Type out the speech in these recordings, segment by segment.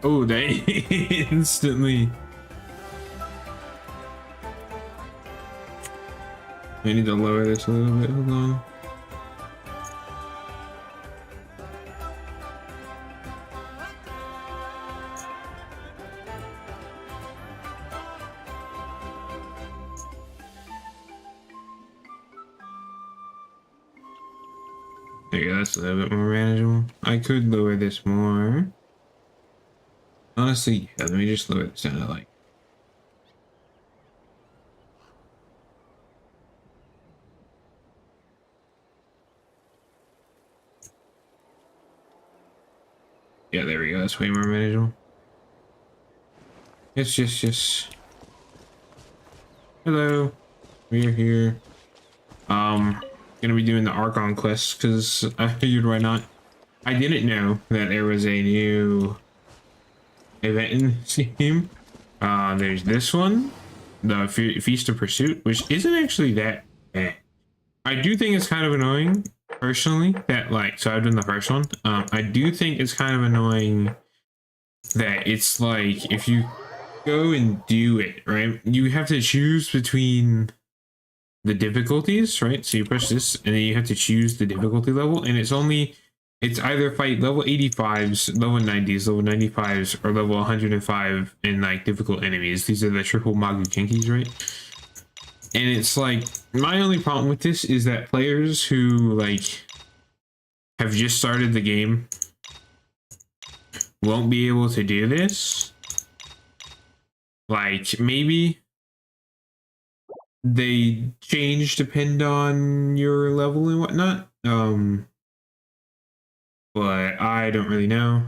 Oh, they instantly. I need to lower this a little bit. Hold on. There you go, that's a little bit more manageable. I could lower this more. Honestly, yeah, let me just lower this down to like. Yeah, there we go. That's way more manageable. It's just. Hello. We're here. Gonna be doing the Archon quest because I figured why not. I didn't know that there was a new event in this game. There's this one, the Feast of Pursuit, which isn't actually that bad. I do think it's kind of annoying, personally, that like, so I've done the first one. I do think it's kind of annoying that it's like, if you go and do it, right, you have to choose between the difficulties, right? So you push this and then you have to choose the difficulty level, and it's either fight level 85s, level 90s, level 95s, or level 105 in like difficult enemies. These are the triple Magu Kinkis, right? And it's like, my only problem with this is that players who like have just started the game won't be able to do this. Like, maybe they change depend on your level and whatnot. But I don't really know.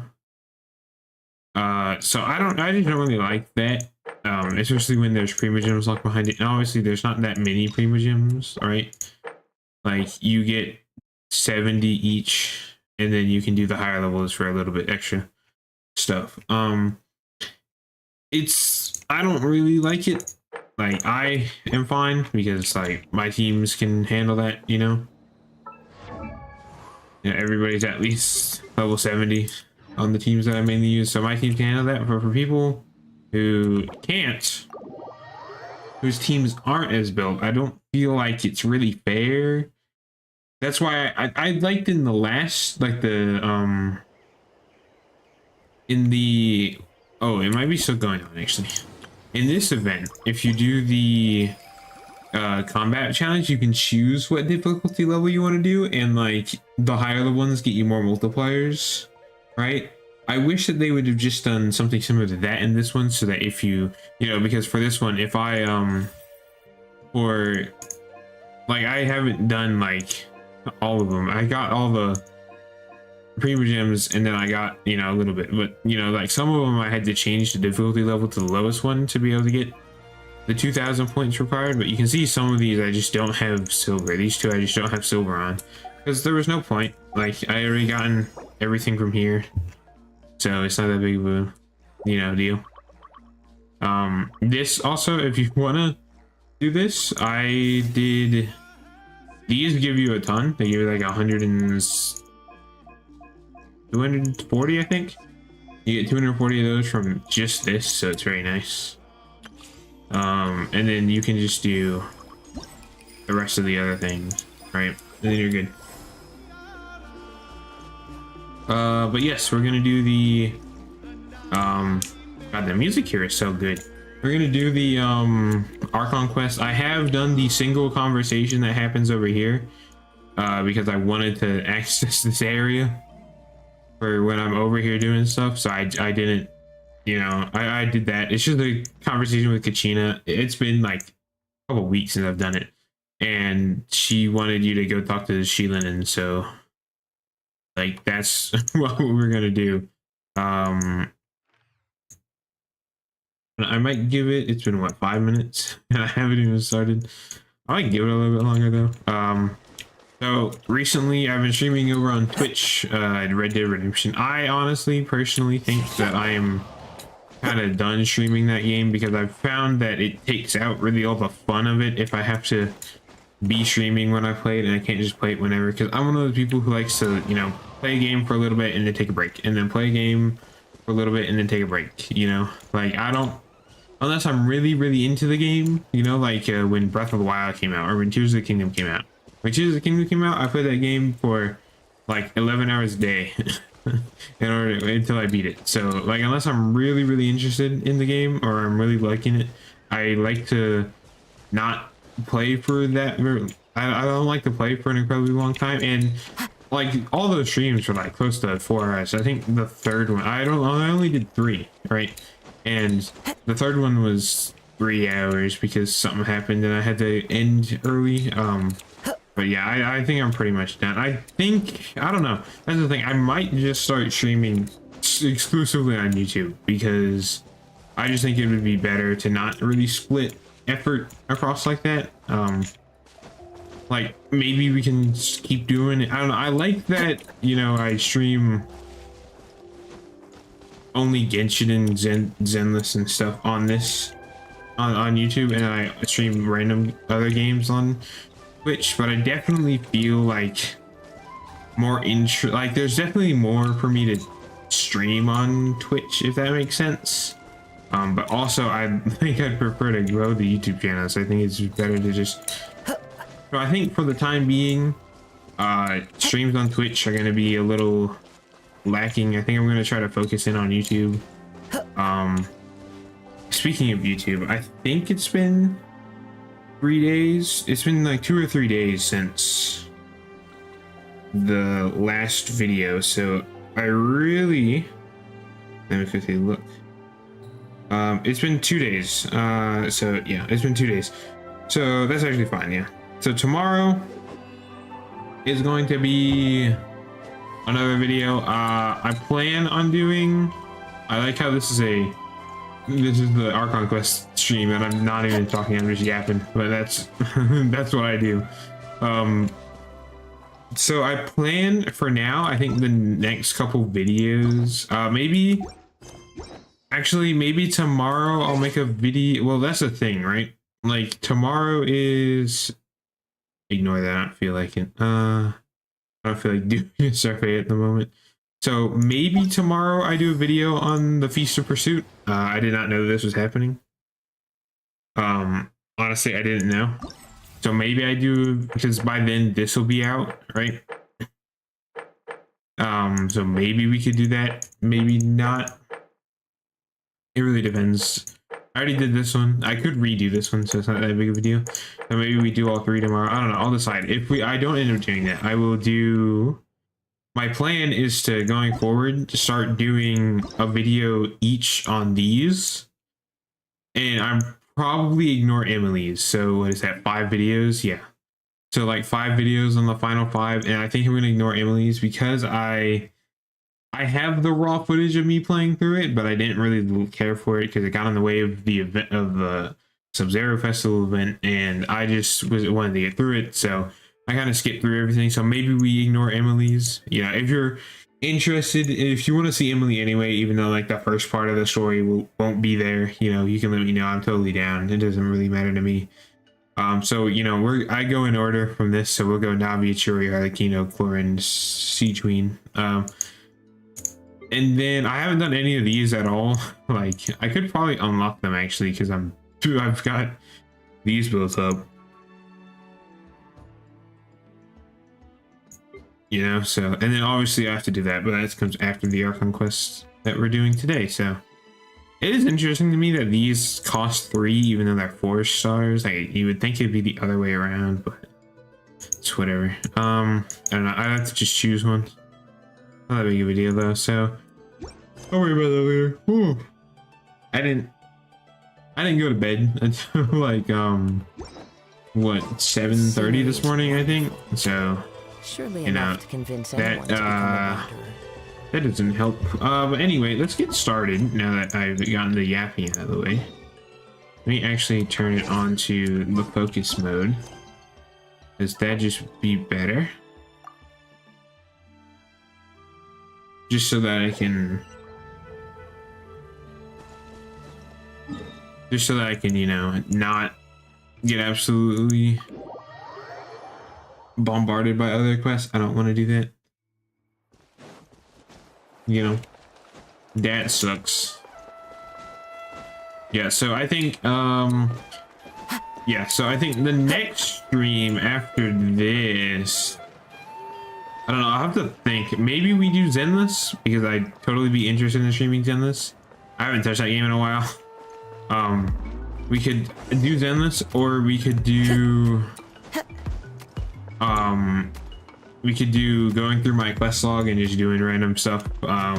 So I just don't really like that. Especially when there's primogems locked behind it. And obviously there's not that many primogems, right? Like, you get 70 each, and then you can do the higher levels for a little bit extra stuff. I don't really like it. Like, I am fine because like my teams can handle that, you know. You know, everybody's at least level 70 on the teams that I mainly use, so my team can handle that. For people who can't, whose teams aren't as built, I don't feel like it's really fair. That's why I liked in the last, like the in the, oh, it might be still going on actually. In this event, if you do the combat challenge, you can choose what difficulty level you want to do, and like the higher the ones get you more multipliers, right? I wish that they would have just done something similar to that in this one, so that if you know, because for this one, if I for like, I haven't done like all of them. I got all the primogems, and then I got, you know, a little bit, but you know, like some of them I had to change the difficulty level to the lowest one to be able to get the 2,000 points required. But you can see some of these I just don't have silver. These two I just don't have silver on because there was no point. Like, I already gotten everything from here, so it's not that big of a, you know, deal. This also, if you want to do this, I did, these give you a ton. They give you like 240, I think. You get 240 of those from just this, so it's very nice. And then you can just do the rest of the other things, right? And then you're good. But yes, we're gonna do the God, the music here is so good. We're gonna do the Archon quest. I have done the single conversation that happens over here because I wanted to access this area for when I'm over here doing stuff, so I didn't, you know, I did that. It's just a conversation with Kachina. It's been like a couple weeks since I've done it, and she wanted you to go talk to Sheelan, and so like that's what we're gonna do. I might give it, it's been what, 5 minutes and I haven't even started. I might give it a little bit longer though. So recently I've been streaming over on Twitch, Red Dead Redemption. I honestly, personally think that I am kind of done streaming that game because I've found that it takes out really all the fun of it if I have to be streaming when I play it, and I can't just play it whenever, because I'm one of those people who likes to, you know, play a game for a little bit and then take a break, and then play a game for for a little bit and then take a break, you know? Like, I don't, unless I'm really, really into the game, you know, like when Breath of the Wild came out or when Tears of the Kingdom came out. When Tears of the Kingdom came out, I played that game for like 11 hours a day until I beat it. So, like, unless I'm really, really interested in the game or I'm really liking it, I like to not play for that. I don't like to play for an incredibly long time. And like all those streams were like close to 4 hours. I think the third one, I only did 3, right? And the third one was 3 hours because something happened and I had to end early. But yeah, I think I'm pretty much done. I don't know. That's the thing. I might just start streaming exclusively on YouTube because I just think it would be better to not really split effort across like that. Like maybe we can just keep doing it. I don't know. I like that, you know, I stream only Genshin and Zenless and stuff on this on YouTube, and I stream random other games on Twitch, but I definitely feel like like there's definitely more for me to stream on Twitch, if that makes sense. But also I think I'd prefer to grow the YouTube channel, so I think it's better to just, so I think for the time being, streams on Twitch are going to be a little lacking. I think I'm going to try to focus in on YouTube. Speaking of YouTube, I think it's been 3 days. It's been like 2 or 3 days since the last video, so I really, let me quickly look. It's been 2 days. So yeah, it's been 2 days. So that's actually fine, yeah. So tomorrow is going to be another video. I plan on doing, I like how this is the Archon Quest stream and I'm not even talking, I'm just yapping, but that's that's what I do. So I plan for now, I think the next couple videos, maybe tomorrow I'll make a video. Well, that's the thing, right? Like tomorrow is, ignore that, I don't feel like it. I don't feel like doing a survey at the moment. So maybe tomorrow I do a video on the Feast of Pursuit. I did not know this was happening. Honestly, I didn't know. So maybe I do, because by then this will be out, right? So maybe we could do that, maybe not. It really depends. I already did this one. I could redo this one, so it's not that big of a deal. So maybe we do all 3 tomorrow. I don't know. I'll decide. If I don't end up doing that, I will do. My plan is to, going forward, to start doing a video each on these, and I'm probably ignore Emily's. So what is that? 5 videos? Yeah. So like 5 videos on the final 5, and I think I'm gonna ignore Emily's because I have the raw footage of me playing through it, but I didn't really care for it because it got in the way of the event, of the Sub-Zero Festival event, and I just wanted to get through it, so I kind of skipped through everything. So maybe we ignore Emily's. Yeah, if you're interested, if you want to see Emily anyway, even though like the first part of the story won't be there, you know, you can let me know. I'm totally down. It doesn't really matter to me. So you know, I go in order from this, so we'll go Navi, Churi, Arlecchino, Clorin, Sequeen. And then I haven't done any of these at all. Like I could probably unlock them actually, because I've got these built up. You know, so, and then obviously I have to do that, but that comes after the Archon quest that we're doing today. So it is interesting to me that these cost 3, even though they're 4 stars. Like you would think it'd be the other way around, but it's whatever. I don't know. I have to just choose one. Not that big of a deal though, so don't worry about that later. Whew. I didn't go to bed until like what, 7:30 this morning, I think. So surely you know, enough to convince anyone to become a wanderer. That doesn't help. But anyway, let's get started now that I've gotten the yapping out of the way. Let me actually turn it on to the focus mode. Does that just be better? Just so that I can... Just so that I can, you know, not get absolutely bombarded by other quests. I don't want to do that. You know? That sucks. Yeah, so I think, yeah, so I think the next stream after this, I don't know, I'll have to think. Maybe we do Zenless, because I'd totally be interested in streaming Zenless. I haven't touched that game in a while. We could do Zenless, or we could do, going through my quest log and just doing random stuff.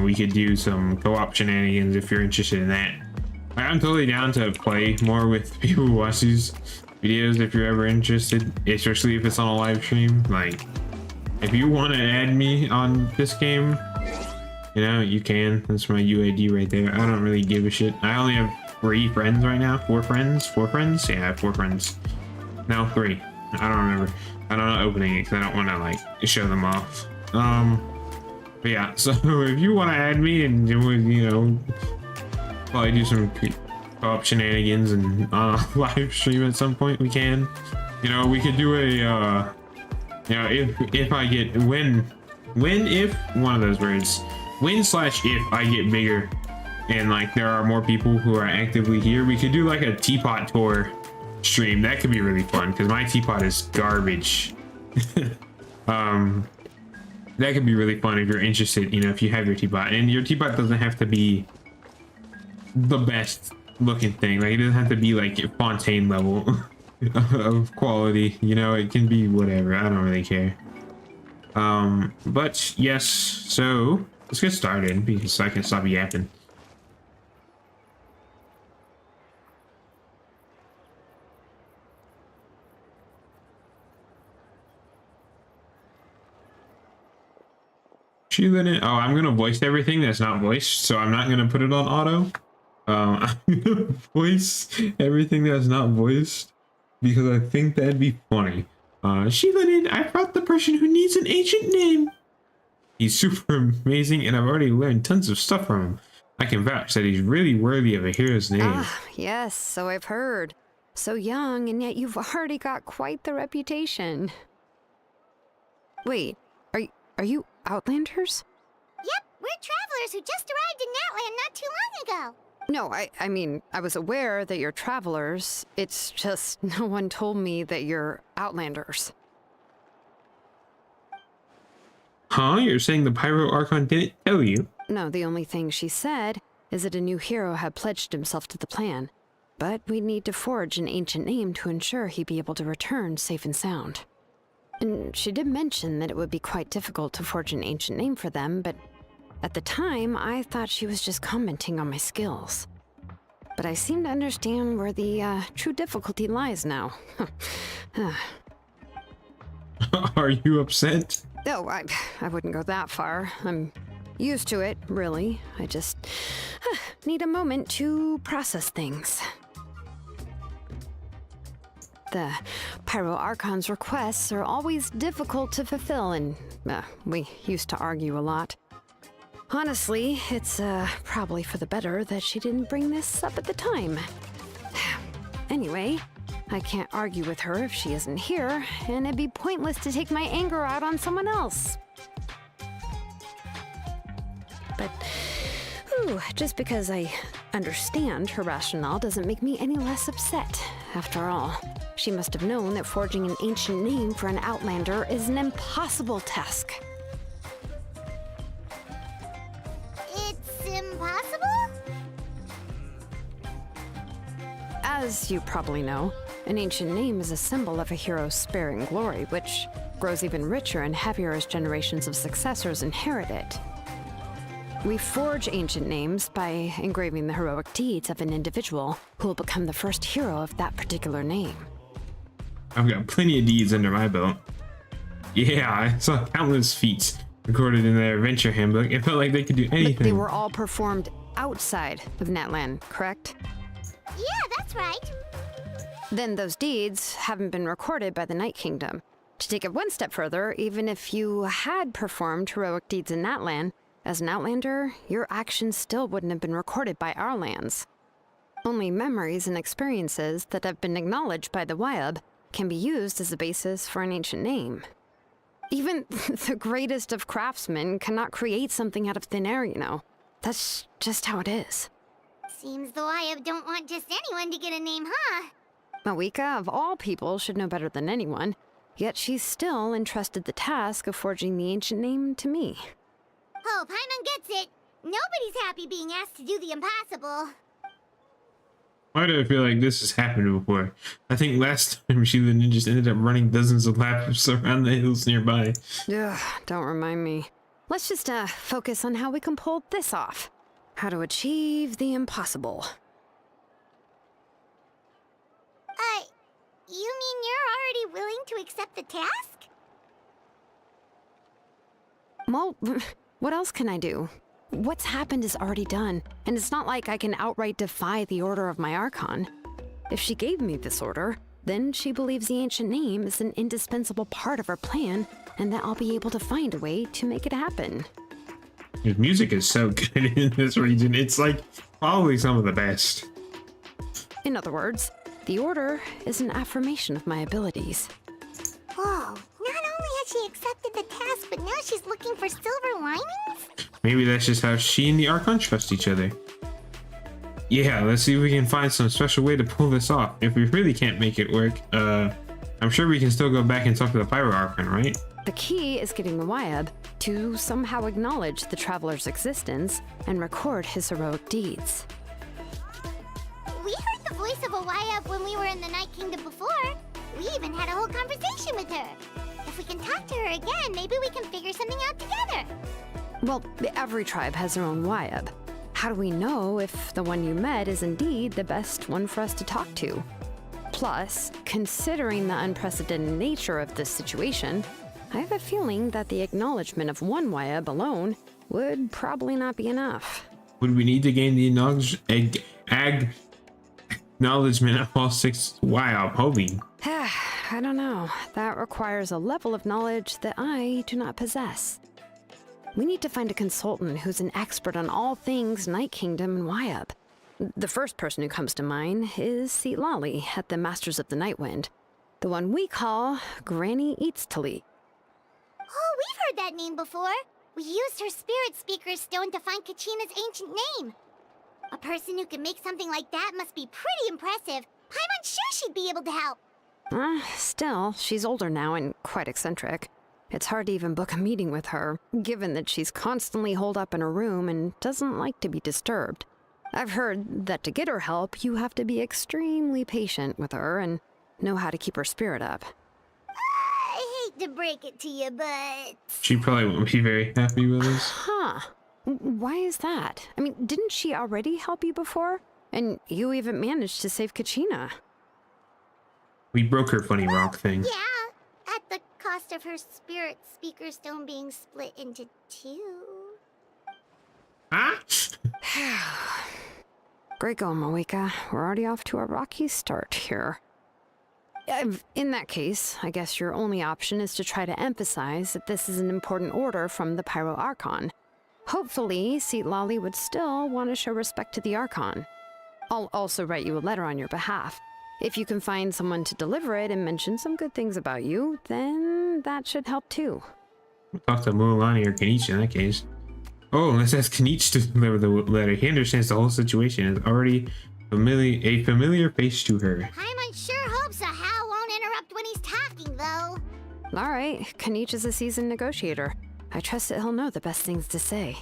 We could do some co-op shenanigans if you're interested in that. I'm totally down to play more with people who watch these videos if you're ever interested, especially if it's on a live stream. Like, if you want to add me on this game, you know, you can. That's my UID right there. I don't really give a shit. I only have 3 friends right now. 4 friends? 4 friends? Yeah, I have 4 friends. No, 3. I don't remember. I don't know opening it because I don't want to like show them off. But yeah, so if you want to add me and you know, probably do some co-op shenanigans and live stream at some point, we can. You know, we could do a you know, if I get if one of those words, when/if I get bigger and like there are more people who are actively here, we could do like a teapot tour stream. That could be really fun because my teapot is garbage. That could be really fun if you're interested, you know, if you have your teapot, and your teapot doesn't have to be the best looking thing. Like, it doesn't have to be like Fontaine level of quality, you know. It can be whatever. I don't really care. But yes, so let's get started because I can stop yapping. Oh, I'm gonna voice everything that's not voiced, so I'm not gonna put it on auto. I'm gonna voice everything that's not voiced because I think that'd be funny. Sheila, I brought the person who needs an ancient name. He's super amazing, and I've already learned tons of stuff from him. I can vouch that he's really worthy of a hero's name. Ah, yes, so I've heard. So young, and yet you've already got quite the reputation. Wait, are you Outlanders? Yep, we're travelers who just arrived in Natland not too long ago. No, I mean, I was aware that you're travelers. It's just no one told me that you're Outlanders. Huh? You're saying the Pyro Archon didn't tell you? No, the only thing she said is that a new hero had pledged himself to the plan. But we'd need to forge an ancient name to ensure he'd be able to return safe and sound. And she did mention that it would be quite difficult to forge an ancient name for them, but at the time, I thought she was just commenting on my skills. But I seem to understand where the true difficulty lies now. Are you upset? No, I wouldn't go that far. I'm used to it, really. I just need a moment to process things. The Pyro Archon's requests are always difficult to fulfill, and we used to argue a lot. Honestly, it's probably for the better that she didn't bring this up at the time. Anyway, I can't argue with her if she isn't here, and it'd be pointless to take my anger out on someone else. But just because I understand her rationale doesn't make me any less upset. After all, she must have known that forging an ancient name for an Outlander is an impossible task. It's impossible? As you probably know, an ancient name is a symbol of a hero's sparing glory, which grows even richer and heavier as generations of successors inherit it. We forge ancient names by engraving the heroic deeds of an individual who will become the first hero of that particular name. I've got plenty of deeds under my belt. Yeah, I saw countless feats recorded in their adventure handbook. It felt like they could do anything. But they were all performed outside of Natland, correct? Yeah, that's right. Then those deeds haven't been recorded by the Night Kingdom. To take it one step further, even if you had performed heroic deeds in Natland, as an Outlander, your actions still wouldn't have been recorded by our lands. Only memories and experiences that have been acknowledged by the Wyab can be used as a basis for an ancient name. Even the greatest of craftsmen cannot create something out of thin air, you know. That's just how it is. Seems the Wyatt don't want just anyone to get a name, huh? Mawika, of all people, should know better than anyone, yet she's still entrusted the task of forging the ancient name to me. Oh, Paimon gets it. Nobody's happy being asked to do the impossible. Why do I feel like this has happened before? I think last time Sheila Ninjas ended up running dozens of laps around the hills nearby. Ugh, don't remind me. Let's just focus on how we can pull this off. How to achieve the impossible. You mean you're already willing to accept the task? Well, what else can I do? What's happened is already done, and it's not like I can outright defy the order of my Archon. If she gave me this order, then she believes the ancient name is an indispensable part of her plan, and that I'll be able to find a way to make it happen. His music is so good in this region. It's like probably some of the best. In other words, the order is an affirmation of my abilities. Whoa, not only has she accepted the task, but now she's looking for silver linings? Maybe that's just how she and the Archon trust each other. Yeah, let's see if we can find some special way to pull this off. If we really can't make it work, I'm sure we can still go back and talk to the Pyro Archon, right? The key is getting the Wyatt to somehow acknowledge the Traveler's existence and record his heroic deeds. We heard the voice of a Wyatt when we were in the Night Kingdom before. We even had a whole conversation with her. If we can talk to her again, maybe we can figure something out together. Well, every tribe has their own Wyatt. How do we know if the one you met is indeed the best one for us to talk to? Plus, considering the unprecedented nature of this situation, I have a feeling that the acknowledgement of one Wyatt alone would probably not be enough. Would we need to gain the acknowledgement of all 6 Wyatt hoping? I don't know. That requires a level of knowledge that I do not possess. We need to find a consultant who's an expert on all things Night Kingdom and Wyatt. The first person who comes to mind is Seat Lolly at the Masters of the Nightwind, the one we call Granny Eatstali. Oh, we've heard that name before. We used her Spirit Speaker Stone to find Kachina's ancient name. A person who can make something like that must be pretty impressive. I'm sure she'd be able to help. Still, she's older now and quite eccentric. It's hard to even book a meeting with her, given that she's constantly holed up in her room and doesn't like to be disturbed. I've heard that to get her help, you have to be extremely patient with her and know how to keep her spirit up. I hate to break it to you, but... She probably won't be very happy with us. Huh. Why is that? I mean, didn't she already help you before? And you even managed to save Kachina. We broke her funny rock thing. Yeah, at the cost of her Spirit Speaker Stone being split into 2. Huh? Great going, Mawika. We're already off to a rocky start here. In that case, I guess your only option is to try to emphasize that this is an important order from the Pyro Archon. Hopefully, Seat Lolly would still want to show respect to the Archon. I'll also write you a letter on your behalf. If you can find someone to deliver it and mention some good things about you, then that should help too. We'll talk to Mualani or Kanichi in that case. Oh, let's ask Kanichi to deliver the letter. He understands the whole situation. Is already a familiar face to her. I'm sure hopes a Hal won't interrupt when he's talking, though. All right, Kanichi is a seasoned negotiator. I trust that he'll know the best things to say.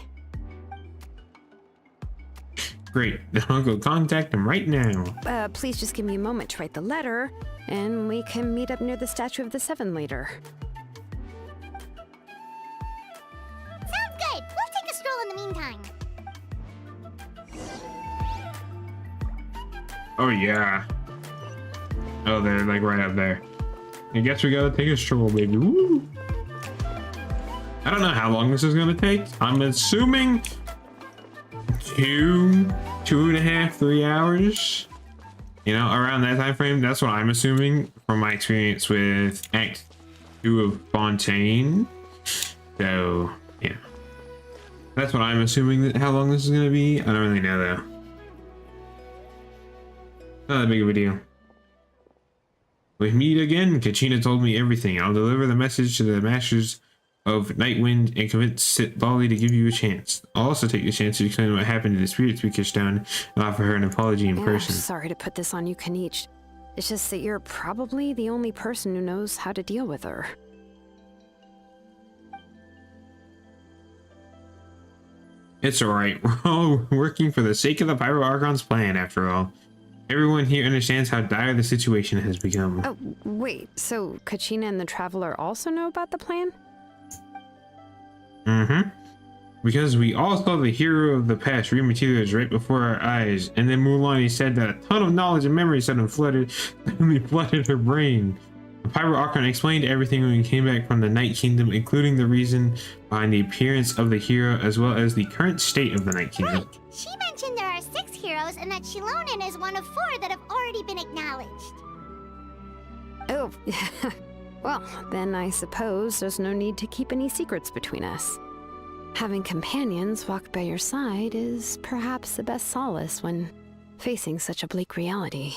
Great. Then I'll go contact him right now. Please just give me a moment to write the letter, and we can meet up near the Statue of the Seven later. Sounds good. We'll take a stroll in the meantime. Oh, yeah. Oh, they're like right up there. I guess we gotta take a stroll, baby. Woo! I don't know how long this is gonna take. I'm assuming 2.5, 3 hours. You know, around that time frame. That's what I'm assuming from my experience with Act 2 of Fontaine. So, yeah. That's what I'm assuming that how long this is gonna be. I don't really know though. Not that big of a deal. We meet again. Kachina told me everything. I'll deliver the message to the Masters of Nightwind and convince Sit Lolly to give you a chance. I'll also take the chance to explain what happened to the Spirit Speaker Stone and offer her an apology in person. Sorry to put this on you, Kanich. It's just that you're probably the only person who knows how to deal with her. It's alright. We're all working for the sake of the Pyro Archon's plan, after all. Everyone here understands how dire the situation has become. Oh, wait. So Kachina and the Traveler also know about the plan? Mm-hmm. Because we all saw the hero of the past rematerialize right before our eyes, and then Mulan said that a ton of knowledge and memory suddenly flooded her brain. The Pyro Archon explained everything when we came back from the Night Kingdom, including the reason behind the appearance of the hero, as well as the current state of the Night Kingdom. Right. She mentioned there are 6 heroes and that Shilonen is one of 4 that have already been acknowledged. Oh, well, then I suppose there's no need to keep any secrets between us. Having companions walk by your side is perhaps the best solace when facing such a bleak reality.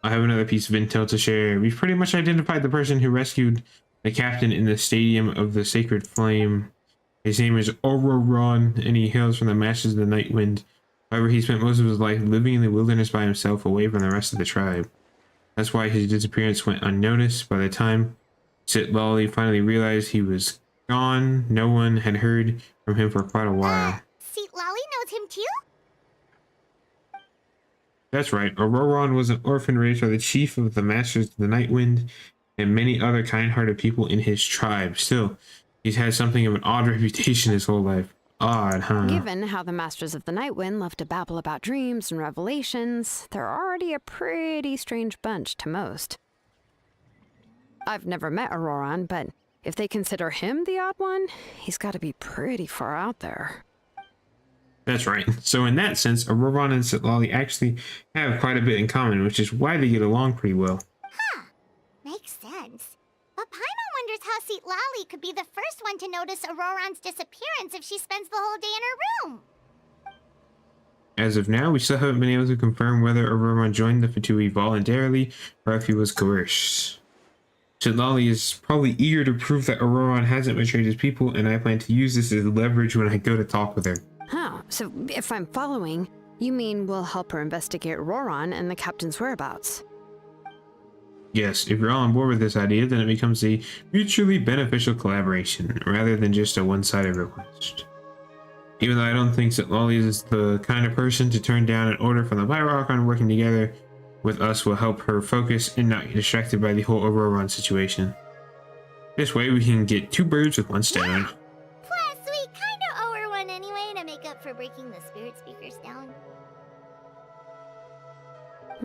I have another piece of intel to share. We've pretty much identified the person who rescued the captain in the Stadium of the Sacred Flame. His name is Ororon, and he hails from the Masters of the Night Wind. However, he spent most of his life living in the wilderness by himself, away from the rest of the tribe. That's why his disappearance went unnoticed. By the time Sit Lolly finally realized he was gone, no one had heard from him for quite a while. Seat Lolly knows him too? That's right. Ororon was an orphan raised by the chief of the Masters of the Night Wind and many other kind-hearted people in his tribe. Still, he's had something of an odd reputation his whole life. Odd, huh? Given how the Masters of the Night Wind love to babble about dreams and revelations, they're already a pretty strange bunch to most. I've never met Auroron, but if they consider him the odd one, he's got to be pretty far out there. That's right. So in that sense, Auroron and Sit Lolly actually have quite a bit in common, which is why they get along pretty well. Huh. Makes sense. But Paimon wonders how Seat Lolly could be the first one to notice Auroron's disappearance if she spends the whole day in her room. As of now, we still haven't been able to confirm whether Auroron joined the Fatui voluntarily or if he was coerced. Sit Lolly is probably eager to prove that Auroron hasn't betrayed his people, and I plan to use this as leverage when I go to talk with her. Huh, so if I'm following, you mean we'll help her investigate Auroron and the captain's whereabouts? Yes, if you're all on board with this idea, then it becomes a mutually beneficial collaboration, rather than just a one-sided request. Even though I don't think that Lolly is the kind of person to turn down an order from the Pyro Archon, working together with us will help her focus and not get distracted by the whole Auroron situation. This way we can get 2 birds with 1 stone. Plus, we kinda owe her one anyway to make up for breaking the Spirit Speakers down.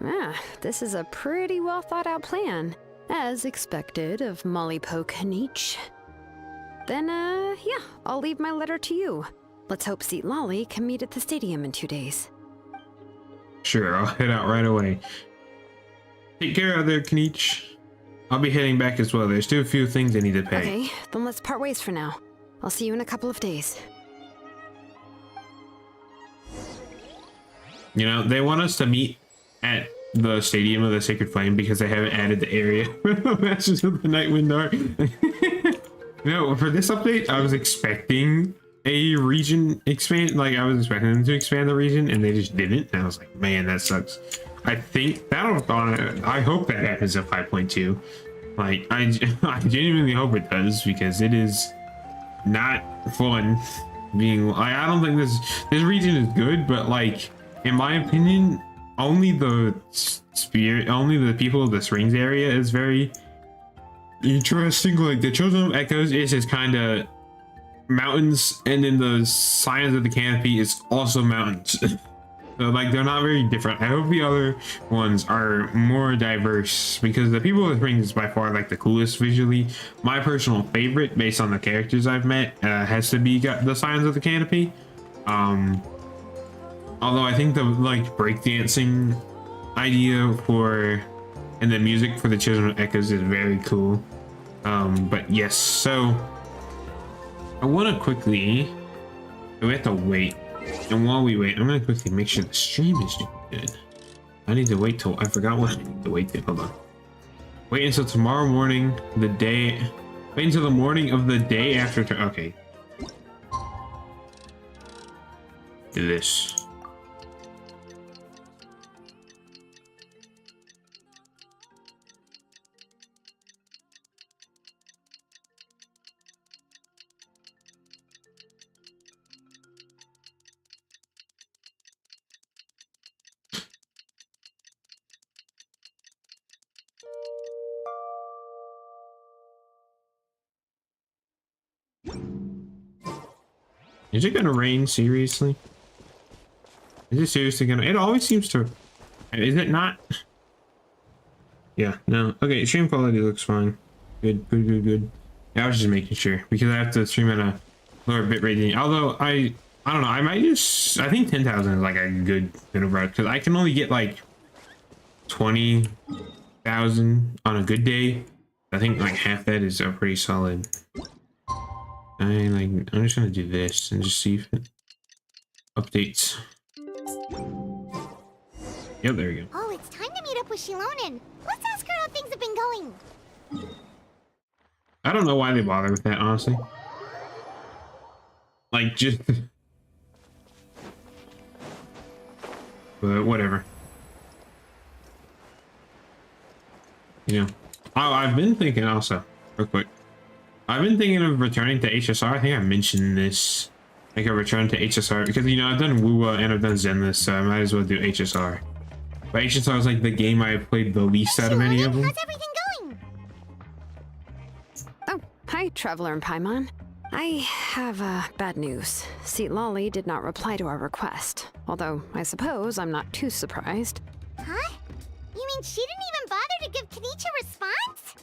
Ah, this is a pretty well thought out plan, as expected of Molly Poke Kanich. Then, yeah, I'll leave my letter to you. Let's hope Seat Lolly can meet at the stadium in 2 days. Sure, I'll head out right away. Take care out there, Kanich. I'll be heading back as well. There's still a few things I need to pay. Okay, then let's part ways for now. I'll see you in a couple of days. You know, they want us to meet at the Stadium of the Sacred Flame because they haven't added the area where the Masters of the Night Wind are. No, for this update, I was expecting a region expand. Like, I was expecting them to expand the region, and they just didn't. And I was like, man, that sucks. I think that'll. I hope that happens at 5.2. Like, I genuinely hope it does, because it is not fun being. Like, I don't think this region is good, but like, in my opinion, only the people of the Springs area is very interesting. Like, the Children of Echoes is just kind of mountains, and then the Scions of the Canopy is also mountains. So, like, they're not very different. I hope the other ones are more diverse, because the people of the Springs is by far like the coolest visually. My personal favorite, based on the characters I've met, has to be the Scions of the Canopy. Although I think the like breakdancing idea for and the music for the Children of Echoes is very cool. But yes, so I want to quickly. We have to wait, and while we wait, I'm gonna quickly make sure the stream is doing good. I need to wait till I forgot what I need to wait till. Hold on. Wait until tomorrow morning, the day Wait until the morning of the day after. Okay. Do this. Is it gonna rain? Seriously? Is it seriously gonna? It always seems to. Is it not? Yeah, no. Okay, stream quality looks fine. Good, good, good, good. Yeah, I was just making sure because I have to stream at a lower bit rating. Although I don't know. I might just. I think 10,000 is like a good bit of route because I can only get like 20,000 on a good day. I think like half that is a pretty solid. I'm just gonna do this and just see if it updates. Yep, there we go. Oh, it's time to meet up with Shilonen. Let's ask her how things have been going. I don't know why they bother with that, honestly. Like, just... But whatever. You know. Oh, I've been thinking also, real quick. I've been thinking of returning to HSR. I think I mentioned this. Like a return to HSR because, you know, I've done WUWA and I've done Zenless, so I might as well do HSR. But HSR is like the game I played the least out of any of them. How's everything going? Oh, hi, Traveler and Paimon. I have bad news. See, Lolly did not reply to our request. Although, I suppose I'm not too surprised. Huh? You mean she didn't even bother to give Kenichi a response?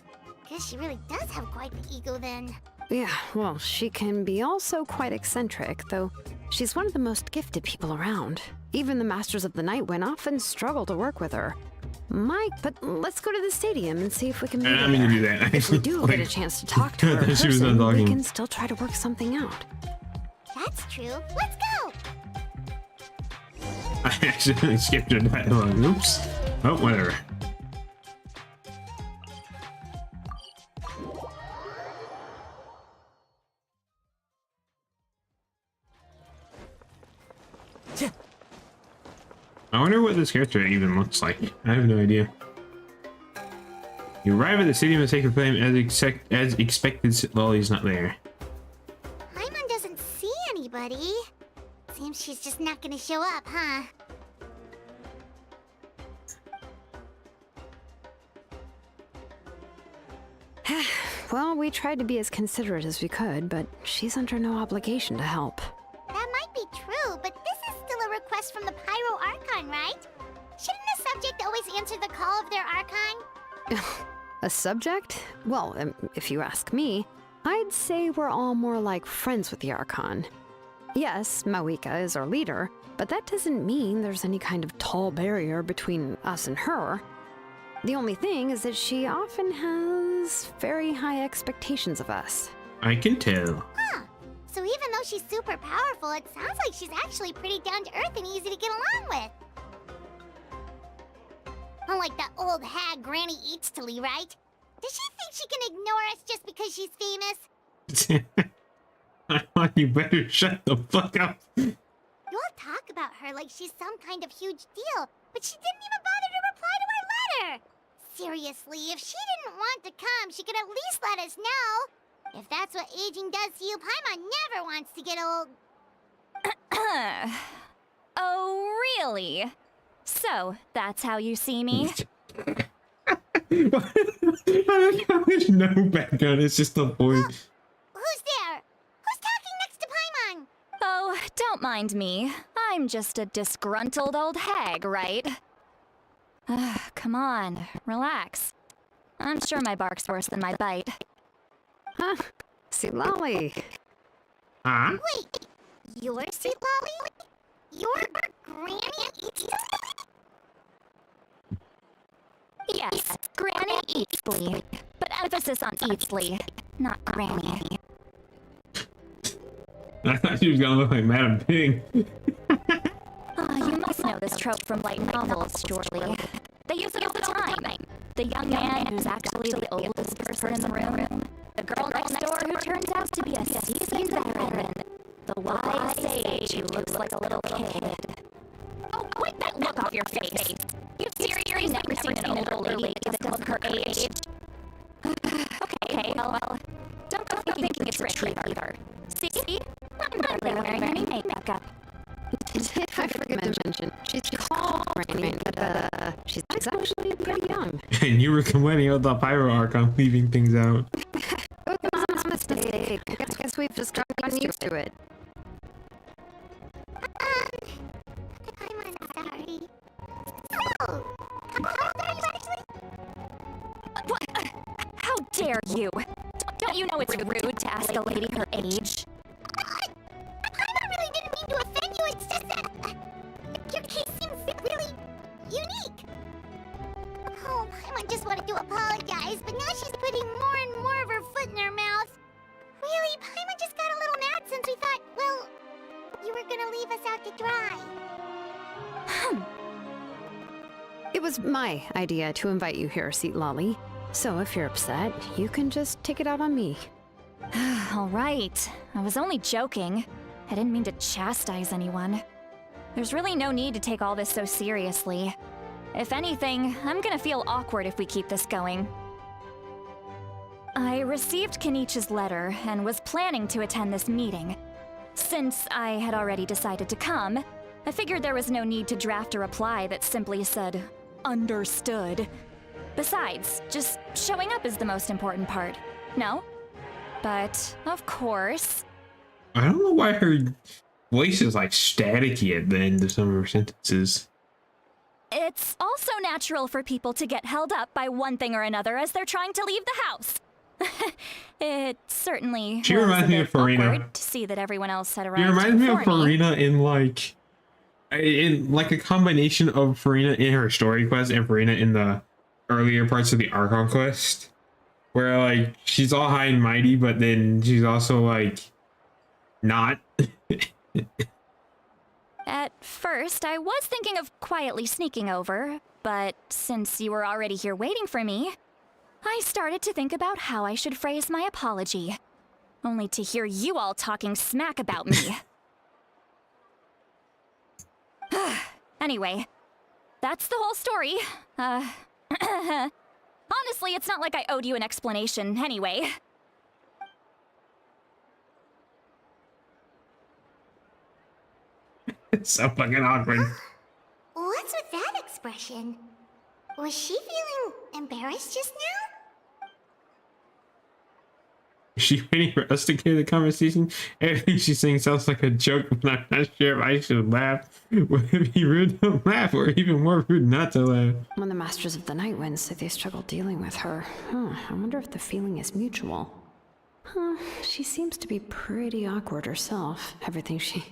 Guess she really does have quite the ego then. Yeah, well, she can be also quite eccentric, though she's one of the most gifted people around. Even the Masters of the Night Wind often struggle to work with her. But let's go to the stadium and see if we can meet her. I mean to do that. If we do get a chance to talk to her in She was person, done we talking. can still try to work something out. That's true. Let's go! I accidentally skipped her dialogue. Oops. Oh, whatever. I wonder what this character even looks like. I have no idea. You arrive at the stadium and take a flame as expected. Lolly's not there. Paimon doesn't see anybody. Seems she's just not gonna show up, huh? Well, we tried to be as considerate as we could, but she's under no obligation to help. That might be true, but this is still a request from the Pyro Archon, right? Shouldn't a subject always answer the call of their Archon? A subject? Well, if you ask me, I'd say we're all more like friends with the Archon. Yes, Mawika is our leader, but that doesn't mean there's any kind of tall barrier between us and her. The only thing is that she often has very high expectations of us. I can tell. Huh. So even though she's super powerful, it sounds like she's actually pretty down to earth and easy to get along with. Unlike that old hag Granny Eatstily, right? Does she think she can ignore us just because she's famous? I want you better shut the fuck up. You all talk about her like she's some kind of huge deal, but she didn't even bother to reply to our letter. Seriously, if she didn't want to come, she could at least let us know. If that's what aging does to you, Paimon never wants to get old. Oh, really? So, that's how you see me? There's no background, it's just a voice. Who's there? Who's talking next to Paimon? Oh, don't mind me. I'm just a disgruntled old hag, right? Come on, relax. I'm sure my bark's worse than my bite. Huh? See, Lolly. Huh? Wait, you're Sweet Lolly? You're Granny Eatstily? Yes, Granny Eatsley. But emphasis on Eatsley, not Granny. I thought she was gonna look like Madam Pig. You must know this trope from light novels, surely. They use it all the time. The young man who's actually the oldest person in the room. The girl next door who turns out to be a seasoned veteran. The wise sage who looks like a little kid. Oh, wipe that look off your face. You've seriously never seen an older lady that doesn't look her age. Okay, well, don't go thinking it's a trick either. See? I'm barely wearing any makeup. I forgot to mention, she's called Rain, but she's actually pretty young. And you were complaining about the Pyro Archon leaving things out. It was a mistake. I guess we've just gotten used to it. I'm sorry. So, how old are you actually? What? How dare you? Don't you know it's rude to ask a lady her age? I really didn't mean to offend you, it's just that your case seems really unique. Oh, Paimon just wanted to apologize, but now she's putting more and more of her foot in her mouth. Really, Paimon just got a little mad since we thought, well, you were gonna leave us out to dry. It was my idea to invite you here, Seat Lolly. So if you're upset, you can just take it out on me. All right. I was only joking. I didn't mean to chastise anyone. There's really no need to take all this so seriously. If anything, I'm gonna feel awkward if we keep this going. I received Kenichi's letter and was planning to attend this meeting. Since I had already decided to come, I figured there was no need to draft a reply that simply said, "Understood." Besides, just showing up is the most important part, no? But, of course... I don't know why her voice is like staticky at the end of some of her sentences. It's also natural for people to get held up by one thing or another as they're trying to leave the house. It certainly She was reminds a me bit of Farina. awkward to see that everyone else had arrived She reminds me of before Farina in like a combination of Farina in her story quest and Farina in the earlier parts of the Archon quest, where like she's all high and mighty, but then she's also like not. At first, I was thinking of quietly sneaking over, but since you were already here waiting for me, I started to think about how I should phrase my apology. Only to hear you all talking smack about me. Anyway, that's the whole story. Honestly, it's not like I owed you an explanation anyway. It's so fucking awkward. What's with that expression? Was she feeling embarrassed just now? Is she waiting for us to hear the conversation? Everything she's saying sounds like a joke, but I'm not sure if I should laugh. Would it be rude to laugh, or even more rude not to laugh? When the Masters of the Night Wind say they struggle dealing with her, I wonder if the feeling is mutual. She seems to be pretty awkward herself. Everything she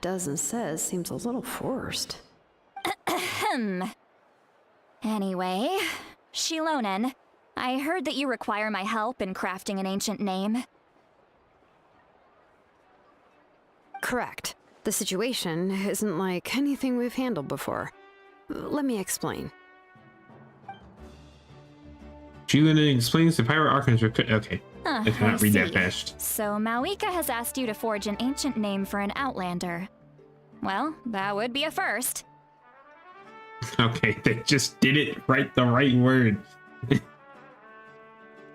does and says seems a little forced. Anyway, Shilonen, I heard that you require my help in crafting an ancient name. Correct. The situation isn't like anything we've handled before. Let me explain. Julian explains the Pyro Archons are... Okay. I cannot read that see. fast. So Mawika has asked you to forge an ancient name for an Outlander. Well, that would be a first. Okay, they just didn't write the right word.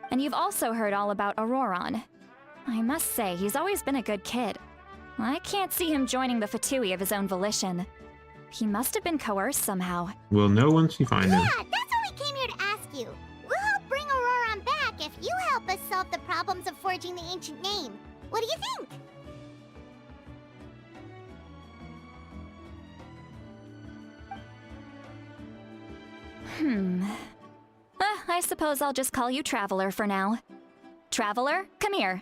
And you've also heard all about Auroron. I must say, he's always been a good kid. I can't see him joining the Fatui of his own volition. He must have been coerced somehow. We'll know once we find him. Yeah, that's why we came here to ask you. We'll help bring Auroron back if you help us solve the problems of forging the ancient name. What do you think? I suppose I'll just call you Traveler for now. Traveler, come here.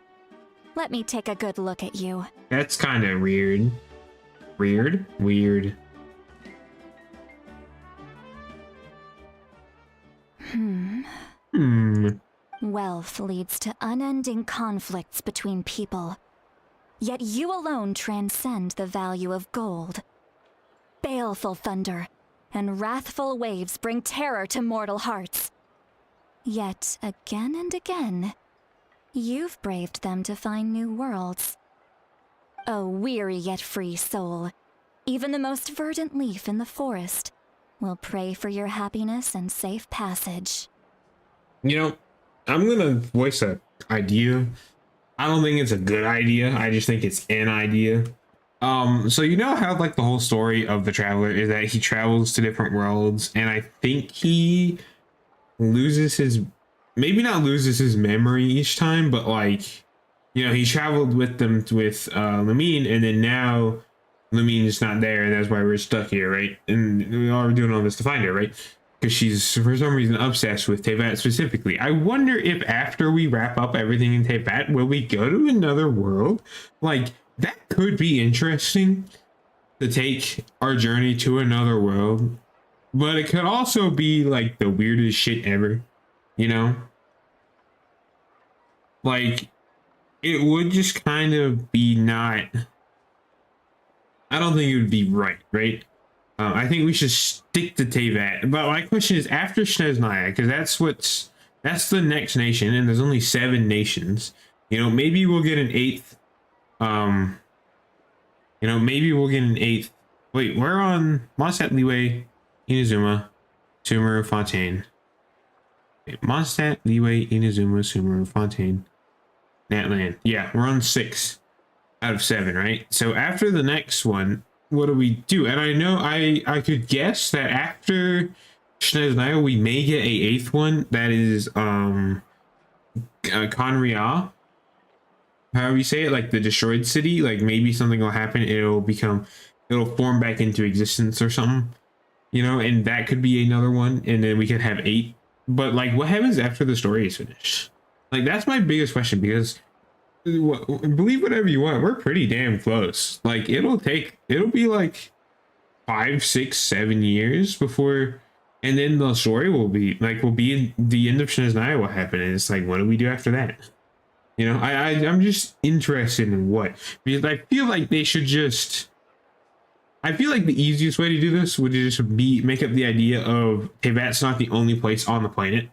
Let me take a good look at you. That's kind of weird. Weird? Weird. Wealth leads to unending conflicts between people. Yet you alone transcend the value of gold. Baleful thunder and wrathful waves bring terror to mortal hearts. Yet again and again, You've braved them to find new worlds. O weary yet free soul, even the most verdant leaf in the forest will pray for your happiness and safe passage. You know, I'm gonna voice an idea. I don't think it's a good idea. I just think it's an idea. So you know how like the whole story of the traveler is that he travels to different worlds, and I think he loses his, maybe not loses his memory each time, but like, you know, he traveled with them with Lumine, and then now Lumine is not there, and that's why we're stuck here, right? And we are doing all this to find her, right? Because she's for some reason obsessed with Teyvat specifically. I wonder if after we wrap up everything in Teyvat, will we go to another world? Like, that could be interesting to take our journey to another world, but it could also be like the weirdest shit ever, you know? Like, it would just kind of be not, I don't think it would be right, right? I think we should stick to Teyvat. But my question is, after Snezhnaya, because that's the next nation, and there's only 7 nations. You know, maybe we'll get an 8th. You know, maybe we'll get an 8th. Wait, we're on Mondstadt, Liyue, Inazuma, Sumeru, Fontaine. Wait, Mondstadt, Liyue, Inazuma, Sumeru, Fontaine, Natlan. Yeah, we're on 6 out of 7, right? So after the next one, what do we do? And I know I could guess that after Snezhnaya, we may get a 8th one that is Conria. However you say it, like the destroyed city, like maybe something will happen, it'll form back into existence or something, you know, and that could be another one, and then we could have 8. But like, what happens after the story is finished? Like, that's my biggest question, because believe whatever you want, we're pretty damn close. Like, it'll be like 5, 6, 7 years before, and then the story will be in the end of Snezhnaya will happen, and it's like, what do we do after that? You know, I'm just interested in what, because I feel like they should just, I feel like the easiest way to do this would just be make up the idea of Teyvat's not the only place on the planet.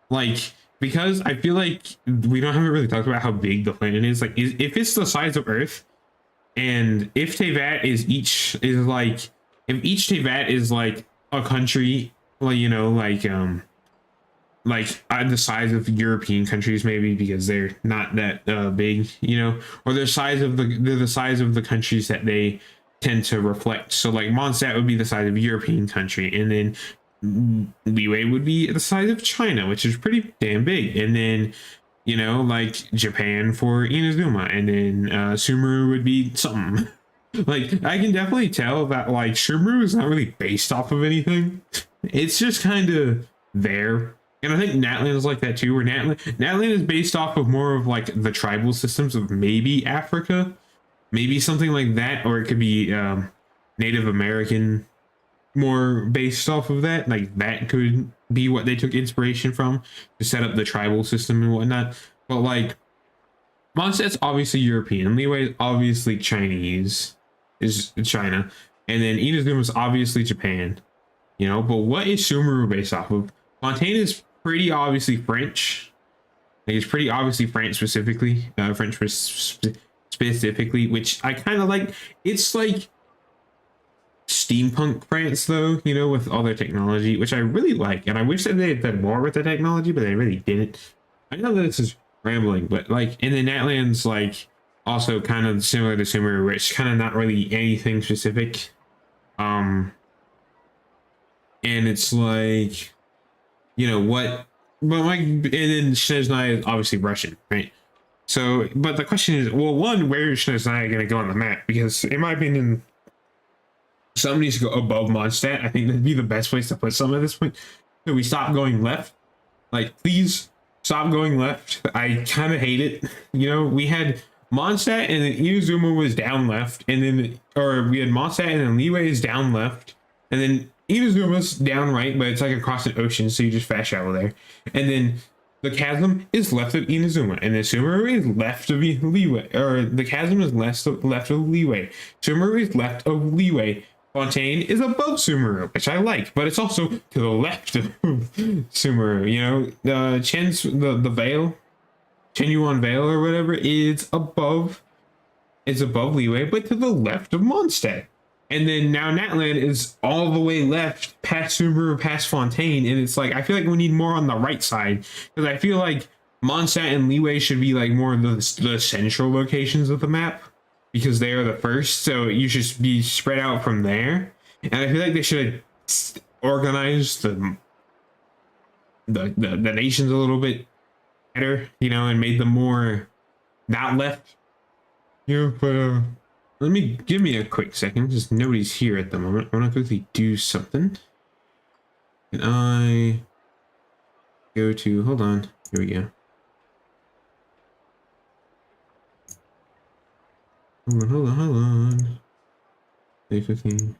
Like, because I feel like we haven't really talked about how big the planet is. Like, if it's the size of Earth, and if Teyvat if each Teyvat is like a country, well, you know, like the size of European countries, maybe, because they're not that big, you know, or they're the size of the countries that they tend to reflect. So like Mondstadt would be the size of European country, and then Liyue would be the size of China, which is pretty damn big, and then, you know, like Japan for Inazuma, and then Sumeru would be something. Like, I can definitely tell that like Sumeru is not really based off of anything. It's just kind of there. And I think Natlan is like that too, where Natlan is based off of more of like the tribal systems of maybe Africa, maybe something like that, or it could be Native American, more based off of that. Like, that could be what they took inspiration from to set up the tribal system and whatnot. But like, Mondstadt's obviously European, Liyue is obviously Chinese, is China, and then Inazuma is obviously Japan, you know. But what is Sumeru based off of? Fontaine is pretty obviously French. Like, it's pretty obviously French specifically, specifically, which I kind of like. It's like steampunk France, though, you know, with all their technology, which I really like, and I wish that they had done more with the technology, but they really didn't. I know that this is rambling, but like, and then Natlan's like also kind of similar to Sumeru, where it's kind of not really anything specific, and it's like, you know what, but like, and then Snezhnaya is obviously Russian, right? So, but the question is, well, one, where is Snezhnaya going to go on the map? Because in my opinion, something needs to go above Mondstadt. I think that'd be the best place to put some at this point. So we stop going left. Like, please stop going left. I kind of hate it. You know, we had Mondstadt, and then Inazuma was down left, and then, or we had Mondstadt, and then Liyue is down left, and then Inazuma's down right, but it's like across an ocean, so you just fast travel there. And then the chasm is left of Inazuma, and then Sumeru is left of Liyue, or the chasm is left of Liyue. Sumeru is left of Liyue. Fontaine is above Sumeru, which I like, but it's also to the left of Sumeru, you know. Chen's the Veil Genuine Vale or whatever, is above Leeway, but to the left of Mondstadt. And then now Natland is all the way left past Sumeru, past Fontaine, and it's like I feel like we need more on the right side, because I feel like Mondstadt and Leeway should be like more of the central locations of the map, because they are the first, so you should be spread out from there. And I feel like they should have organized the nations a little bit better, you know, and made them more not left. Yeah, but give me a quick second, because nobody's here at the moment. I want to quickly do something. Can I go to, hold on, here we go. Hold on. Day 15.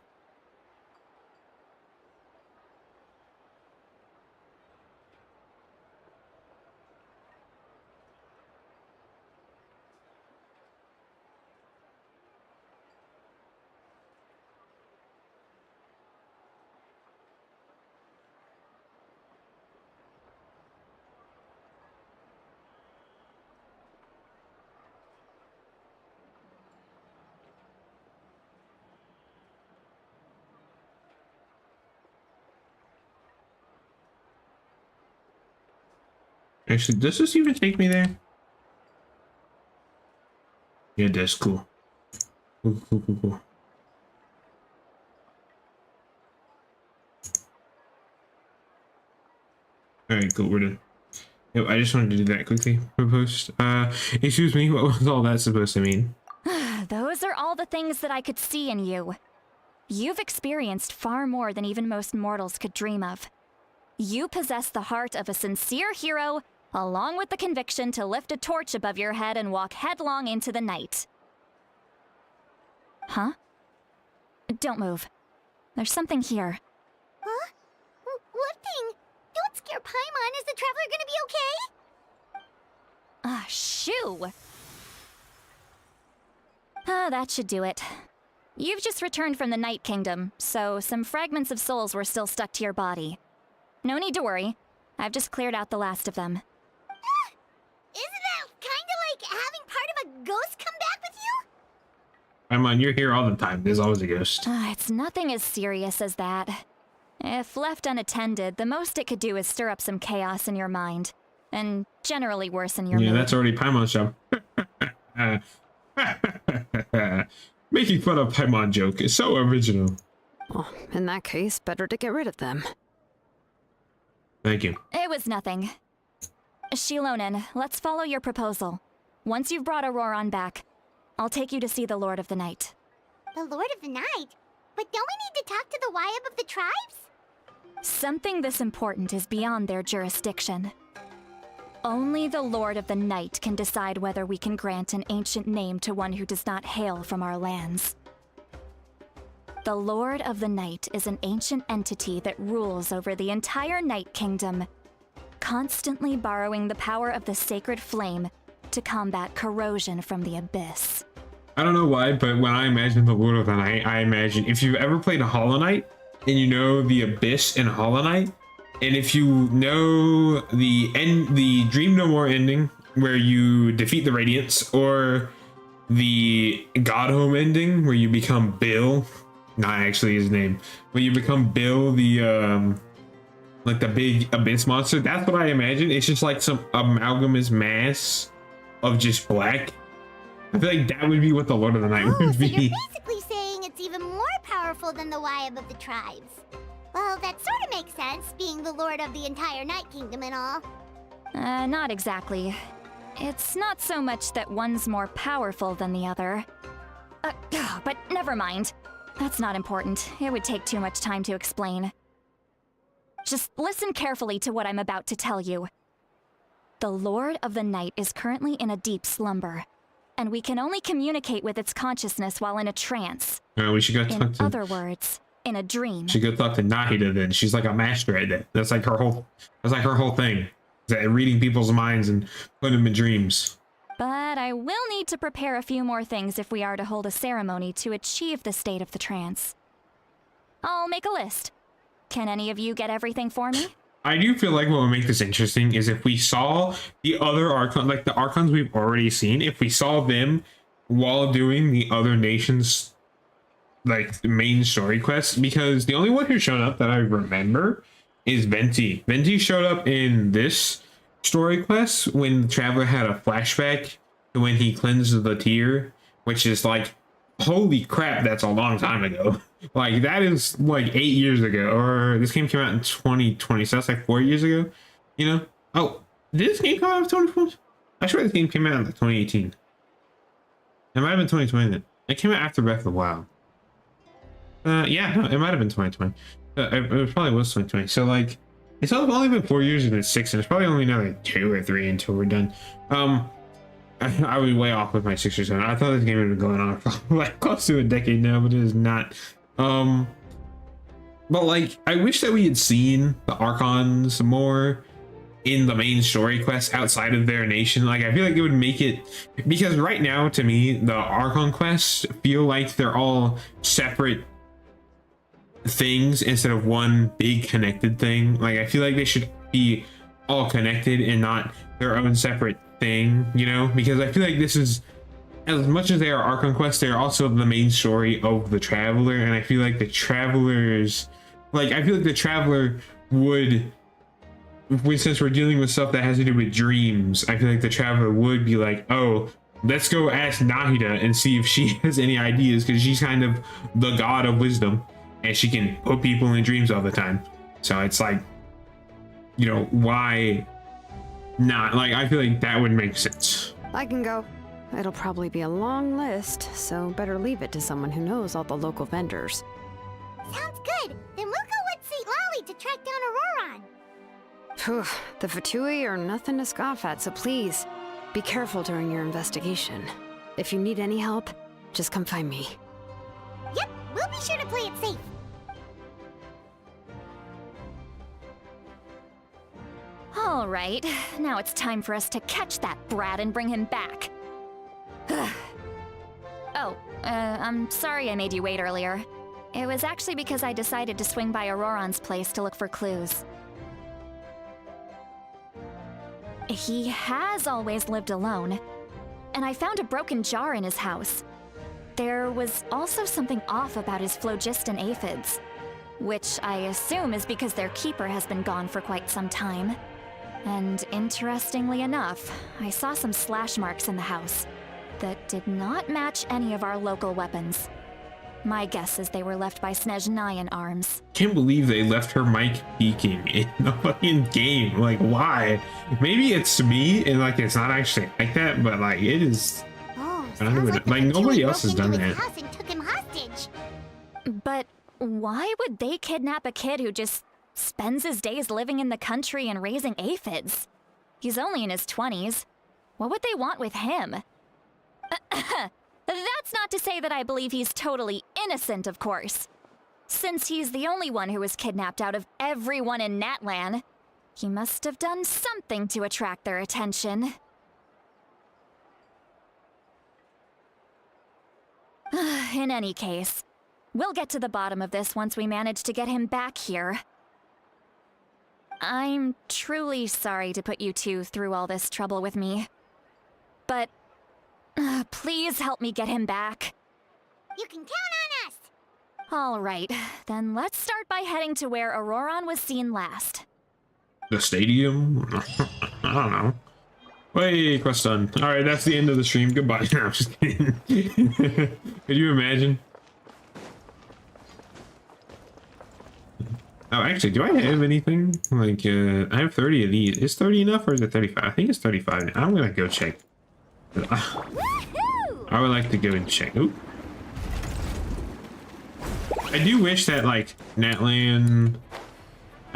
Actually, does this even take me there? Yeah, that's cool. Cool. Alright, cool, we're done. Yep, I just wanted to do that quickly for post. Excuse me, what was all that supposed to mean? Those are all the things that I could see in you. You've experienced far more than even most mortals could dream of. You possess the heart of a sincere hero, along with the conviction to lift a torch above your head and walk headlong into the night. Huh? Don't move. There's something here. Huh? What thing? Don't scare Paimon. Is the traveler gonna be okay? Shoo! That should do it. You've just returned from the Night Kingdom, so some fragments of souls were still stuck to your body. No need to worry. I've just cleared out the last of them. Isn't that kinda like having part of a ghost come back with you? Paimon, you're here all the time. There's always a ghost. It's nothing as serious as that. If left unattended, the most it could do is stir up some chaos in your mind, and generally worsen your mood. Yeah, that's already Paimon's job. Making fun of Paimon joke is so original. Well, in that case, better to get rid of them. Thank you. It was nothing. Shilonen, let's follow your proposal. Once you've brought Auroron back, I'll take you to see the Lord of the Night. The Lord of the Night? But don't we need to talk to the Wyab of the tribes? Something this important is beyond their jurisdiction. Only the Lord of the Night can decide whether we can grant an ancient name to one who does not hail from our lands. The Lord of the Night is an ancient entity that rules over the entire Night Kingdom, constantly borrowing the power of the sacred flame to combat corrosion from the abyss. I don't know why, but when I imagine the Lord of the Night, I imagine if you've ever played a Hollow Knight and you know the Abyss in Hollow Knight, and if you know the Dream No More ending where you defeat the Radiance, or the Godhome ending where you become Bill, not actually his name, but you become Bill, the like the big abyss monster. That's what I imagine. It's just like some amalgamous mass of just black. I feel like that would be what the Lord of the Night would So be. you're basically saying it's even more powerful than the Wyab of the tribes. Well, that sort of makes sense, being the lord of the entire Night Kingdom and all. Not exactly. It's not so much that one's more powerful than the other. But never mind. That's not important. It would take too much time to explain. Just listen carefully to what I'm about to tell you. The Lord of the Night is currently in a deep slumber, and we can only communicate with its consciousness while in a trance. We should go talk In to. other words, in a dream. She go talk to Nahida then. She's like a master at that. That's like her whole. That's like her whole thing. Is that reading people's minds and putting them in dreams. But I will need to prepare a few more things if we are to hold a ceremony to achieve the state of the trance. I'll make a list. Can any of you get everything for me? I do feel like what would make this interesting is if we saw the other Archon, like the Archons we've already seen, if we saw them while doing the other nations, like the main story quests, because the only one who showed up that I remember is Venti. Venti showed up in this story quest when the Traveler had a flashback to when he cleansed the tier, which is like, holy crap, that's a long time ago. Like, that is like 8 years ago, or this game came out in 2020, so that's like 4 years ago, you know? Oh, did this game come out in 2020? I swear this game came out in like 2018. It might have been 2020 then. It came out after Breath of the Wild. Yeah, no, it might have been 2020. It probably was 2020. So like, it's only been 4 years and it's 6, and it's probably only another 2 or 3 until we're done. I was way off with my 6 or 7. I thought this game had been going on for like close to a decade now, but it is not. But like, I wish that we had seen the Archons more in the main story quests outside of their nation. Like, I feel like it would make it, because right now to me the Archon quests feel like they're all separate things instead of one big connected thing. Like, I feel like they should be all connected and not their own separate thing, you know, because I feel like this is, as much as they are Archon quests, they are also the main story of the Traveler, and I feel like the Travelers, like, I feel like the Traveler would, since we're dealing with stuff that has to do with dreams, I feel like the Traveler would be like, oh, let's go ask Nahida and see if she has any ideas, because she's kind of the god of wisdom and she can put people in dreams all the time. So it's like, you know, why not? Like, I feel like that would make sense. I can go. It'll probably be a long list, so better leave it to someone who knows all the local vendors. Sounds good. Then we'll go with St. Lolly to track down Auroron. Phew, the Fatui are nothing to scoff at, so please, be careful during your investigation. If you need any help, just come find me. Yep, we'll be sure to play it safe. All right, now it's time for us to catch that brat and bring him back. Oh, I'm sorry I made you wait earlier. It was actually because I decided to swing by Auroron's place to look for clues. He has always lived alone, and I found a broken jar in his house. There was also something off about his phlogiston aphids, which I assume is because their keeper has been gone for quite some time. And interestingly enough, I saw some slash marks in the house that did not match any of our local weapons. My guess is they were left by Snezhnayan arms. Can't believe they left her mic peeking in the fucking game. Like, why? Maybe it's me and like it's not actually like that, but like it is. Oh, I don't even, like nobody else has done that. House and took him hostage. But why would they kidnap a kid who just spends his days living in the country and raising aphids? He's only in his 20s. What would they want with him? That's not to say that I believe he's totally innocent, of course. Since he's the only one who was kidnapped out of everyone in Natlan, he must have done something to attract their attention. In any case, we'll get to the bottom of this once we manage to get him back here. I'm truly sorry to put you two through all this trouble with me, but please help me get him back. You can count on us! All right, then let's start by heading to where Auroron was seen last. The stadium? I don't know. Wait, quest done. Alright, that's the end of the stream. Goodbye. No, I'm just kidding. Could you imagine? Oh, actually, do I have anything? Like, I have 30 of these. Is 30 enough or is it 35? I think it's 35. I'm gonna go check. I would like to go and check. Ooh. I do wish that, like, Natlan...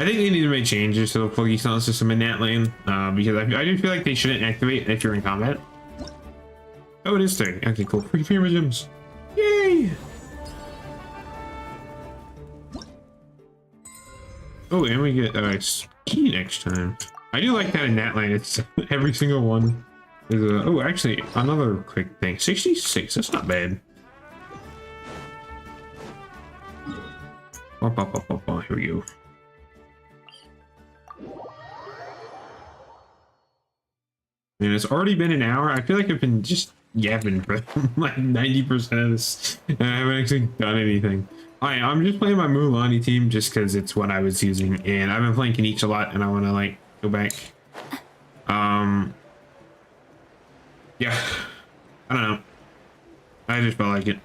I think they need to make changes to the Phlogiston system in Natlan, because I do feel like they shouldn't activate if you're in combat. Oh, it is 30. Okay, cool. Free pyramid gems. Yay! Oh, and we get key next time. I do like that in Natlan. It's every single one. There's a, oh, actually, another quick thing. 66. That's not bad. Here we go. And it's already been an hour. I feel like I've been just yapping for like 90% of this, and I haven't actually done anything. I'm just playing my Mulan team just because it's what I was using, and I've been playing Kanichi a lot, and I want to like go back. Yeah, I don't know. I just felt like it.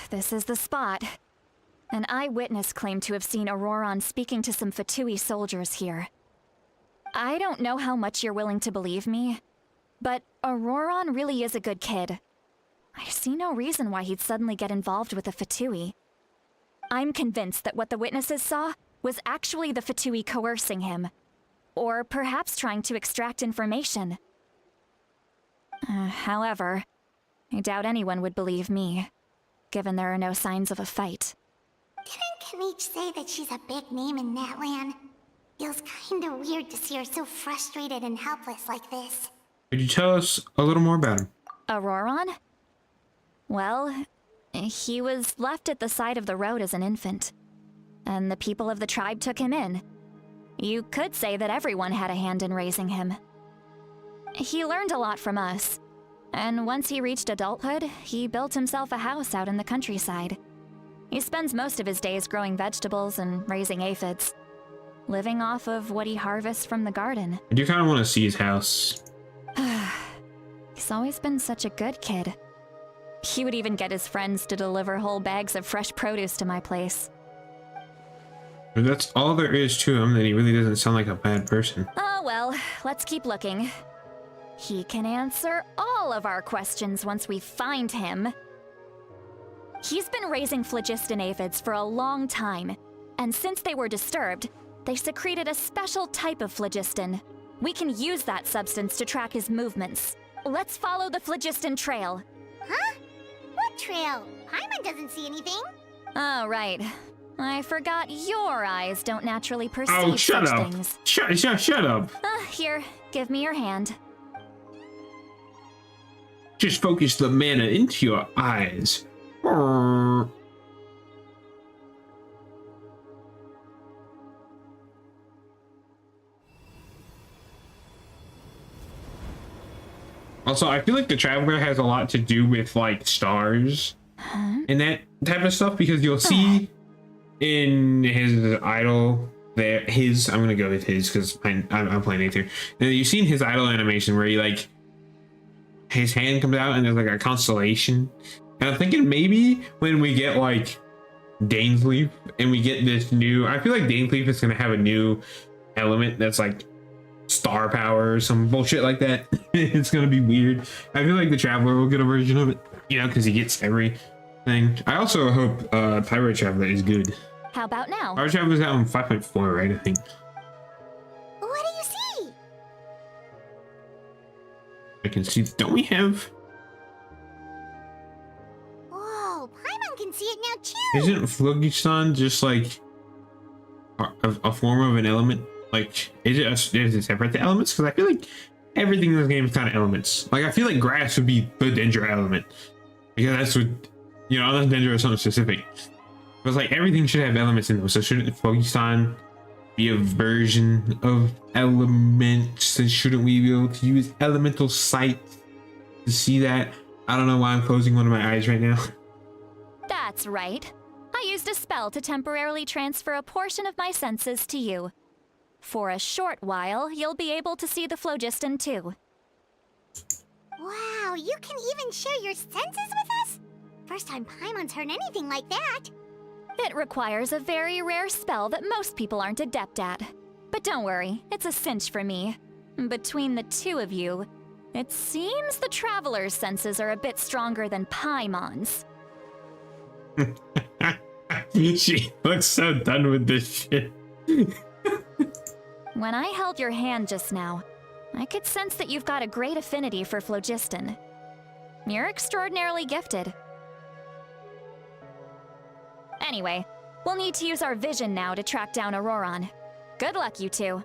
This is the spot. An eyewitness claimed to have seen Auroron speaking to some Fatui soldiers here. I don't know how much you're willing to believe me, but Auroron really is a good kid. I see no reason why he'd suddenly get involved with the Fatui. I'm convinced that what the witnesses saw was actually the Fatui coercing him, or perhaps trying to extract information. However, I doubt anyone would believe me, given there are no signs of a fight. Didn't Kanichi say that she's a big name in Natlan? Feels kinda weird to see her so frustrated and helpless like this. Could you tell us a little more about him? Auroron? Well, he was left at the side of the road as an infant, and the people of the tribe took him in. You could say that everyone had a hand in raising him. He learned a lot from us, and once he reached adulthood, he built himself a house out in the countryside. He spends most of his days growing vegetables and raising aphids, living off of what he harvests from the garden. I do kind of want to see his house. He's always been such a good kid. He would even get his friends to deliver whole bags of fresh produce to my place. If that's all there is to him, then he really doesn't sound like a bad person. Oh well, let's keep looking. He can answer all of our questions once we find him. He's been raising phlogiston aphids for a long time, and since they were disturbed, they secreted a special type of phlogiston. We can use that substance to track his movements. Let's follow the phlogiston trail. Huh? What trail? Paimon doesn't see anything. Oh, right. I forgot your eyes don't naturally perceive shut such up. things. Shut up. Here, give me your hand. Just focus the mana into your eyes. Also, I feel like the Traveler has a lot to do with like stars and that type of stuff, because you'll see in his idol there, I'm gonna go with his because I'm playing it too. And you've seen his idol animation where he like his hand comes out and there's like a constellation. And I'm thinking maybe when we get like Dainsleif and we get this new, I feel like Dainsleif is gonna have a new element that's like star power or some bullshit like that. It's gonna be weird. I feel like the Traveler will get a version of it, you know, because he gets everything. I also hope Pyro Traveler is good. How about now? Pyro Traveler's out on 5.4, right? I think. What do you see? I can see. Don't we have? Whoa, Paimon can see it now too. Isn't Phlogiston just like a form of an element? Like, is it separate to elements? Because I feel like everything in this game is kind of elements. Like, I feel like grass would be the Dendro element, because that's what, you know, unless Dendro is something specific. But it's like everything should have elements in them. So shouldn't Phlogiston be a version of elements? And shouldn't we be able to use elemental sight to see that? I don't know why I'm closing one of my eyes right now. That's right. I used a spell to temporarily transfer a portion of my senses to you. For a short while, you'll be able to see the phlogiston too. Wow, you can even share your senses with us? First time Paimon's heard anything like that. It requires a very rare spell that most people aren't adept at. But don't worry, it's a cinch for me. Between the two of you, it seems the Traveler's senses are a bit stronger than Paimon's. She looks so done with this shit. When I held your hand just now, I could sense that you've got a great affinity for phlogiston. You're extraordinarily gifted. Anyway, we'll need to use our vision now to track down Auroron. Good luck, you two.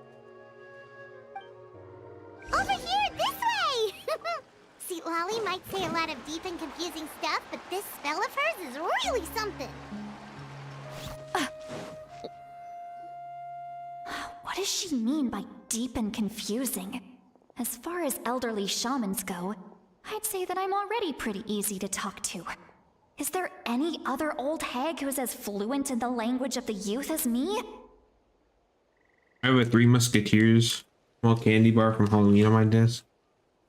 Over here, this way! Seat Lolly might say a lot of deep and confusing stuff, but this spell of hers is really something. What does she mean by deep and confusing? As far as elderly shamans go, I'd say that I'm already pretty easy to talk to. Is there any other old hag who's as fluent in the language of the youth as me? I have a Three Musketeers small candy bar from Halloween on my desk.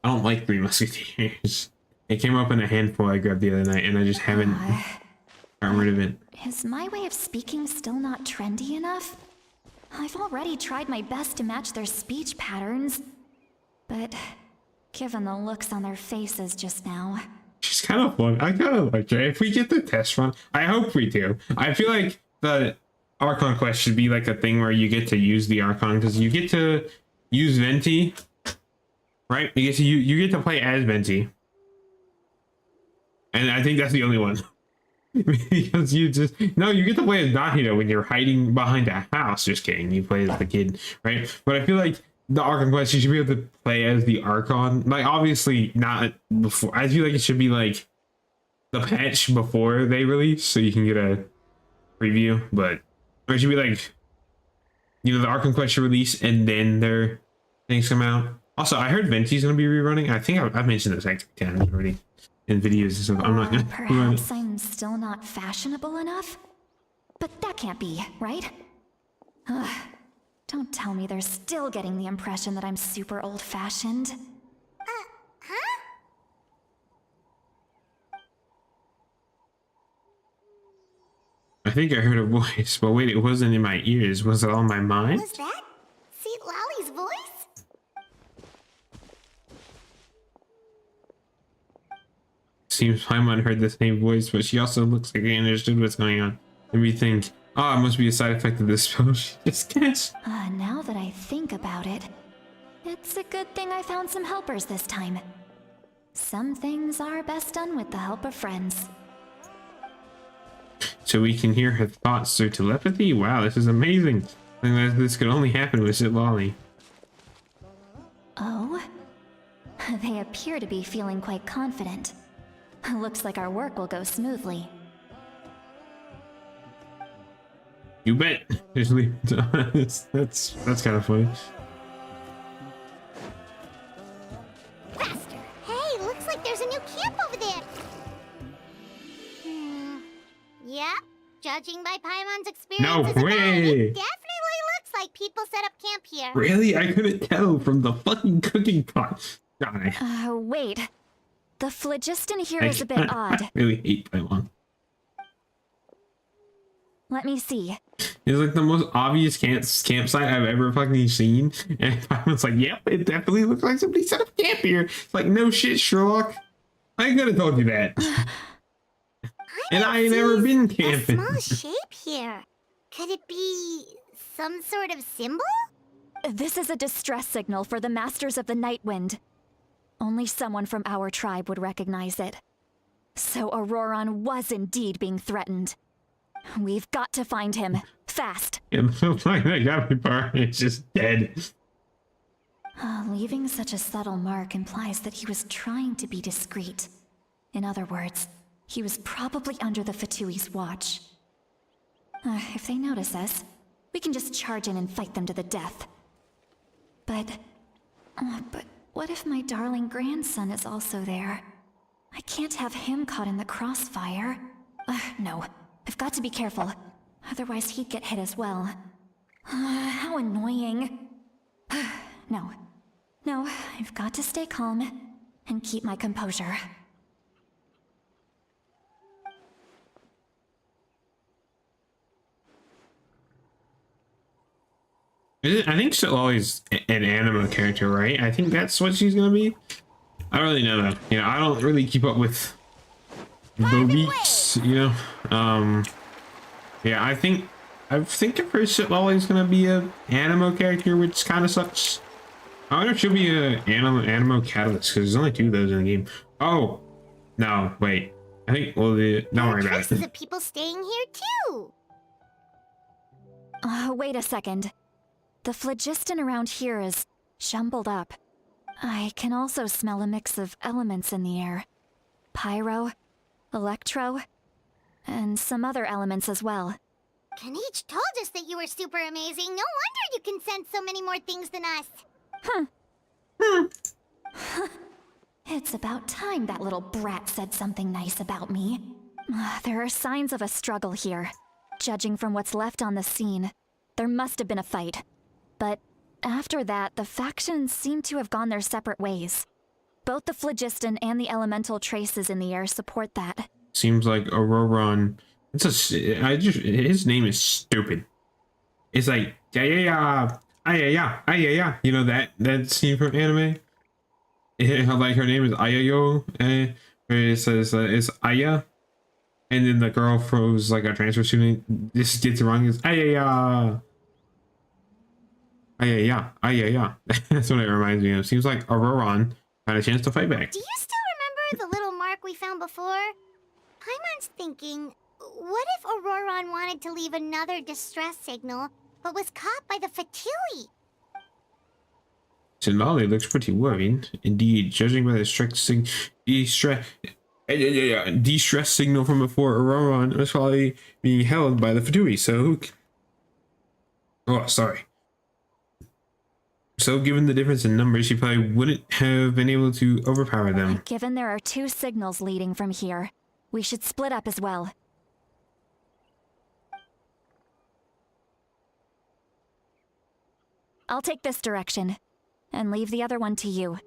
I don't like Three Musketeers. It came up in a handful I grabbed the other night, and I just haven't gotten rid of it. Is my way of speaking still not trendy enough? I've already tried my best to match their speech patterns, but given the looks on their faces just now... She's kind of fun. I kind of like her. If we get the test run, I hope we do. I feel like the Archon quest should be like a thing where you get to use the Archon, because you get to use Venti, right? You get to play as Venti, and I think that's the only one. Because you get to play as Nahida when you're hiding behind a house. Just kidding, you play as the kid, right? But I feel like the Archon quest, you should be able to play as the Archon. Like, obviously not before. I feel like it should be like the patch before they release, so you can get a preview. But or it should be like, you know, the Archon quest should release and then their things come out. Also, I heard Venti's gonna be rerunning. I think I've mentioned this like 10 times already in videos and stuff. I'm not gonna perhaps I'm still not fashionable enough? But that can't be, right? Ugh. Don't tell me they're still getting the impression that I'm super old-fashioned. Huh? I think I heard a voice, but wait, it wasn't in my ears. Was it on my mind? Was that Seat Lolly's voice? Seems Paimon heard the same voice, but she also looks like she understood what's going on. And we think, oh, it must be a side effect of this spell she just cast. Now that I think about it, it's a good thing I found some helpers this time. Some things are best done with the help of friends. So we can hear her thoughts through telepathy? Wow, this is amazing. I think that this could only happen with Sit Lolly. Oh? They appear to be feeling quite confident. Looks like our work will go smoothly. You bet. Just leave it to us. That's kind of funny. Faster! Hey, looks like there's a new camp over there. Yeah, judging by Paimon's experience No as a guide, way! it definitely looks like people set up camp here. Really? I couldn't tell from the fucking cooking pot. God, Wait. The phlogiston here is a bit odd. I really hate Paimon. Let me see. It's like the most obvious campsite I've ever fucking seen. And Paimon's like, yep, it definitely looks like somebody set up camp here. It's like, no shit, Sherlock. I could have told you that. And I ain't never been camping. A small shape here. Could it be some sort of symbol? This is a distress signal for the Masters of the Night Wind. Only someone from our tribe would recognize it. So Auroron was indeed being threatened. We've got to find him. Fast. And like that got me part, it's just dead. Leaving such a subtle mark implies that he was trying to be discreet. In other words, he was probably under the Fatui's watch. If they notice us, we can just charge in and fight them to the death. But what if my darling grandson is also there? I can't have him caught in the crossfire. No, I've got to be careful. Otherwise he'd get hit as well. How annoying. No, I've got to stay calm and keep my composure. I think Lolly's an anime character, right? I think that's what she's gonna be. I don't really know though. You know, I don't really keep up with the weeks, you know. Yeah, I think at first Lolly's gonna be a anime character, which kind of sucks. I wonder if she'll be a animo catalyst, because there's only 2 of those in the game. Oh no, wait. I think don't worry about Traces it. of people staying here too. Wait a second. The phlogiston around here is jumbled up. I can also smell a mix of elements in the air. Pyro, electro, and some other elements as well. Kanichi told us that you were super amazing. No wonder you can sense so many more things than us. It's about time that little brat said something nice about me. There are signs of a struggle here. Judging from what's left on the scene, there must have been a fight. But after that, the factions seem to have gone their separate ways. Both the phlogiston and the elemental traces in the air support that. Seems like Auroron. His name is stupid. It's like yeah. You know that scene from anime. Like her name is Ayayo, where it says it's Aya, and then the girl who's like a transfer student just gets it wrong. It's Ayaya. That's what it reminds me of. Seems like Auroron had a chance to fight back. Do you still remember the little mark we found before? Paimon's thinking, what if Auroron wanted to leave another distress signal, but was caught by the Fatui? Sinali looks pretty worried. Indeed, judging by the strict distress signal from before, Auroron was probably being held by the Fatui, so... Oh, sorry. So given the difference in numbers, she probably wouldn't have been able to overpower them. Given there are 2 signals leading from here, we should split up as well. I'll take this direction, and leave the other one to you.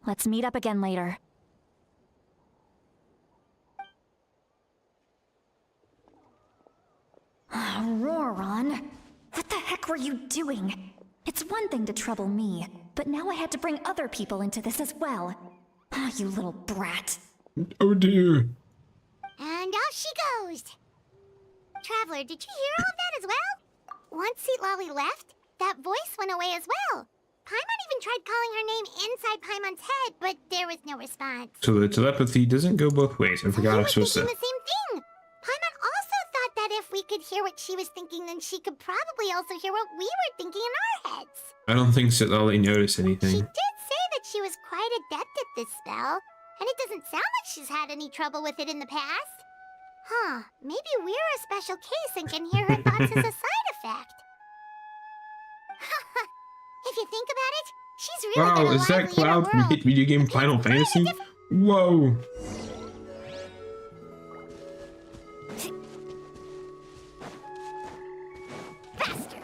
Let's meet up again later. Auroron, what the heck were you doing? It's one thing to trouble me, but now I had to bring other people into this as well. Ah, you little brat. Oh dear. And off she goes. Traveler, did you hear all of that as well? Once Seatlolly left, that voice went away as well. Paimon even tried calling her name inside Paimon's head, but there was no response. So the telepathy doesn't go both ways. I forgot I was supposed to... the same thing. Paimon also thought that if we could hear what she was thinking, then she could probably also hear what we were thinking in our heads. I don't think Sitlali noticed anything. She did say that she was quite adept at this spell, and it doesn't sound like she's had any trouble with it in the past. Huh, maybe we're a special case and can hear her thoughts as a side effect. If you think about it, she's really Wow, is that Cloud from hit video game Final Fantasy? Whoa! Faster.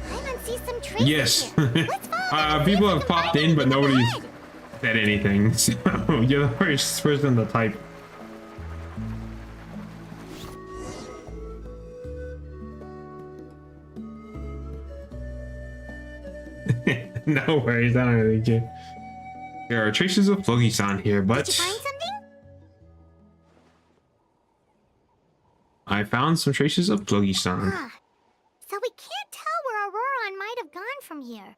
Paimon sees some traces Yes. here. Let's follow them. People See if we have can popped find in, but anything nobody's ahead. said anything. So you're the first person to type. No worries, I don't really care. There are traces of Flogisan here, but Did you find something? I found some traces of Flogisan. Ah, so we can't tell where Auroron might have gone from here.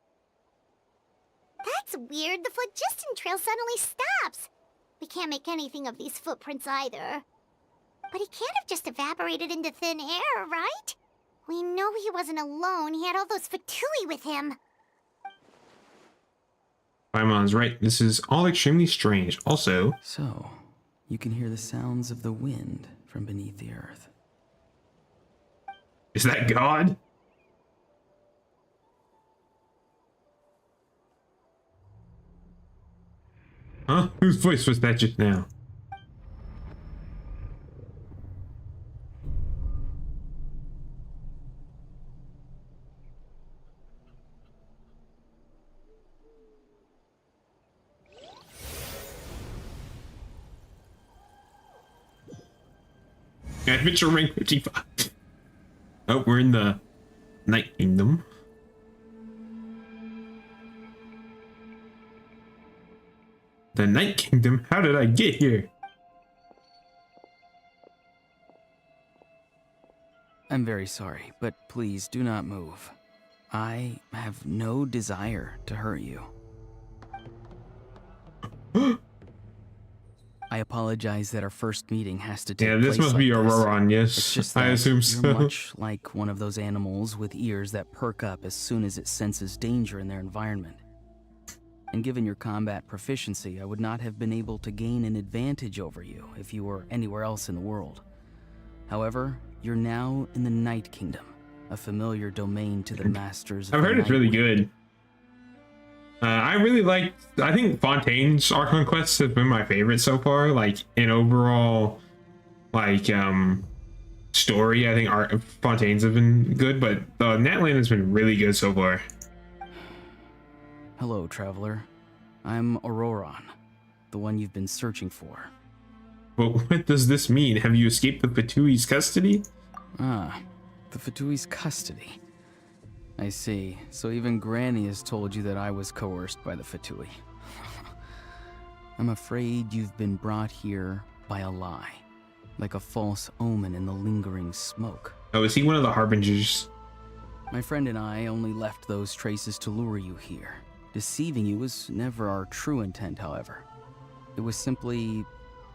That's weird. The phlogiston trail suddenly stops. We can't make anything of these footprints either. But he can't have just evaporated into thin air, right? We know he wasn't alone. He had all those Fatui with him. Paimon's right. This is all extremely strange. Also, So, you can hear the sounds of the wind from beneath the earth. is that God? Huh? Whose voice was that just now? Adventure rank 55. Oh, we're in the Night Kingdom. The Night Kingdom? How did I get here? I'm very sorry, but please do not move. I have no desire to hurt you. I apologize that our first meeting has to take Yeah, place this must like be this. Auroron, It's yes. just I that assume you're so. much like one of those animals with ears that perk up as soon as it senses danger in their environment. And given your combat proficiency, I would not have been able to gain an advantage over you if you were anywhere else in the world. However, you're now in the Night Kingdom, a familiar domain to the masters of I've the heard it's really Night good. I really I think Fontaine's Archon quests have been my favorite so far. Like in overall, like story, I think Fontaine's have been good, but Natlan has been really good so far. Hello, traveler. I'm Auroron, the one you've been searching for. But what does this mean? Have you escaped the Fatui's custody? Ah, the Fatui's custody. I see. So even Granny has told you that I was coerced by the Fatui. I'm afraid you've been brought here by a lie, like a false omen in the lingering smoke. Oh, is he one of the Harbingers? My friend and I only left those traces to lure you here. Deceiving you was never our true intent, however. It was simply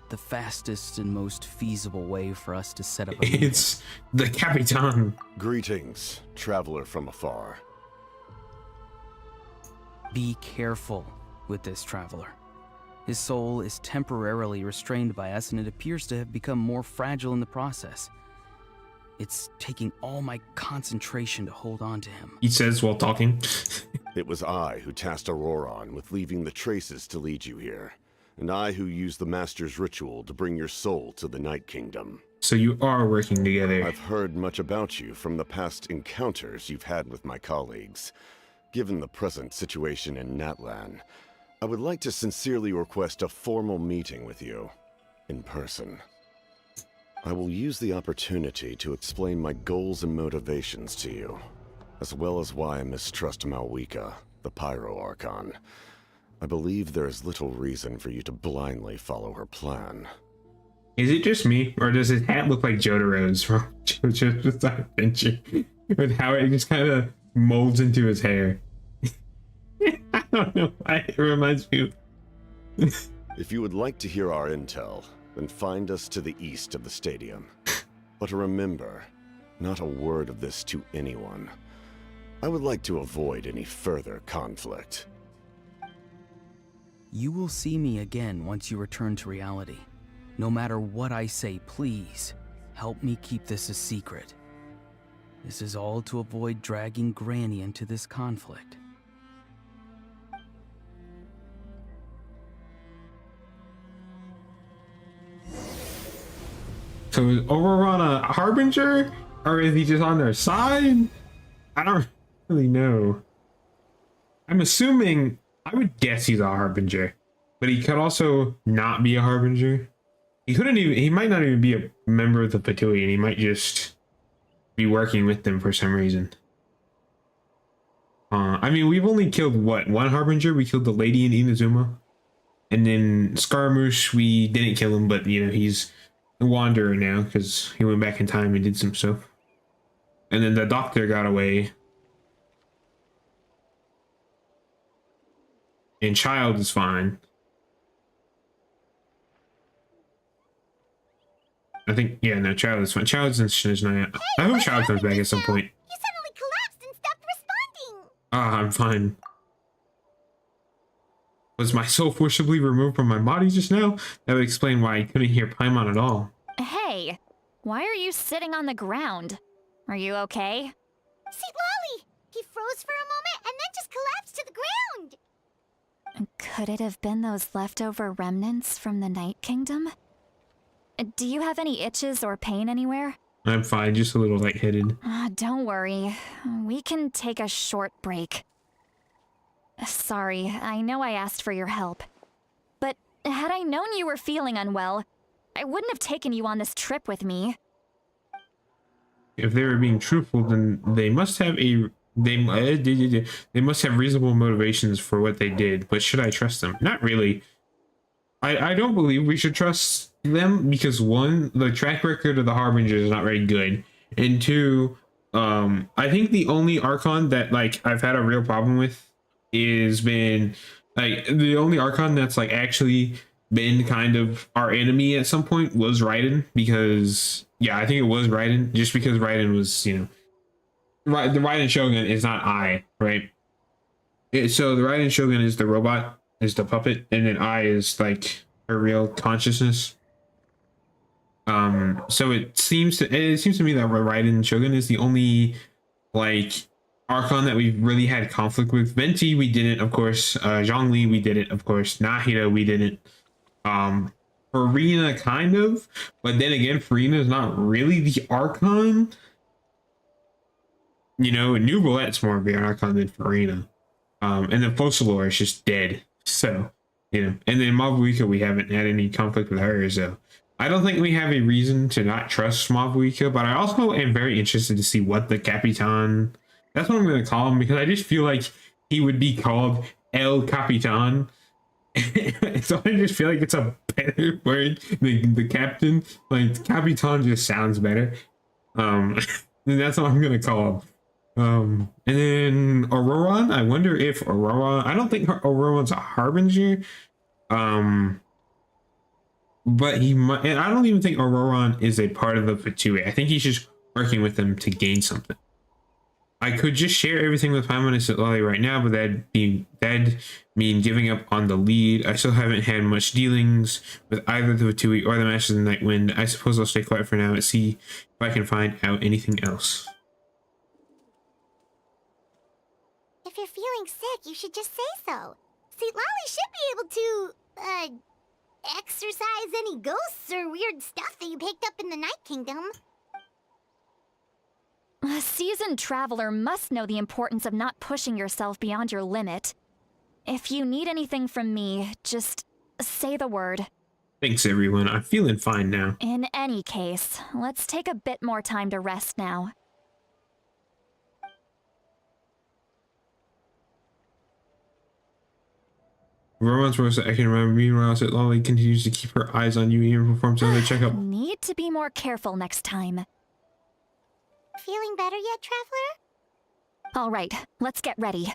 the fastest and most feasible way for us to set up a meeting. It's the Capitan. Greetings, traveler from afar. Be careful with this traveler. His soul is temporarily restrained by us, and it appears to have become more fragile in the process. It's taking all my concentration to hold on to him. He says while talking. It was I who tasked Auroron with leaving the traces to lead you here, and I who used the Master's ritual to bring your soul to the Night Kingdom. So you are working together. I've heard much about you from the past encounters you've had with my colleagues. Given the present situation in Natlan, I would like to sincerely request a formal meeting with you, in person. I will use the opportunity to explain my goals and motivations to you, as well as why I mistrust Malwika, the Pyro Archon. I believe there is little reason for you to blindly follow her plan. Is it just me, or does his hat look like Jotaro's from JoJo's Bizarre Adventure? With how it just kind of molds into his hair. I don't know why it reminds me of... If you would like to hear our intel, then find us to the east of the stadium. But remember, not a word of this to anyone. I would like to avoid any further conflict. You will see me again once you return to reality. No matter what I say, please, help me keep this a secret. This is all to avoid dragging Granny into this conflict. So is Auroron a Harbinger? Or is he just on their side? I don't really know. I'm assuming, I would guess he's a Harbinger. But he could also not be a Harbinger. He might not even be a member of the Fatui, and he might just be working with them for some reason. I mean, we've only killed, what, one Harbinger? We killed the lady in Inazuma. And then Scaramouche, we didn't kill him, but, you know, he's a wanderer now, because he went back in time and did some stuff. And then the doctor got away. And Child is fine. I think, yeah, no, Child is fine. Child's in Shizna. I hope Child comes back at some point. You suddenly collapsed and stopped responding. Ah, I'm fine. Was my soul forcibly removed from my body just now? That would explain why I couldn't hear Paimon at all. Hey, why are you sitting on the ground? Are you okay? See, Lolly! He froze for a moment and then just collapsed to the ground. Could it have been those leftover remnants from the Night Kingdom? Do you have any itches or pain anywhere? I'm fine, just a little lightheaded. Don't worry. We can take a short break. Sorry, I know I asked for your help. But had I known you were feeling unwell, I wouldn't have taken you on this trip with me. If they were being truthful, then they must have they must have reasonable motivations for what they did. But should I trust them? Not really. I don't believe we should trust them because one, the track record of the Harbinger is not very good, and two, I think the only Archon that like I've had a real problem with is been like the only Archon that's like actually been kind of our enemy at some point was Raiden, because yeah, I think it was Raiden, just because Raiden was, you know, right, the Raiden Shogun is not I, right? So the Raiden Shogun is the robot, is the puppet, and then I is like her real consciousness. So it seems to me that Raiden Shogun is the only like Archon that we've really had conflict with. Venti we didn't, of course. Zhongli we didn't, of course. Nahida we didn't. Farina kind of, but then again, Farina is not really the Archon. You know, New Roulette's more of the Archon than Farina. And then Focalor is just dead. So, you know, and then Mavuika, we haven't had any conflict with her, so I don't think we have a reason to not trust Mavuika, but I also am very interested to see what the Capitan, that's what I'm going to call him, because I just feel like he would be called El Capitan. So I just feel like it's a better word than the captain. Like, Capitan just sounds better. And that's what I'm going to call him. And then Auroran, I wonder if Aurora, I don't think Auroran's a Harbinger. But he might, and I don't even think Auroran is a part of the Fatui. I think he's just working with them to gain something. I could just share everything with Paimon and Sitlali right now, but that'd mean giving up on the lead. I still haven't had much dealings with either the Fatui or the Masters of the Night Wind. I suppose I'll stay quiet for now and see if I can find out anything else. If you're feeling sick, you should just say so. See, Lolly should be able to, exorcise any ghosts or weird stuff that you picked up in the Night Kingdom. A seasoned traveler must know the importance of not pushing yourself beyond your limit. If you need anything from me, just say the word. Thanks, everyone. I'm feeling fine now. In any case, let's take a bit more time to rest now. Roman's voice I can remember. Meanwhile, Lolly continues to keep her eyes on you and performs another checkup. Need to be more careful next time. Feeling better yet, Traveler? All right, let's get ready.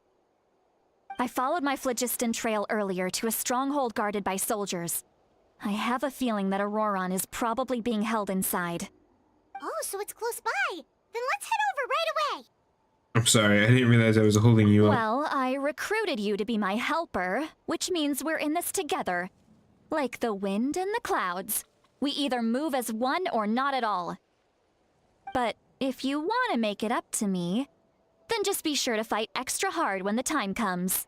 I followed my phlogiston trail earlier to a stronghold guarded by soldiers. I have a feeling that Auroran is probably being held inside. Oh, so it's close by. Then let's head over right away. I'm sorry, I didn't realize I was holding you up. Well, I recruited you to be my helper, which means we're in this together. Like the wind and the clouds. We either move as one or not at all. But if you want to make it up to me, then just be sure to fight extra hard when the time comes.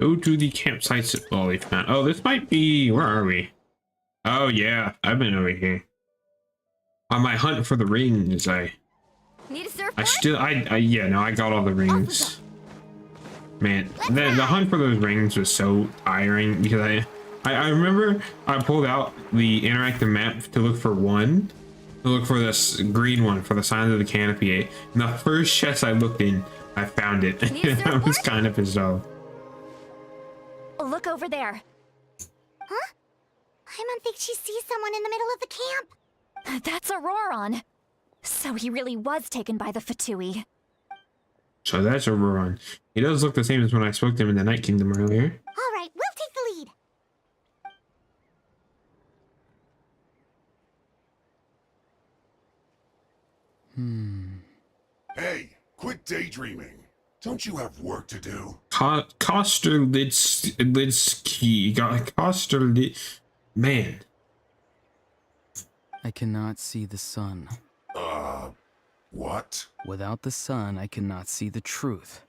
Go to the campsites at Lolly found. Oh, this might be... Where are we? Oh, yeah. I've been over here. On my hunt for the rings, Need a surfboard? yeah, no, I got all the rings. Man, the hunt for those rings was so tiring because I remember I pulled out the interactive map to look for one, to look for this green one for the Signs of the Canopy. And the first chest I looked in, I found it. I was kind of pissed off. Look over there. Huh? Paimon thinks she sees someone in the middle of the camp. That's Auroran. So he really was taken by the Fatui. So that's Auroran. He does look the same as when I spoke to him in the Night Kingdom earlier. All right, we'll take the lead. Hey, quit daydreaming. Don't you have work to do? Man. I cannot see the sun. What? Without the sun, I cannot see the truth.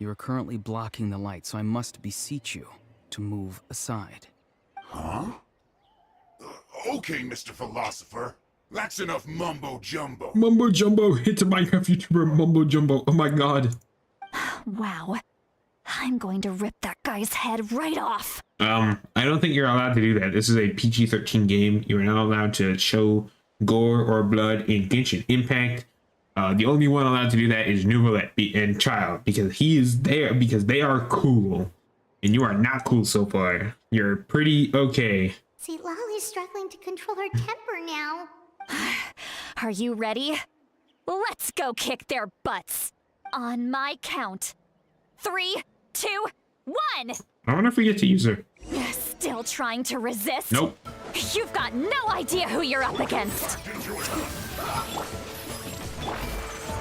You are currently blocking the light, so I must beseech you to move aside. Huh? Okay, Mr. Philosopher. That's enough mumbo-jumbo. Mumbo-jumbo, it's a Minecraft YouTuber, mumbo-jumbo. Oh my god. Wow. I'm going to rip that guy's head right off. I don't think you're allowed to do that. This is a PG-13 game. You are not allowed to show gore or blood in Genshin Impact. The only one allowed to do that is New Roulette and Child, because he is there because they are cool. And you are not cool so far. You're pretty okay. See, Lolly's struggling to control her temper now. Are you ready? Let's go kick their butts. On my count. 3, 2, 1. I wonder if we get to use her. Still trying to resist? Nope. You've got no idea who you're up against.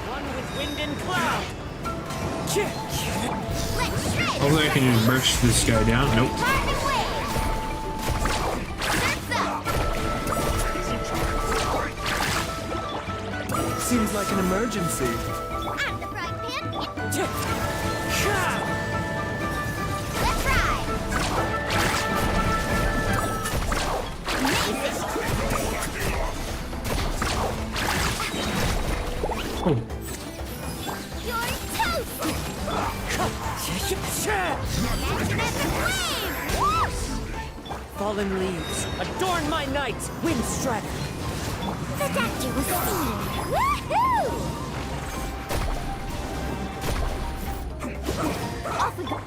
One with wind and cloud. Let's shred! Hopefully I can just burst this guy down. Nope. Parting waves! Surf's up! Seems like an emergency. I'm the frying pan. Let's ride! Amazing! Oh, You're toast! Flame! Whoosh! Fallen leaves, adorn my night, wind strider. The doctor was seen! Woohoo! Off we go!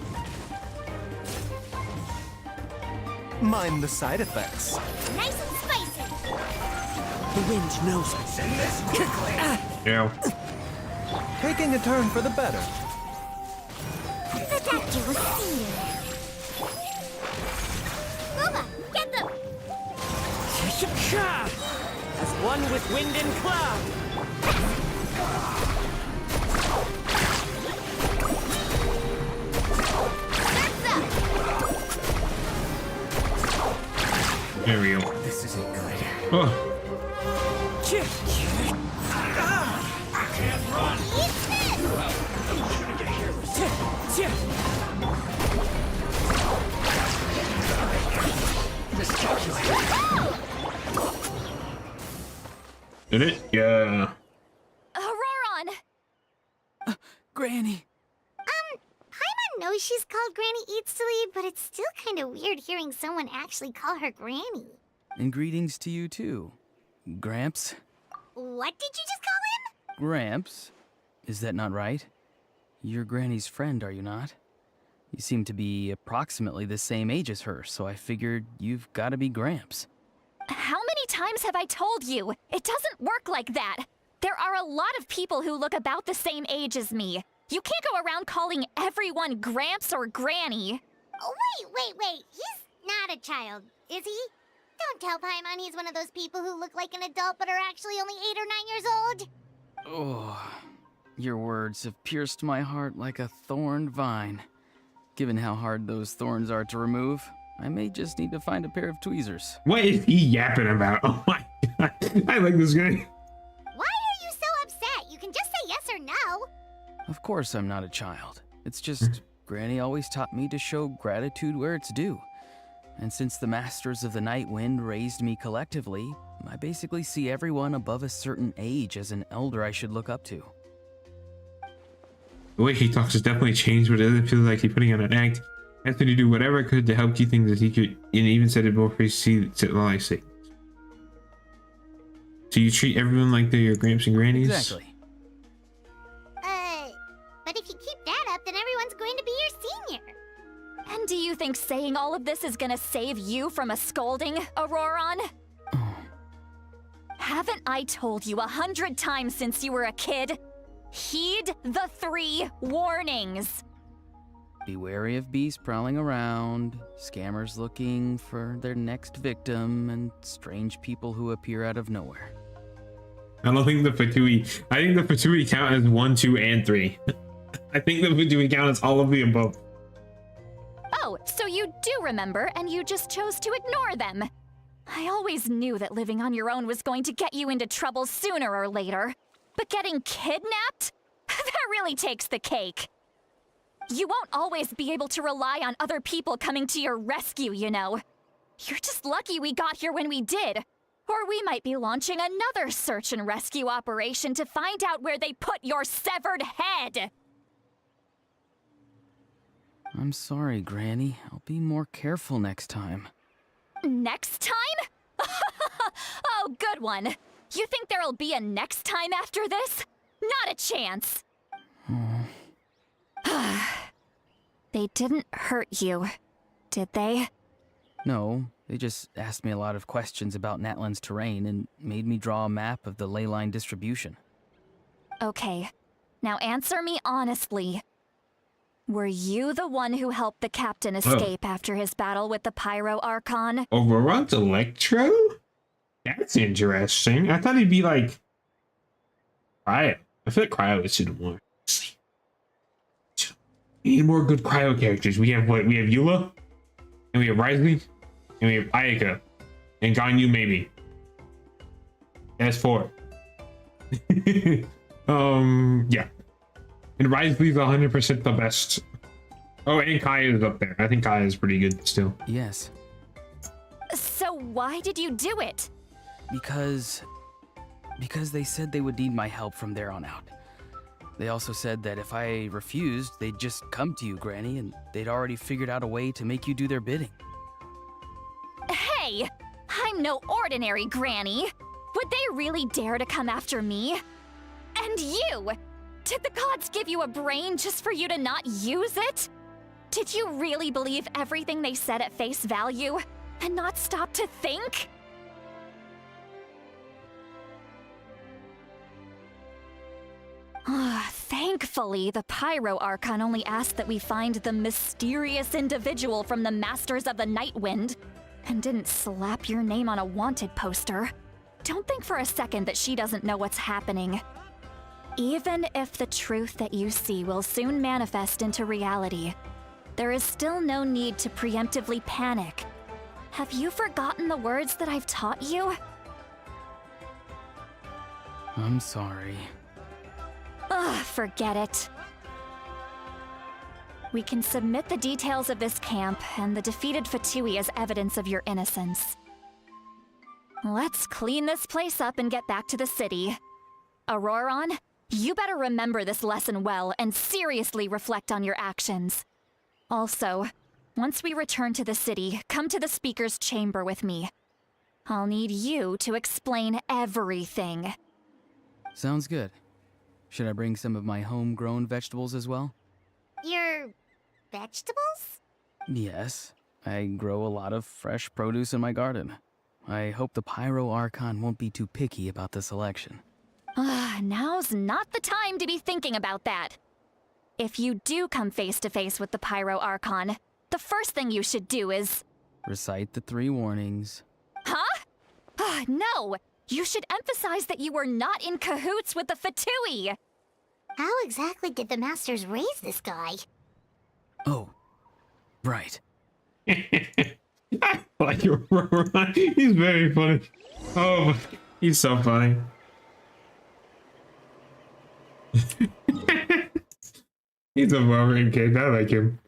Mind the side effects. Nice and spicy! The wind knows I said this. yeah. Taking a turn for the better. The doctor was seen! Booba, get them! As one with wind and cloud. Surf's up! There we go. This isn't good. Oh, Eat did it? Yeah. Auroron! Granny. Paimon knows she's called Granny Eatsley, but it's still kind of weird hearing someone actually call her Granny. And greetings to you too. Gramps? What did you just call him? Gramps? Is that not right? You're Granny's friend, are you not? You seem to be approximately the same age as her, so I figured you've got to be Gramps. How many times have I told you? It doesn't work like that. There are a lot of people who look about the same age as me. You can't go around calling everyone Gramps or Granny. Oh, wait. He's not a child, is he? Don't tell Paimon he's one of those people who look like an adult but are actually only 8 or 9 years old. Oh, your words have pierced my heart like a thorned vine. Given how hard those thorns are to remove, I may just need to find a pair of tweezers. What is he yapping about? Oh my god. I like this guy. Why are you so upset? You can just say yes or no. Of course I'm not a child. It's just Granny always taught me to show gratitude where it's due. And since the Masters of the Night Wind raised me collectively, I basically see everyone above a certain age as an elder I should look up to. The way he talks has definitely changed, but it doesn't feel like he's putting on an act. Anthony do whatever it could to help keep things as he could, and even said it before he said, well, I say. So you treat everyone like they're your gramps and grannies? Exactly. But if you keep that up, then everyone's going to be your senior. And do you think saying all of this is gonna save you from a scolding, Auroron? Haven't I told you 100 times since you were a kid? Heed the 3 warnings. Be wary of beasts prowling around, scammers looking for their next victim, and strange people who appear out of nowhere. I don't think the Fatui. I think the Fatui count as 1, 2, and 3. I think the Fatui count as all of the above. Oh, so you do remember, and you just chose to ignore them. I always knew that living on your own was going to get you into trouble sooner or later. But getting kidnapped? That really takes the cake. You won't always be able to rely on other people coming to your rescue, you know. You're just lucky we got here when we did. Or we might be launching another search and rescue operation to find out where they put your severed head. I'm sorry, Granny. I'll be more careful next time. Next time? Oh, good one. You think there'll be a next time after this? Not a chance. They didn't hurt you, did they? No, they just asked me a lot of questions about Natlan's terrain and made me draw a map of the ley line distribution. Okay, now answer me honestly. Were you the one who helped the captain escape after his battle with the Pyro Archon? Overruns Electro? That's interesting. I thought he'd be like Cryo. I feel like Cryo is suited more. We need more good Cryo characters. We have what? We have Eula, and we have Risley, and we have Ayaka, and Ganyu maybe. That's 4. Yeah. And Risley's 100% the best. Oh, and Kaya is up there. I think Kaya is pretty good still. Yes. So why did you do it? Because they said they would need my help from there on out. They also said that if I refused, they'd just come to you, Granny, and they'd already figured out a way to make you do their bidding. Hey, I'm no ordinary Granny. Would they really dare to come after me? And you! Did the gods give you a brain just for you to not use it? Did you really believe everything they said at face value and not stop to think? Thankfully, the Pyro Archon only asked that we find the mysterious individual from the Masters of the Night Wind and didn't slap your name on a wanted poster. Don't think for a second that she doesn't know what's happening. Even if the truth that you see will soon manifest into reality, there is still no need to preemptively panic. Have you forgotten the words that I've taught you? I'm sorry. Ugh, forget it. We can submit the details of this camp and the defeated Fatui as evidence of your innocence. Let's clean this place up and get back to the city. Auroron, you better remember this lesson well and seriously reflect on your actions. Also, once we return to the city, come to the speaker's chamber with me. I'll need you to explain everything. Sounds good. Should I bring some of my homegrown vegetables as well? Your vegetables? Yes. I grow a lot of fresh produce in my garden. I hope the Pyro Archon won't be too picky about the selection. Now's not the time to be thinking about that. If you do come face to face with the Pyro Archon, the first thing you should do is... Recite the 3 warnings. Huh? No! You should emphasize that you were not in cahoots with the Fatui! How exactly did the Masters raise this guy? Oh, right. Like he's very funny. Oh, he's so funny. He's a barbarian kid. I like him.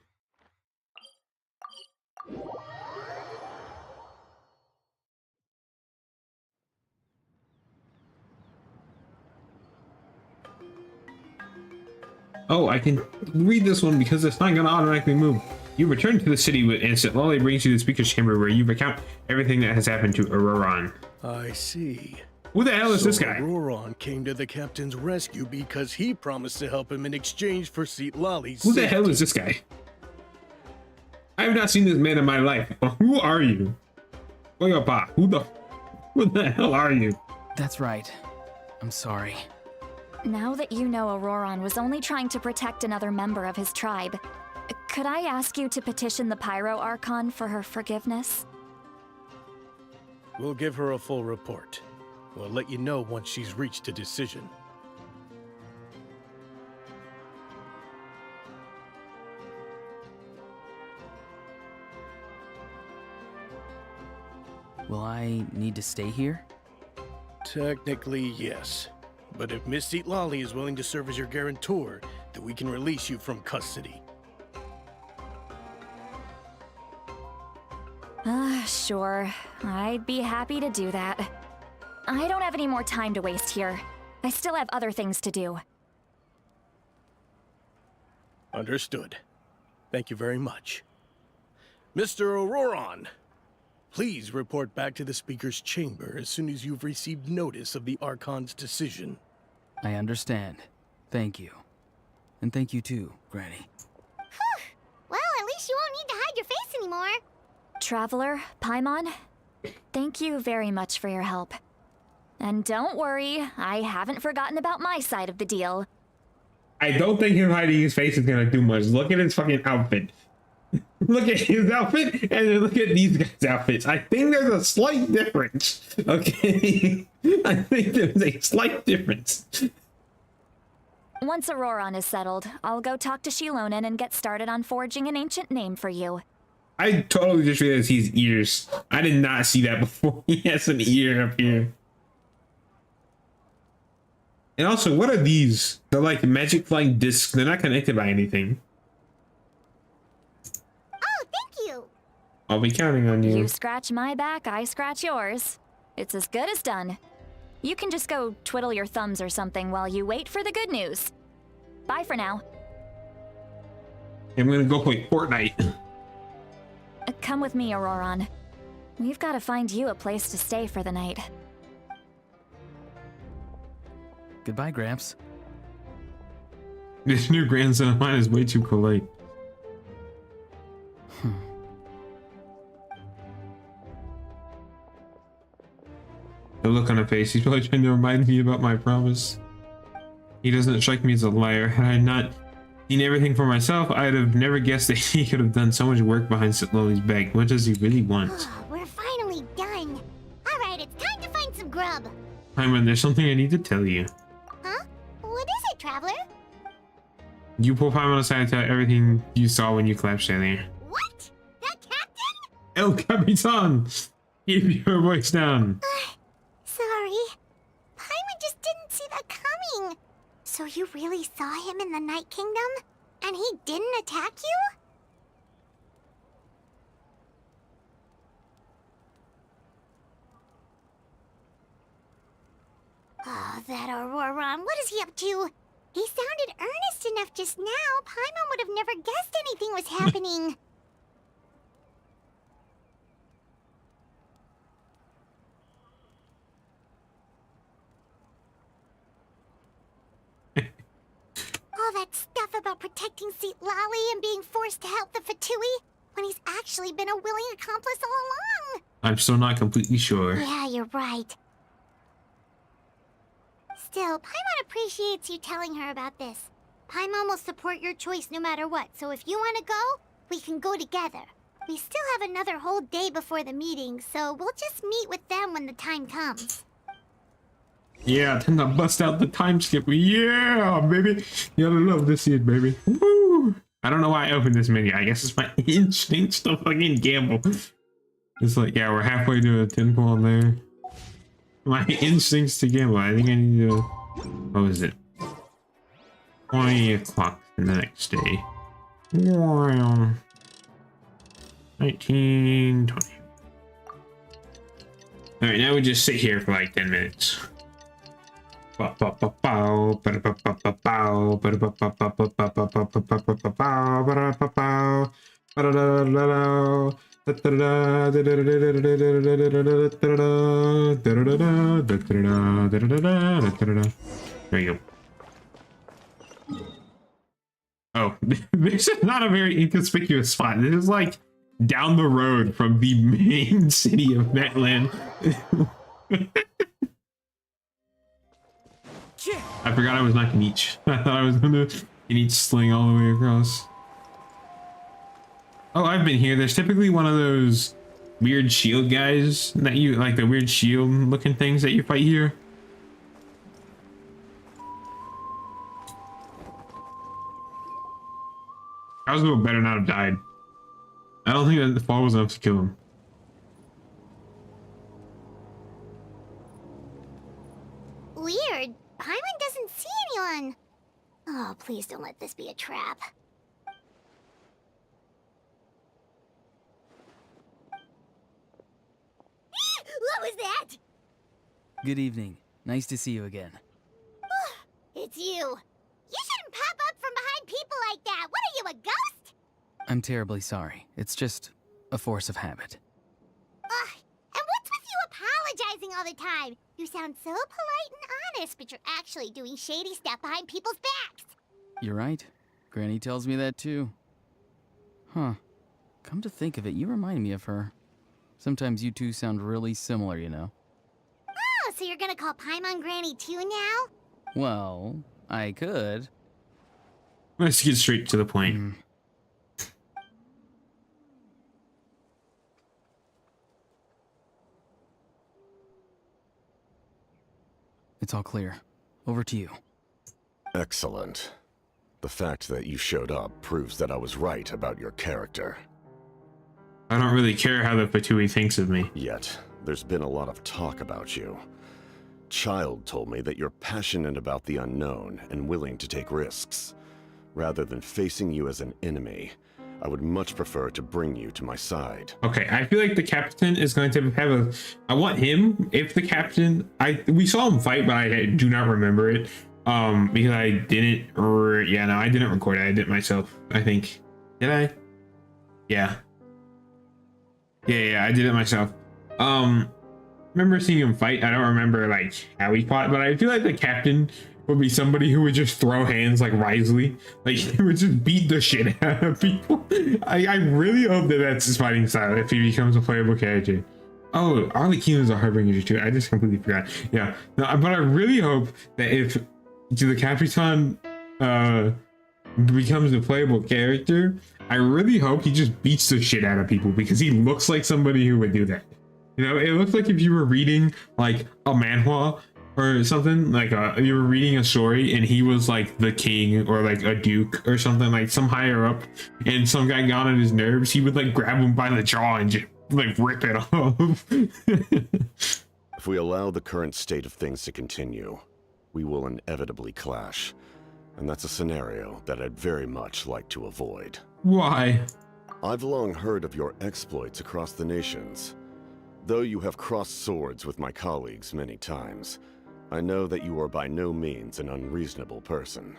Oh, I can read this one because it's not going to automatically move. You return to the city with instant. Lolly brings you to the speaker's chamber where you recount everything that has happened to Auroron. I see. Who the hell is this guy? Auroron came to the captain's rescue because he promised to help him in exchange for Seat Lolly's Who the hell is this guy? I have not seen this man in my life. Who are you? Who the hell are you? That's right. I'm sorry. Now that you know Auroron was only trying to protect another member of his tribe, could I ask you to petition the Pyro Archon for her forgiveness? We'll give her a full report. We'll let you know once she's reached a decision. Will I need to stay here? Technically, yes. But if Miss Seat Lolly is willing to serve as your guarantor, then we can release you from custody. Sure. I'd be happy to do that. I don't have any more time to waste here. I still have other things to do. Understood. Thank you very much. Mr. Auroron, please report back to the speaker's chamber as soon as you've received notice of the Archon's decision. I understand. Thank you. And thank you too, Granny. Well, at least you won't need to hide your face anymore. Traveler, Paimon, thank you very much for your help. And don't worry, I haven't forgotten about my side of the deal. I don't think him hiding his face is gonna do much. Look at his fucking outfit. Look at his outfit and then look at these guys' outfits. I think there's a slight difference. Okay. I think there's a slight difference. Once Auroron is settled, I'll go talk to Shilonen and get started on forging an ancient name for you. I totally just realized he's ears. I did not see that before. He has an ear up here. And also, what are these? They're like magic flying discs. They're not connected by anything. Oh, thank you. I'll be counting on you. You scratch my back, I scratch yours. It's as good as done. You can just go twiddle your thumbs or something while you wait for the good news. Bye for now. I'm gonna go play Fortnite. Come with me, Auroron. We've got to find you a place to stay for the night. Goodbye, Gramps. This new grandson of mine is way too polite. The look on her face, he's probably trying to remind me about my promise. He doesn't strike me as a liar. Had I not seen everything for myself, I'd have never guessed that he could have done so much work behind Sitloli's back. What does he really want? We're finally done. All right, it's time to find some grub. Paimon, there's something I need to tell you. Huh? What is it, Traveler? You pull Paimon aside and tell everything you saw when you collapsed earlier. What? That captain? El Capitan! Keep your voice down. Sorry. Paimon just didn't see that coming. So you really saw him in the Night Kingdom? And he didn't attack you? Oh, that Auroron. What is he up to? He sounded earnest enough just now. Paimon would have never guessed anything was happening. All that stuff about protecting Seat Lally and being forced to help the Fatui when he's actually been a willing accomplice all along. I'm still not completely sure. Yeah, you're right. Still, Paimon appreciates you telling her about this. Paimon will support your choice no matter what, so if you want to go, we can go together. We still have another whole day before the meeting, so we'll just meet with them when the time comes. Yeah, time to bust out the time skip. Yeah, baby. You gotta love this shit, baby. Woo! I don't know why I opened this menu. I guess it's my instincts to fucking gamble. It's like, yeah, we're halfway to a 10 pull there. My instincts to gamble. I think I need to... What was it? 20 o'clock the next day. Wow. 19, 20. Alright, now we just sit here for like 10 minutes. There you go. Oh, this is not a very inconspicuous spot. This is like down the road from the main city of Metland. I forgot I was not Kniech. I thought I was gonna Kniech sling all the way across. Oh, I've been here. There's typically one of those weird shield guys that you like, the weird shield looking things that you fight here. Kazuo better not have died. I don't think that the fall was enough to kill him. Weird. Paimon doesn't see anyone. Oh, please don't let this be a trap. What was that? Good evening. Nice to see you again. It's you. You shouldn't pop up from behind people like that. What are you, a ghost? I'm terribly sorry. It's just a force of habit. Ugh. And what's with you apologizing all the time? You sound so polite and honest, but you're actually doing shady stuff behind people's backs. You're right. Granny tells me that too. Huh. Come to think of it, you remind me of her. Sometimes you two sound really similar, you know. Oh, so you're gonna call Paimon Granny too now? Well, I could. Let's get straight to the point. It's all clear. Over to you. Excellent. The fact that you showed up proves that I was right about your character. I don't really care how the Fatui thinks of me. Yet, there's been a lot of talk about you. Child told me that you're passionate about the unknown and willing to take risks. Rather than facing you as an enemy, I would much prefer to bring you to my side. Okay, I feel like the captain is going to have a... I want him, if the captain... We saw him fight, but I do not remember it. Because I didn't... I didn't record it. I did it myself, I think. Did I? Yeah. Yeah, I did it myself. Remember seeing him fight. I don't remember, like, how he fought, but I feel like the captain would be somebody who would just throw hands like wisely. Like, he would just beat the shit out of people. I really hope that that's his fighting style if he becomes a playable character. Oh, Arlecchino is a Harbinger too. I just completely forgot. Yeah, no, but I really hope that if the Capitan becomes a playable character, I really hope he just beats the shit out of people, because he looks like somebody who would do that. You know, it looks like if you were reading like a manhwa or something, like you were reading a story and he was like the king or like a duke or something, like some higher up, and some guy got on his nerves, he would like grab him by the jaw and just like rip it off. If we allow the current state of things to continue, we will inevitably clash. And that's a scenario that I'd very much like to avoid. Why? I've long heard of your exploits across the nations. Though you have crossed swords with my colleagues many times, I know that you are by no means an unreasonable person.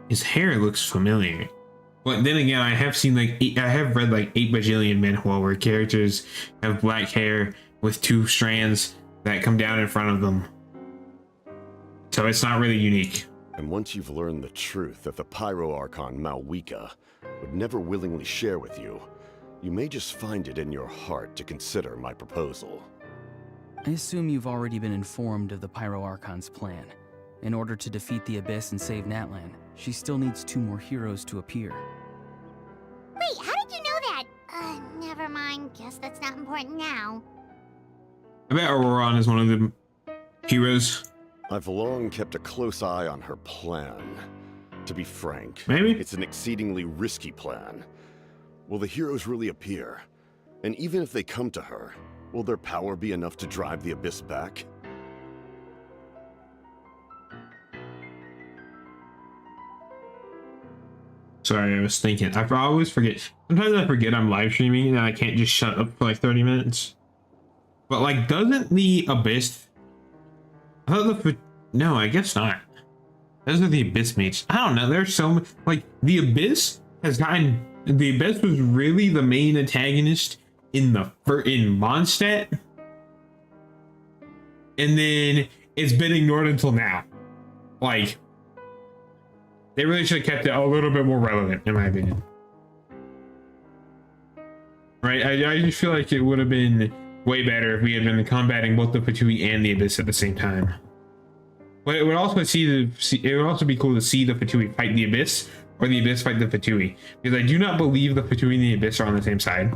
His hair looks familiar. But then again, I have seen like I have read like 8 bajillion manhwa where characters have black hair with 2 strands that come down in front of them. So it's not really unique. And once you've learned the truth that the Pyro Archon Malwika would never willingly share with you, you may just find it in your heart to consider my proposal. I assume you've already been informed of the Pyro Archon's plan. In order to defeat the Abyss and save Natlan, she still needs 2 more heroes to appear. Wait, how did you know that? Never mind. Guess that's not important now. I bet Auroron is one of the heroes. I've long kept a close eye on her plan. To be frank, maybe it's an exceedingly risky plan. Will the heroes really appear? And even if they come to her, will their power be enough to drive the Abyss back? Sorry, I was thinking. I always forget. Sometimes I forget I'm live streaming and I can't just shut up for like 30 minutes. But like, doesn't the Abyss... I thought no, I guess not. Those are the Abyss mates. I don't know. There's so like the Abyss has gotten... The Abyss was really the main antagonist in Mondstadt, and then it's been ignored until now. Like, they really should have kept it a little bit more relevant, in my opinion. Right? I just feel like it would have been way better if we had been combating both the Fatui and the Abyss at the same time. But it would also it would also be cool to see the Fatui fight the Abyss, or the Abyss fight the Fatui, because I do not believe the Fatui and the Abyss are on the same side.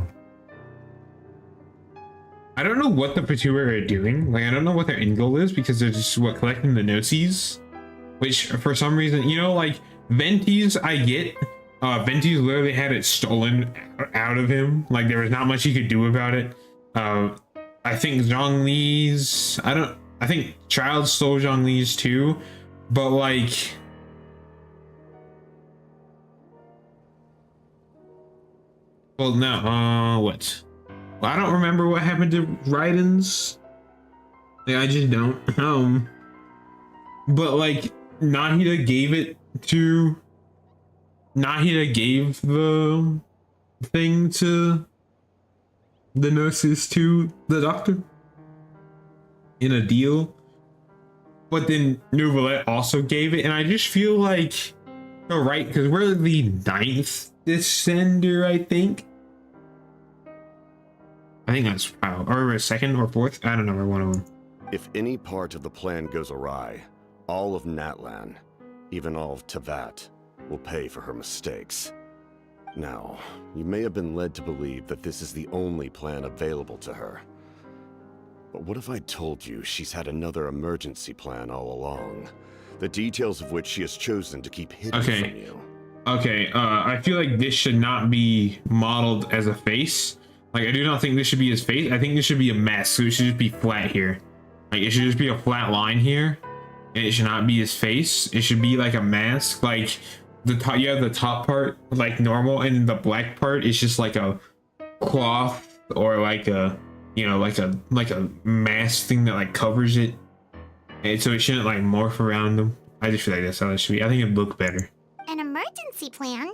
I don't know what the Fatui are doing. Like, I don't know what their end goal is, because they're just collecting the Gnosis, which for some reason, you know, like Ventis, I get. Ventis literally had it stolen out of him. Like, there was not much he could do about it. I think Zhongli's, I think Child stole Zhongli's too, but like, well, no, what? Well, I don't remember what happened to Raiden's. Like, I just don't. But like, Nahida gave the thing to the nurses to the doctor in a deal, but then Neuvillette also gave it, and I just feel like, oh, right, because we're the 9th Descender, I think that's, or we're 2nd or 4th, I don't know, we're one of them. If any part of the plan goes awry, all of Natlan, Even all of Tevat will pay for her mistakes. Now, you may have been led to believe that this is the only plan available to her. But what if I told you she's had another emergency plan all along, the details of which she has chosen to keep hidden from you? Okay, I feel like this should not be modeled as a face. Like, I do not think this should be his face. I think this should be a mask, so it should just be flat here. Like, it should just be a flat line here, and it should not be his face. It should be like a mask. Like, the top, you have the top part like normal, and the black part is just like a cloth or like a, you know, like a mask thing that like covers it, and so it shouldn't like morph around them. I just feel like that's how it should be. I think it'd look better. An emergency plan?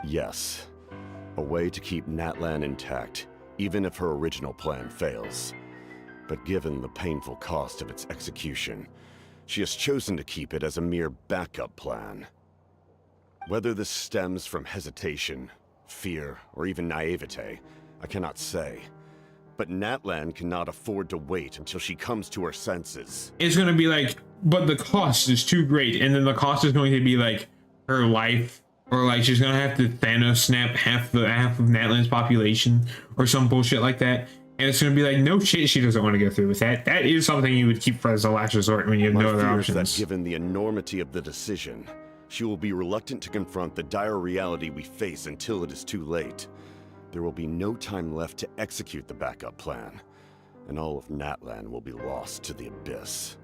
Yes. A way to keep Natlan intact, even if her original plan fails. But given the painful cost of its execution, she has chosen to keep it as a mere backup plan. Whether this stems from hesitation, fear, or even naivete, I cannot say. But Natlan cannot afford to wait until she comes to her senses. It's gonna be like, but the cost is too great, and then the cost is going to be like her life, or like she's gonna have to Thanos snap half of Natlan's population, or some bullshit like that. And it's gonna be like, no shit, she doesn't want to go through with that. That is something you would keep for as a last resort when you have no other options. My fear is that given the enormity of the decision, she will be reluctant to confront the dire reality we face until it is too late. There will be no time left to execute the backup plan, and all of Natlan will be lost to the abyss.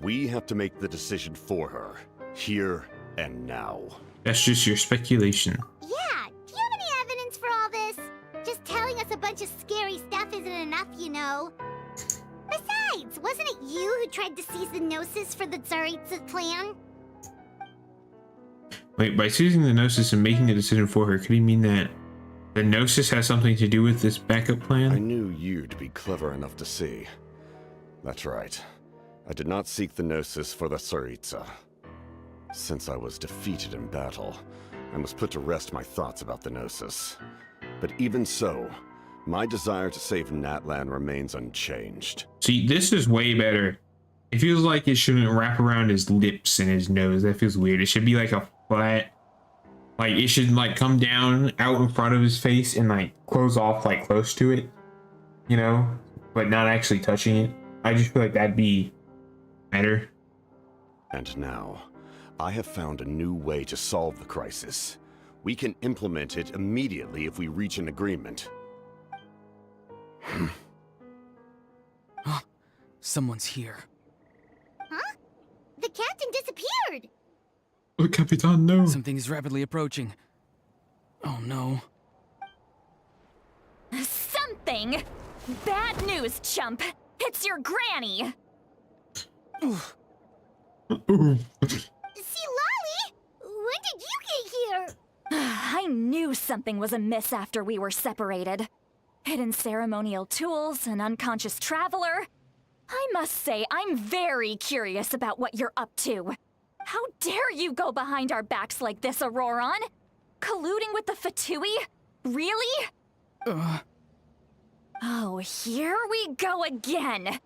We have to make the decision for her, here and now. That's just your speculation. Yeah, do you have any evidence for all this? Just telling us a bunch of scary stuff isn't enough, you know. Besides, wasn't it you who tried to seize the Gnosis for the Tsaritsa plan? Wait, by seizing the Gnosis and making the decision for her, could he mean that the Gnosis has something to do with this backup plan? I knew you to be clever enough to see. That's right. I did not seek the Gnosis for the Tsaritsa. Since I was defeated in battle, I must put to rest my thoughts about the Gnosis. But even so, my desire to save Natlan remains unchanged. See, this is way better. It feels like it shouldn't wrap around his lips and his nose. That feels weird. It should be like a flat, like it should like come down out in front of his face and like close off like close to it, you know, but not actually touching it. I just feel like that'd be better. And now, I have found a new way to solve the crisis. We can implement it immediately if we reach an agreement. Someone's here. Huh? The captain disappeared! Oh, Capitan, no. Something is rapidly approaching. Oh no. Something? Bad news, chump. It's your granny. Ooh. See, Lolly? When did you get here? I knew something was amiss after we were separated. Hidden ceremonial tools, an unconscious traveler. I must say, I'm very curious about what you're up to. How dare you go behind our backs like this, Auroron? Colluding with the Fatui? Really? Oh, here we go again.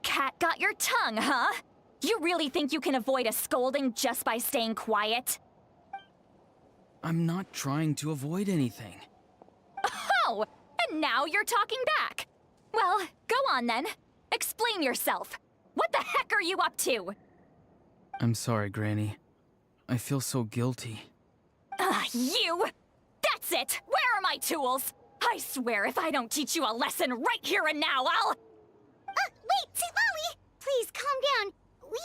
Cat got your tongue, huh? You really think you can avoid a scolding just by staying quiet? I'm not trying to avoid anything. Oh, and now you're talking back. Well, go on then. Explain yourself. What the heck are you up to? I'm sorry, Granny. I feel so guilty. You! That's it! Where are my tools? I swear if I don't teach you a lesson right here and now, I'll... Wait, see, Lolly! Please, calm down. We,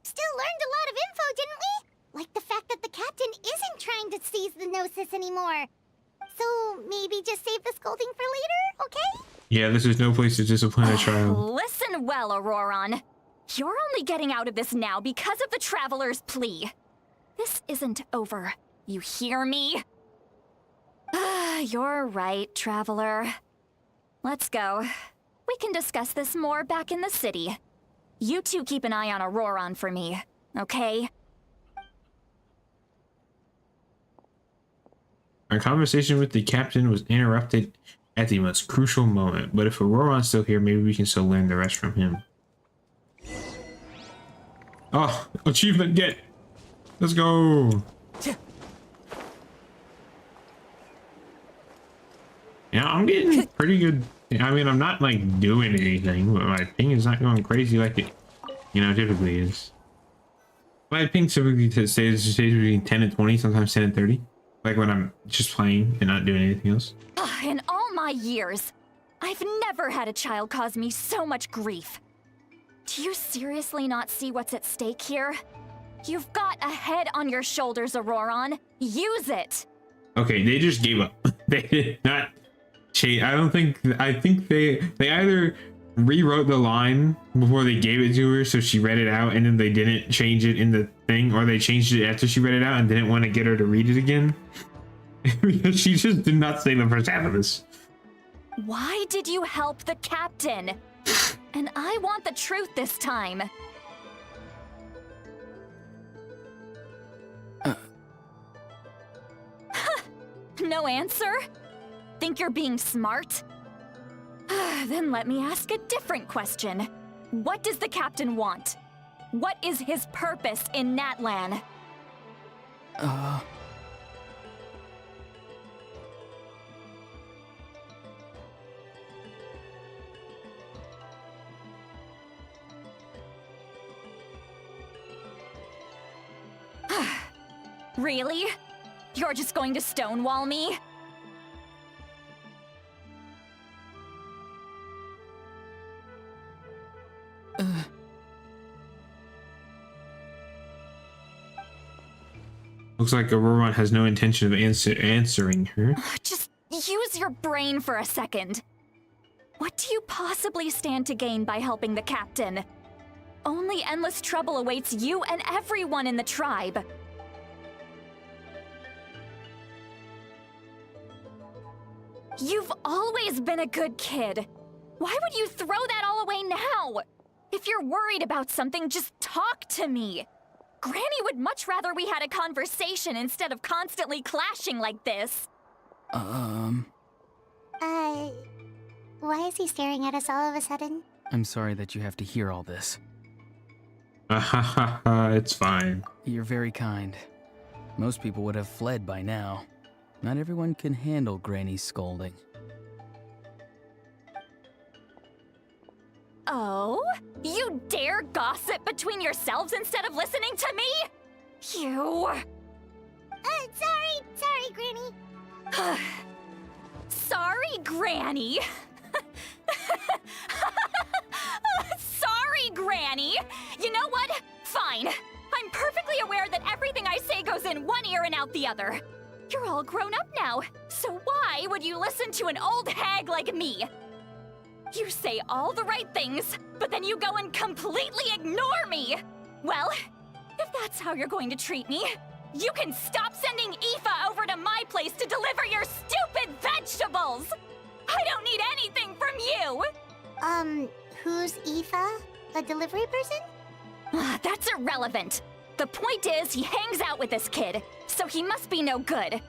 still learned a lot of info, didn't we? Like the fact that the captain isn't trying to seize the Gnosis anymore. So, maybe just save the scolding for later, okay? Yeah, this is no place to discipline a child. Listen well, Auroron. You're only getting out of this now because of the Traveler's plea. This isn't over. You hear me? You're right, Traveler. Let's go. We can discuss this more back in the city. You two keep an eye on Auroron for me, okay? Our conversation with the captain was interrupted at the most crucial moment, but if Auroron's still here, maybe we can still learn the rest from him. Oh, achievement get. Let's go. Yeah, I'm getting pretty good. I mean, I'm not like doing anything, but my ping is not going crazy like it, typically is. My ping typically stays between 10 and 20, sometimes 10 and 30. Like when I'm just playing and not doing anything else. In all my years, I've never had a child cause me so much grief. Do you seriously not see what's at stake here? You've got a head on your shoulders, Auroron. Use it! Okay, they just gave up. They did not change. I think they either rewrote the line before they gave it to her, so she read it out, and then they didn't change it in the thing, or they changed it after she read it out and didn't want to get her to read it again. Because she just did not say the first half of this. Why did you help the captain? And I want the truth this time. No answer? Think you're being smart? Then let me ask a different question. What does the captain want? What is his purpose in Natlan? Really? You're just going to stonewall me? Looks like Auroron has no intention of answering her. Just use your brain for a second. What do you possibly stand to gain by helping the captain? Only endless trouble awaits you and everyone in the tribe. You've always been a good kid. Why would you throw that all away now? If you're worried about something, just talk to me. Granny would much rather we had a conversation instead of constantly clashing like this. Why is he staring at us all of a sudden? I'm sorry that you have to hear all this. It's fine. You're very kind. Most people would have fled by now. Not everyone can handle Granny's scolding. Oh? You dare gossip between yourselves instead of listening to me? You... Sorry, Granny. Sorry, Granny. Sorry, Granny. You know what? Fine. I'm perfectly aware that everything I say goes in one ear and out the other. You're all grown up now, so why would you listen to an old hag like me? You say all the right things, but then you go and completely ignore me! Well, if that's how you're going to treat me, you can stop sending Aoife over to my place to deliver your stupid vegetables! I don't need anything from you! Who's Aoife? A delivery person? That's irrelevant. The point is, he hangs out with this kid, so he must be no good.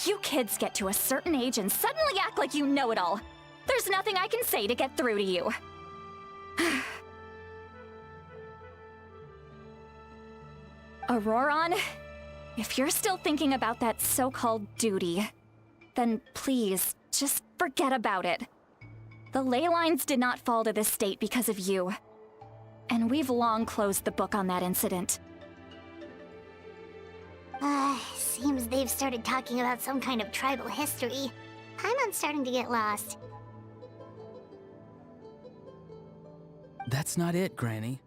You kids get to a certain age and suddenly act like you know it all. There's nothing I can say to get through to you. Auroron, if you're still thinking about that so-called duty, then please, just forget about it. The ley lines did not fall to this state because of you. And we've long closed the book on that incident. Seems they've started talking about some kind of tribal history. I'm starting to get lost. That's not it, Granny.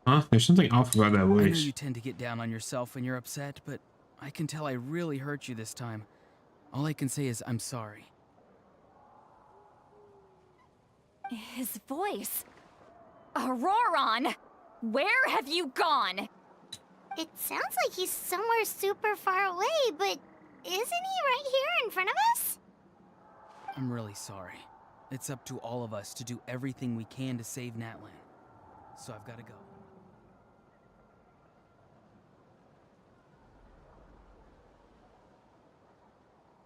Huh? There's something off about that I know voice. you tend to get down on yourself when you're upset, but I can tell I really hurt you this time. All I can say is I'm sorry. His voice. Auroron! Where have you gone? It sounds like he's somewhere super far away, but isn't he right here in front of us? I'm really sorry. It's up to all of us to do everything we can to save Natlan. So I've got to go.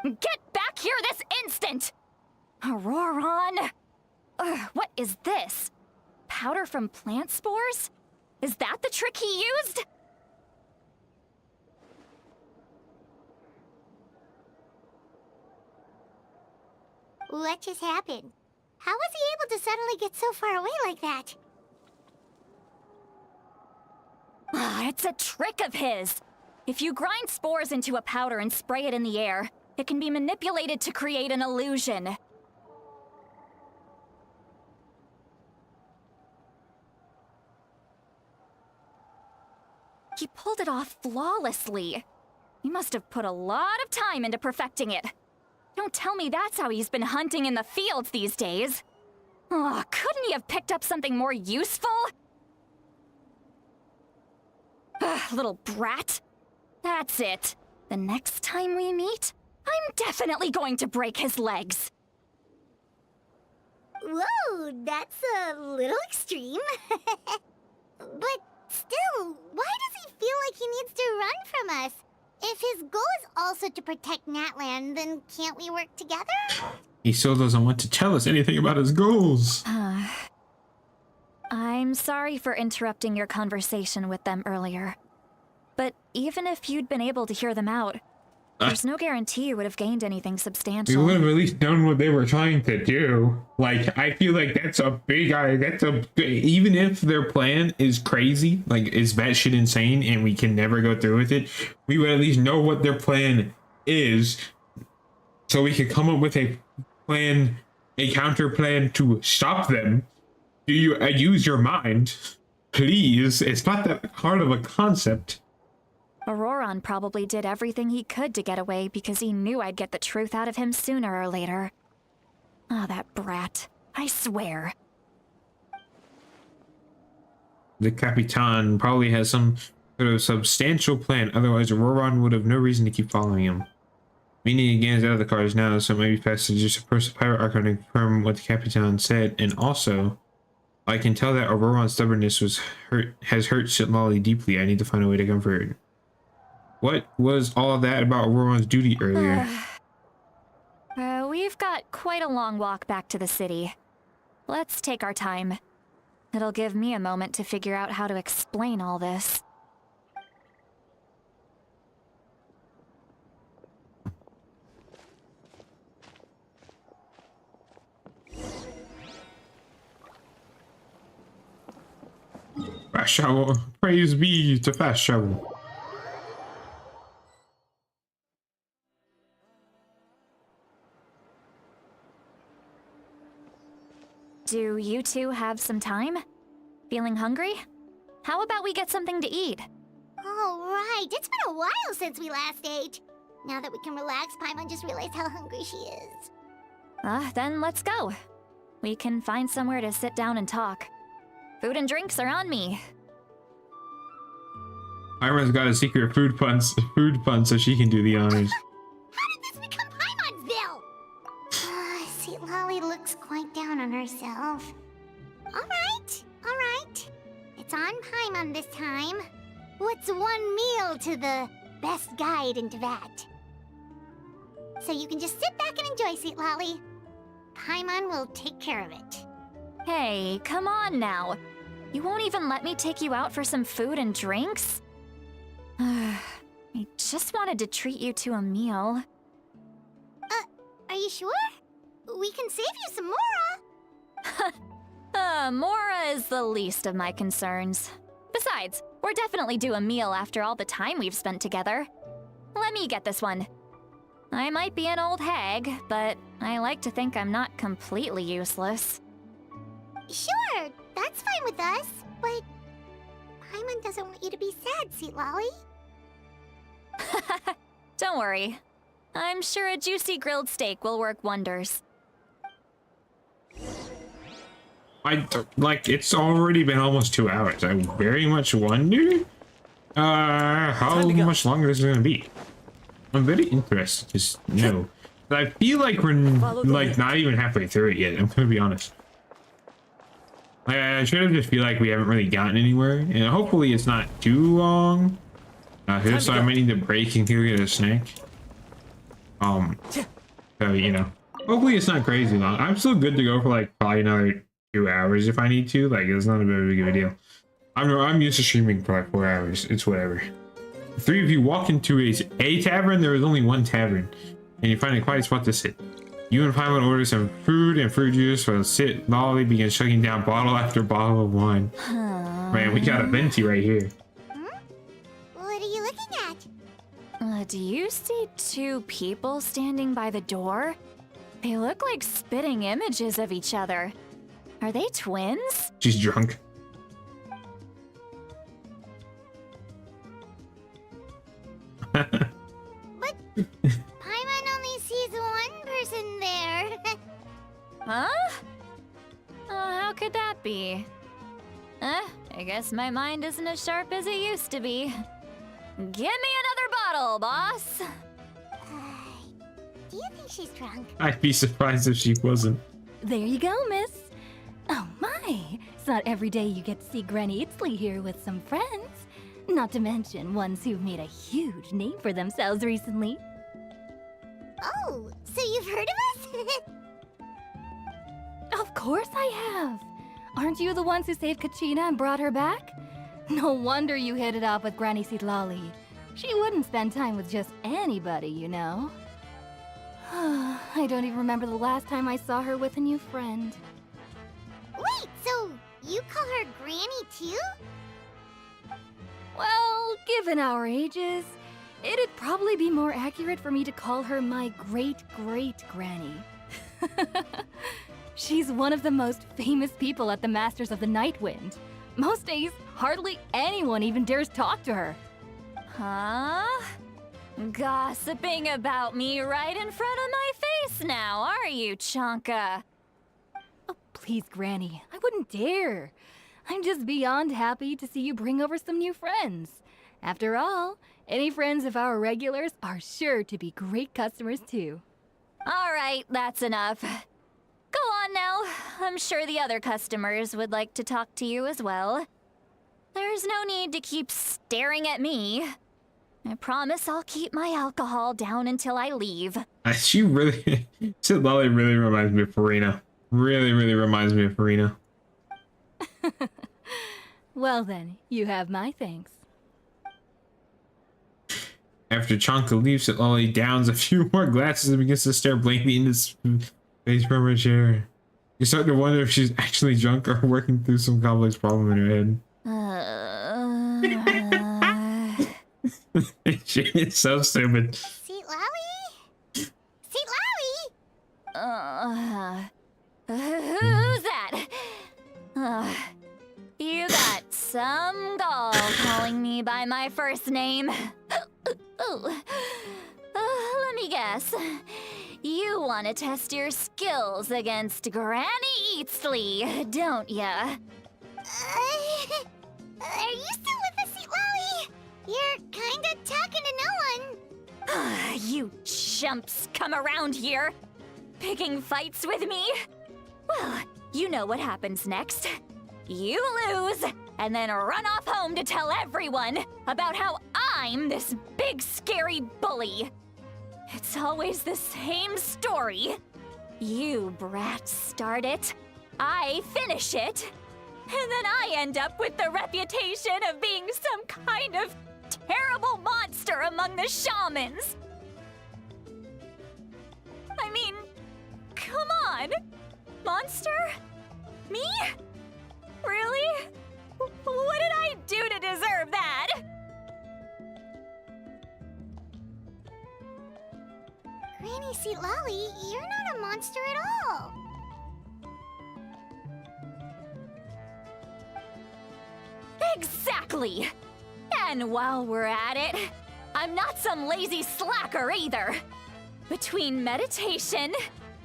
Get back here this instant! Auroron! What is this? Powder from plant spores? Is that the trick he used? What just happened? How was he able to suddenly get so far away like that? It's a trick of his. If you grind spores into a powder and spray it in the air, it can be manipulated to create an illusion. He pulled it off flawlessly. He must have put a lot of time into perfecting it. Don't tell me that's how he's been hunting in the fields these days. Oh, couldn't he have picked up something more useful? Little brat. That's it. The next time we meet, I'm definitely going to break his legs. Whoa, that's a little extreme. But still, why does he feel like he needs to run from us? If his goal is also to protect Natlan, then can't we work together? He still doesn't want to tell us anything about his goals. I'm sorry for interrupting your conversation with them earlier. But even if you'd been able to hear them out, there's no guarantee you would have gained anything We substantial. would have at least known what they were trying to do. Like, I feel like that's a big even if their plan is crazy, like is batshit insane and we can never go through with it, we would at least know what their plan is so we could come up with a plan, a counter plan to stop them. Do you use your mind? Please, it's not that hard of a concept. Auroron probably did everything he could to get away because he knew I'd get the truth out of him sooner or later. Oh, that brat. I swear. The Capitan probably has some sort of substantial plan, otherwise Auroron would have no reason to keep following him. Meaning again is out of the cards now, so maybe fast to just approach the pirate Archon to confirm what the Capitan said, and also, I can tell that Auroron's stubbornness has hurt Sitlali deeply. I need to find a way to comfort her. What was all of that about Auroron's duty earlier? We've got quite a long walk back to the city. Let's take our time. It'll give me a moment to figure out how to explain all this. Fast travel. Praise be to fast travel. Do you two have some time? Feeling hungry? How about we get something to eat? Oh, right. It's been a while since we last ate. Now that we can relax, Paimon just realized how hungry she is. Then let's go. We can find somewhere to sit down and talk. Food and drinks are on me. Paimon's got a secret food fund so she can do the honors. How did this become Paimon'sville? Sweet Lolly looks quite down on herself. All right. It's on Paimon this time. What's one meal to the best guide into that? So you can just sit back and enjoy, Sweet Lolly. Paimon will take care of it. Hey, come on now. You won't even let me take you out for some food and drinks? I just wanted to treat you to a meal. Are you sure? We can save you some Mora. Mora is the least of my concerns. Besides, we're definitely due a meal after all the time we've spent together. Let me get this one. I might be an old hag, but I like to think I'm not completely useless. Sure, that's fine with us, but Paimon doesn't want you to be sad, Sweet Lolly. Don't worry. I'm sure a juicy grilled steak will work wonders. It's already been almost 2 hours. I very much wonder how much longer this is gonna be. I'm very interested to know. But I feel like we're not even halfway through it yet. I'm gonna be honest. I should have just feel like we haven't really gotten anywhere, and hopefully it's not too long. So I might need to break and go get a snack. So, you know, hopefully it's not crazy long. I'm still good to go for like probably another 2 hours if I need to. Like, it's not a big of a deal. I'm used to streaming for like 4 hours. It's whatever. 3 of you walk into a tavern. There is only 1 tavern, and you find a quiet spot to sit. You and Paimon order some food and fruit juice while Lolly begins chugging down bottle after bottle of wine. Man, we got a venti right here. What are you looking at? Do you see 2 people standing by the door? They look like spitting images of each other. Are they twins? She's drunk. But Paimon only sees 1 person there. Huh? How could that be? I guess my mind isn't as sharp as it used to be. Give me another bottle, boss! Do you think she's drunk? I'd be surprised if she wasn't. There you go, miss. Oh my, it's not every day you get to see Granny Itzley here with some friends. Not to mention ones who've made a huge name for themselves recently. Oh, so you've heard of us? Of course I have. Aren't you the ones who saved Kachina and brought her back? No wonder you hit it off with Granny Seedlolly. She wouldn't spend time with just anybody, you know. I don't even remember the last time I saw her with a new friend. Wait, so you call her Granny too? Well, given our ages, it'd probably be more accurate for me to call her my great-great-granny. She's one of the most famous people at the Masters of the Nightwind. Most days, hardly anyone even dares talk to her. Huh? Gossiping about me right in front of my face now, are you, Chonka? Oh, please, Granny, I wouldn't dare. I'm just beyond happy to see you bring over some new friends. After all, any friends of our regulars are sure to be great customers too. All right, that's enough. Go on now. I'm sure the other customers would like to talk to you as well. There's no need to keep staring at me. I promise I'll keep my alcohol down until I leave. She really... Lolly really reminds me of Farina. Really reminds me of Farina. Well then, you have my thanks. After Chonka leaves, Lolly downs a few more glasses and begins to stare blankly into space from her chair. You start to wonder if she's actually drunk or working through some complex problem in her head. It's so stupid. Seat Lowy? Seat Lowy? Who's that? You got some gall calling me by my first name. Let me guess. You want to test your skills against Granny Eatsley, don't ya? Are you still with us, Seat Lowy? You're kinda talking to no one. You chumps come around here, picking fights with me? Well, you know what happens next. You lose, and then run off home to tell everyone about how I'm this big scary bully. It's always the same story. You brats start it, I finish it, and then I end up with the reputation of being some kind of terrible monster among the shamans. I mean, come on. Monster? Me? Really? What did I do to deserve that? Granny Seat Lolly, you're not a monster at all. Exactly! And while we're at it, I'm not some lazy slacker either. Between meditation,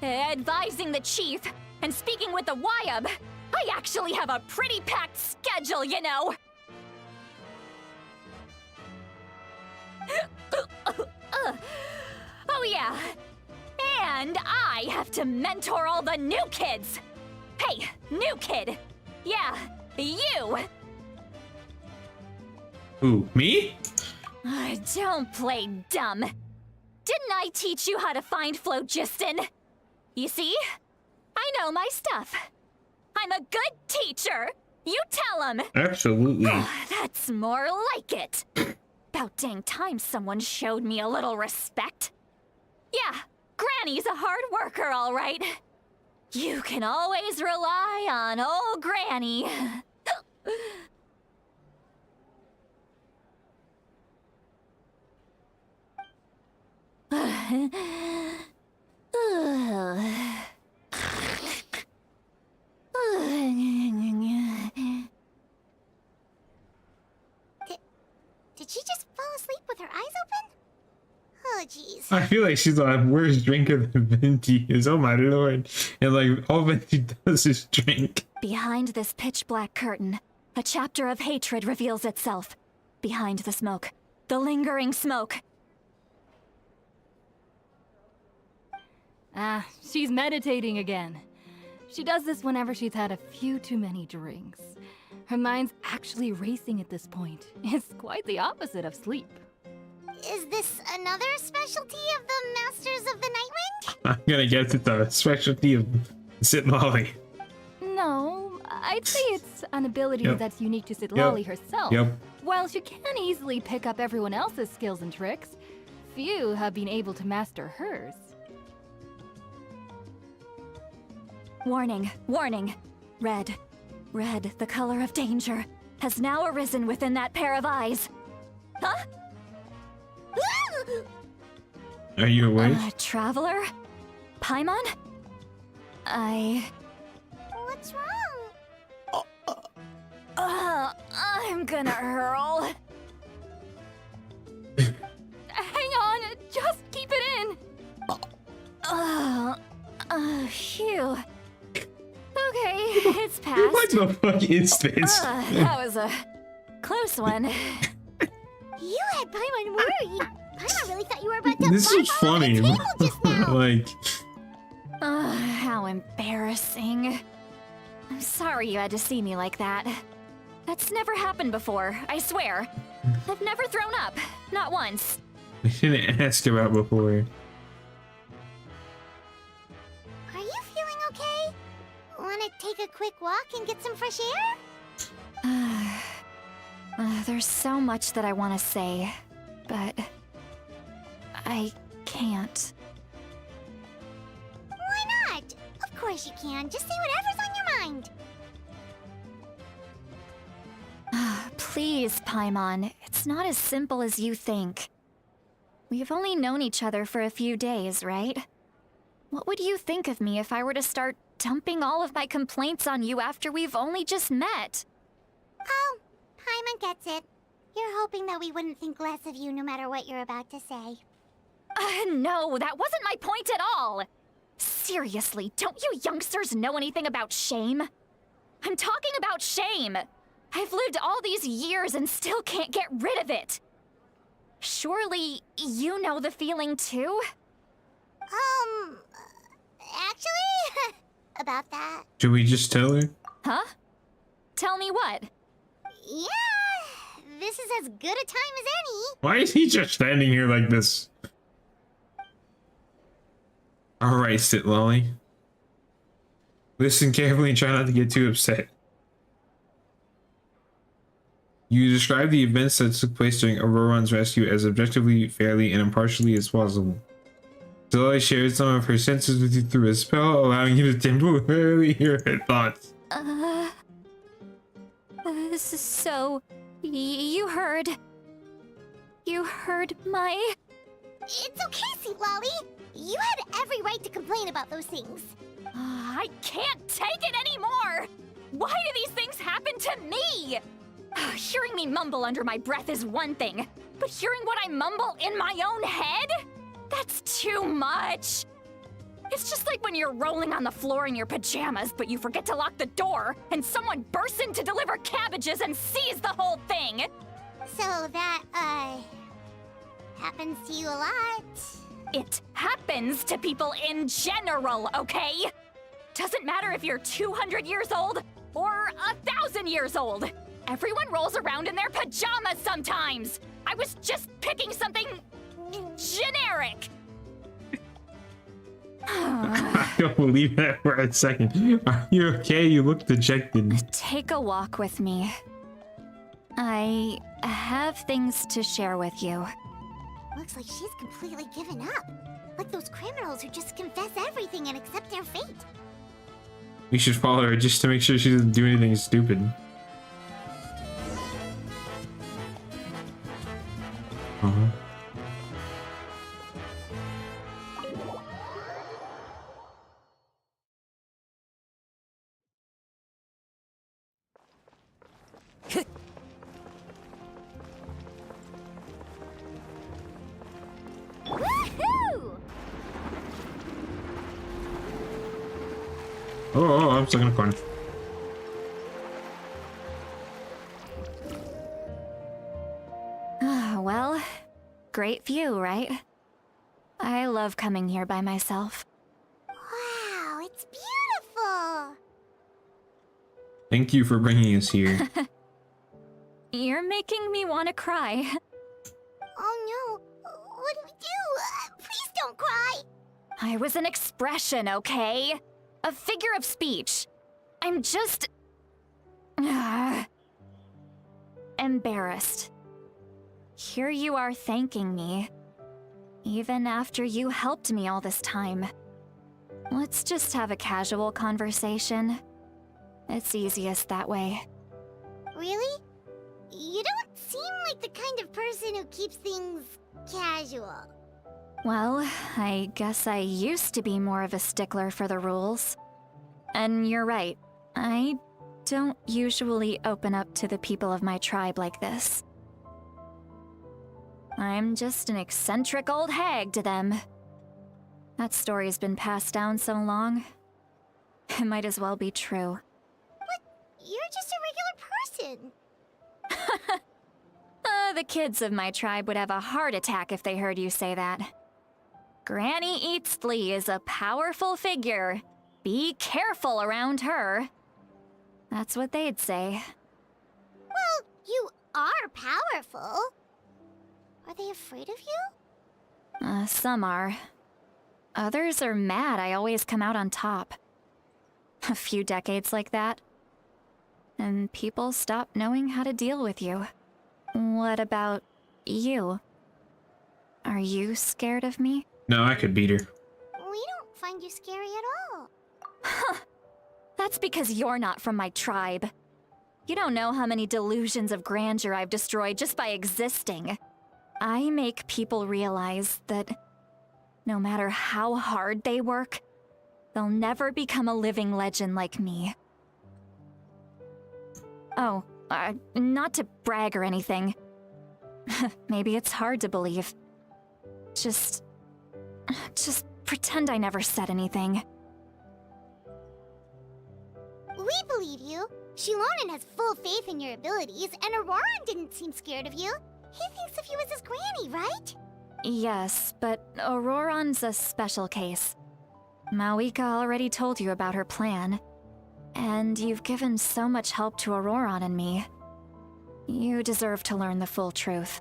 advising the chief, and speaking with the Wyab, I actually have a pretty packed schedule, you know! Oh yeah, and I have to mentor all the new kids! Hey, new kid! Yeah, you! Ooh, me? Don't play dumb. Didn't I teach you how to find phlogiston? You see? I know my stuff. I'm a good teacher. You tell him. Absolutely. That's more like it. About dang time someone showed me a little respect. Yeah, Granny's a hard worker, all right. You can always rely on old Granny. Did she just fall asleep with her eyes open? Oh, jeez. I feel like she's like, worst drinker than Venti is. Oh my lord. And like, all Venti does is drink. Behind this pitch black curtain, a chapter of hatred reveals itself. Behind the smoke, the lingering smoke. Ah, she's meditating again. She does this whenever she's had a few too many drinks. Her mind's actually racing at this point. It's quite the opposite of sleep. Is this another specialty of the Masters of the Nightwind? I'm gonna guess it's a specialty of Sitlolly. No, I'd say it's an ability that's unique to Sitlolly herself. Yep. While she can easily pick up everyone else's skills and tricks, few have been able to master hers. Warning, warning. Red, red, the color of danger, has now arisen within that pair of eyes. Huh? Are you awake? Traveler? Paimon? What's wrong? I'm gonna hurl. Hang on, just keep it in. Phew. Okay, it's past. What the fuck is this? That was a close one. You had Paimon worried. Paimon really thought you were about to This is fall funny. on the table just now. Like, How embarrassing. I'm sorry you had to see me like that. That's never happened before, I swear. I've never thrown up. Not once. we didn't ask about before. Are you feeling okay? Want to take a quick walk and get some fresh air? There's so much that I want to say, but I can't. Why not? Of course you can. Just say whatever's on your mind. Please, Paimon, it's not as simple as you think. We've only known each other for a few days, right? What would you think of me if I were to start dumping all of my complaints on you after we've only just met? Oh, Paimon gets it. You're hoping that we wouldn't think less of you no matter what you're about to say. No, that wasn't my point at all! Seriously, don't you youngsters know anything about shame? I'm talking about shame! I've lived all these years and still can't get rid of it! Surely, you know the feeling too? Actually, about that. Should we just tell her? Huh? Tell me what? Yeah, this is as good a time as any. Why is he just standing here like this? Alright, Sitlolly. Listen carefully and try not to get too upset. You describe the events that took place during Auroron's rescue as objectively, fairly, and impartially as possible. Sitlolly shared some of her senses with you through a spell, allowing you to temporarily hear her thoughts. This is so... You heard my... It's okay, Sweet Lolly. You had every right to complain about those things. I can't take it anymore! Why do these things happen to me? Hearing me mumble under my breath is one thing, but hearing what I mumble in my own head? That's too much! It's just like when you're rolling on the floor in your pajamas, but you forget to lock the door, and someone bursts in to deliver cabbages and sees the whole thing! So that, happens to you a lot. It happens to people in general, okay? Doesn't matter if you're 200 years old or 1,000 years old. Everyone rolls around in their pajamas sometimes. I was just picking something generic. I don't believe that for a second. Are you okay? You look dejected. Take a walk with me. I have things to share with you. Looks like she's completely given up. Like those criminals who just confess everything and accept their fate. We should follow her just to make sure she doesn't do anything stupid. Uh-huh. Woohoo! Oh, I'm stuck in a corner. Well, great view, right? I love coming here by myself. Wow, it's beautiful! Thank you for bringing us here. You're making me want to cry. Oh no, what do we do? Please don't cry! I was an expression, okay? A figure of speech. I'm just... embarrassed. Here you are thanking me. Even after you helped me all this time. Let's just have a casual conversation. It's easiest that way. Really? You don't seem like the kind of person who keeps things casual. Well, I guess I used to be more of a stickler for the rules. And you're right, I don't usually open up to the people of my tribe like this. I'm just an eccentric old hag to them. That story's been passed down so long, it might as well be true. But you're just a regular person. The kids of my tribe would have a heart attack if they heard you say that. Granny Eatsley is a powerful figure. Be careful around her. That's what they'd say. Well, you are powerful. Are they afraid of you? Some are. Others are mad I always come out on top. A few decades like that, and people stop knowing how to deal with you. What about you? Are you scared of me? No, I could beat her. We don't find you scary at all. Huh. That's because you're not from my tribe. You don't know how many delusions of grandeur I've destroyed just by existing. I make people realize that no matter how hard they work, they'll never become a living legend like me. Oh, not to brag or anything. Maybe it's hard to believe. Just pretend I never said anything. We believe you. Shilonen has full faith in your abilities, and Auroran didn't seem scared of you. He thinks of you as his granny, right? Yes, but Auroran's a special case. Mawika already told you about her plan. And you've given so much help to Auroran and me. You deserve to learn the full truth.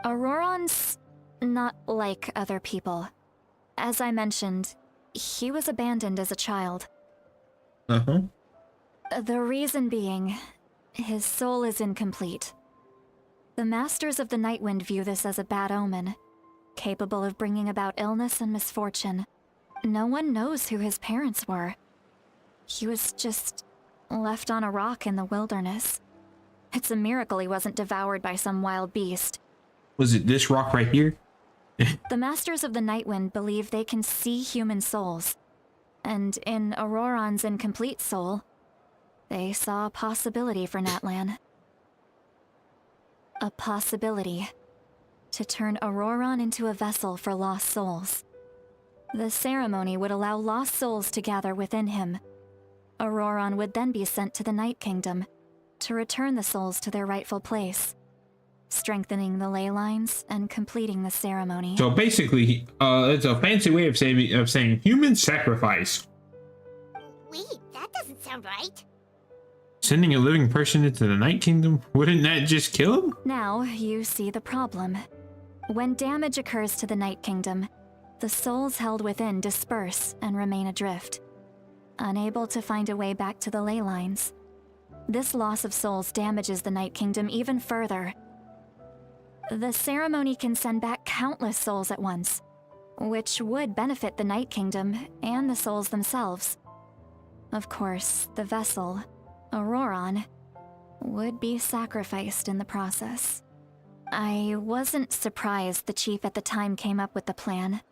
Auroran's not like other people. As I mentioned, he was abandoned as a child. Uh-huh. The reason being, his soul is incomplete. The Masters of the Nightwind view this as a bad omen, capable of bringing about illness and misfortune. No one knows who his parents were. He was just left on a rock in the wilderness. It's a miracle he wasn't devoured by some wild beast. Was it this rock right here? The Masters of the Nightwind believe they can see human souls. And in Auroran's incomplete soul, they saw a possibility for Natlan. A possibility to turn Auroran into a vessel for lost souls. The ceremony would allow lost souls to gather within him. Auroran would then be sent to the Night Kingdom to return the souls to their rightful place, strengthening the ley lines and completing the ceremony. So basically, it's a fancy way of saying human sacrifice. Wait, that doesn't sound right. Sending a living person into the Night Kingdom? Wouldn't that just kill him? Now you see the problem. When damage occurs to the Night Kingdom, the souls held within disperse and remain adrift, unable to find a way back to the ley lines. This loss of souls damages the Night Kingdom even further. The ceremony can send back countless souls at once, which would benefit the Night Kingdom and the souls themselves. Of course, the vessel, Auroron, would be sacrificed in the process. I wasn't surprised the chief at the time came up with the plan.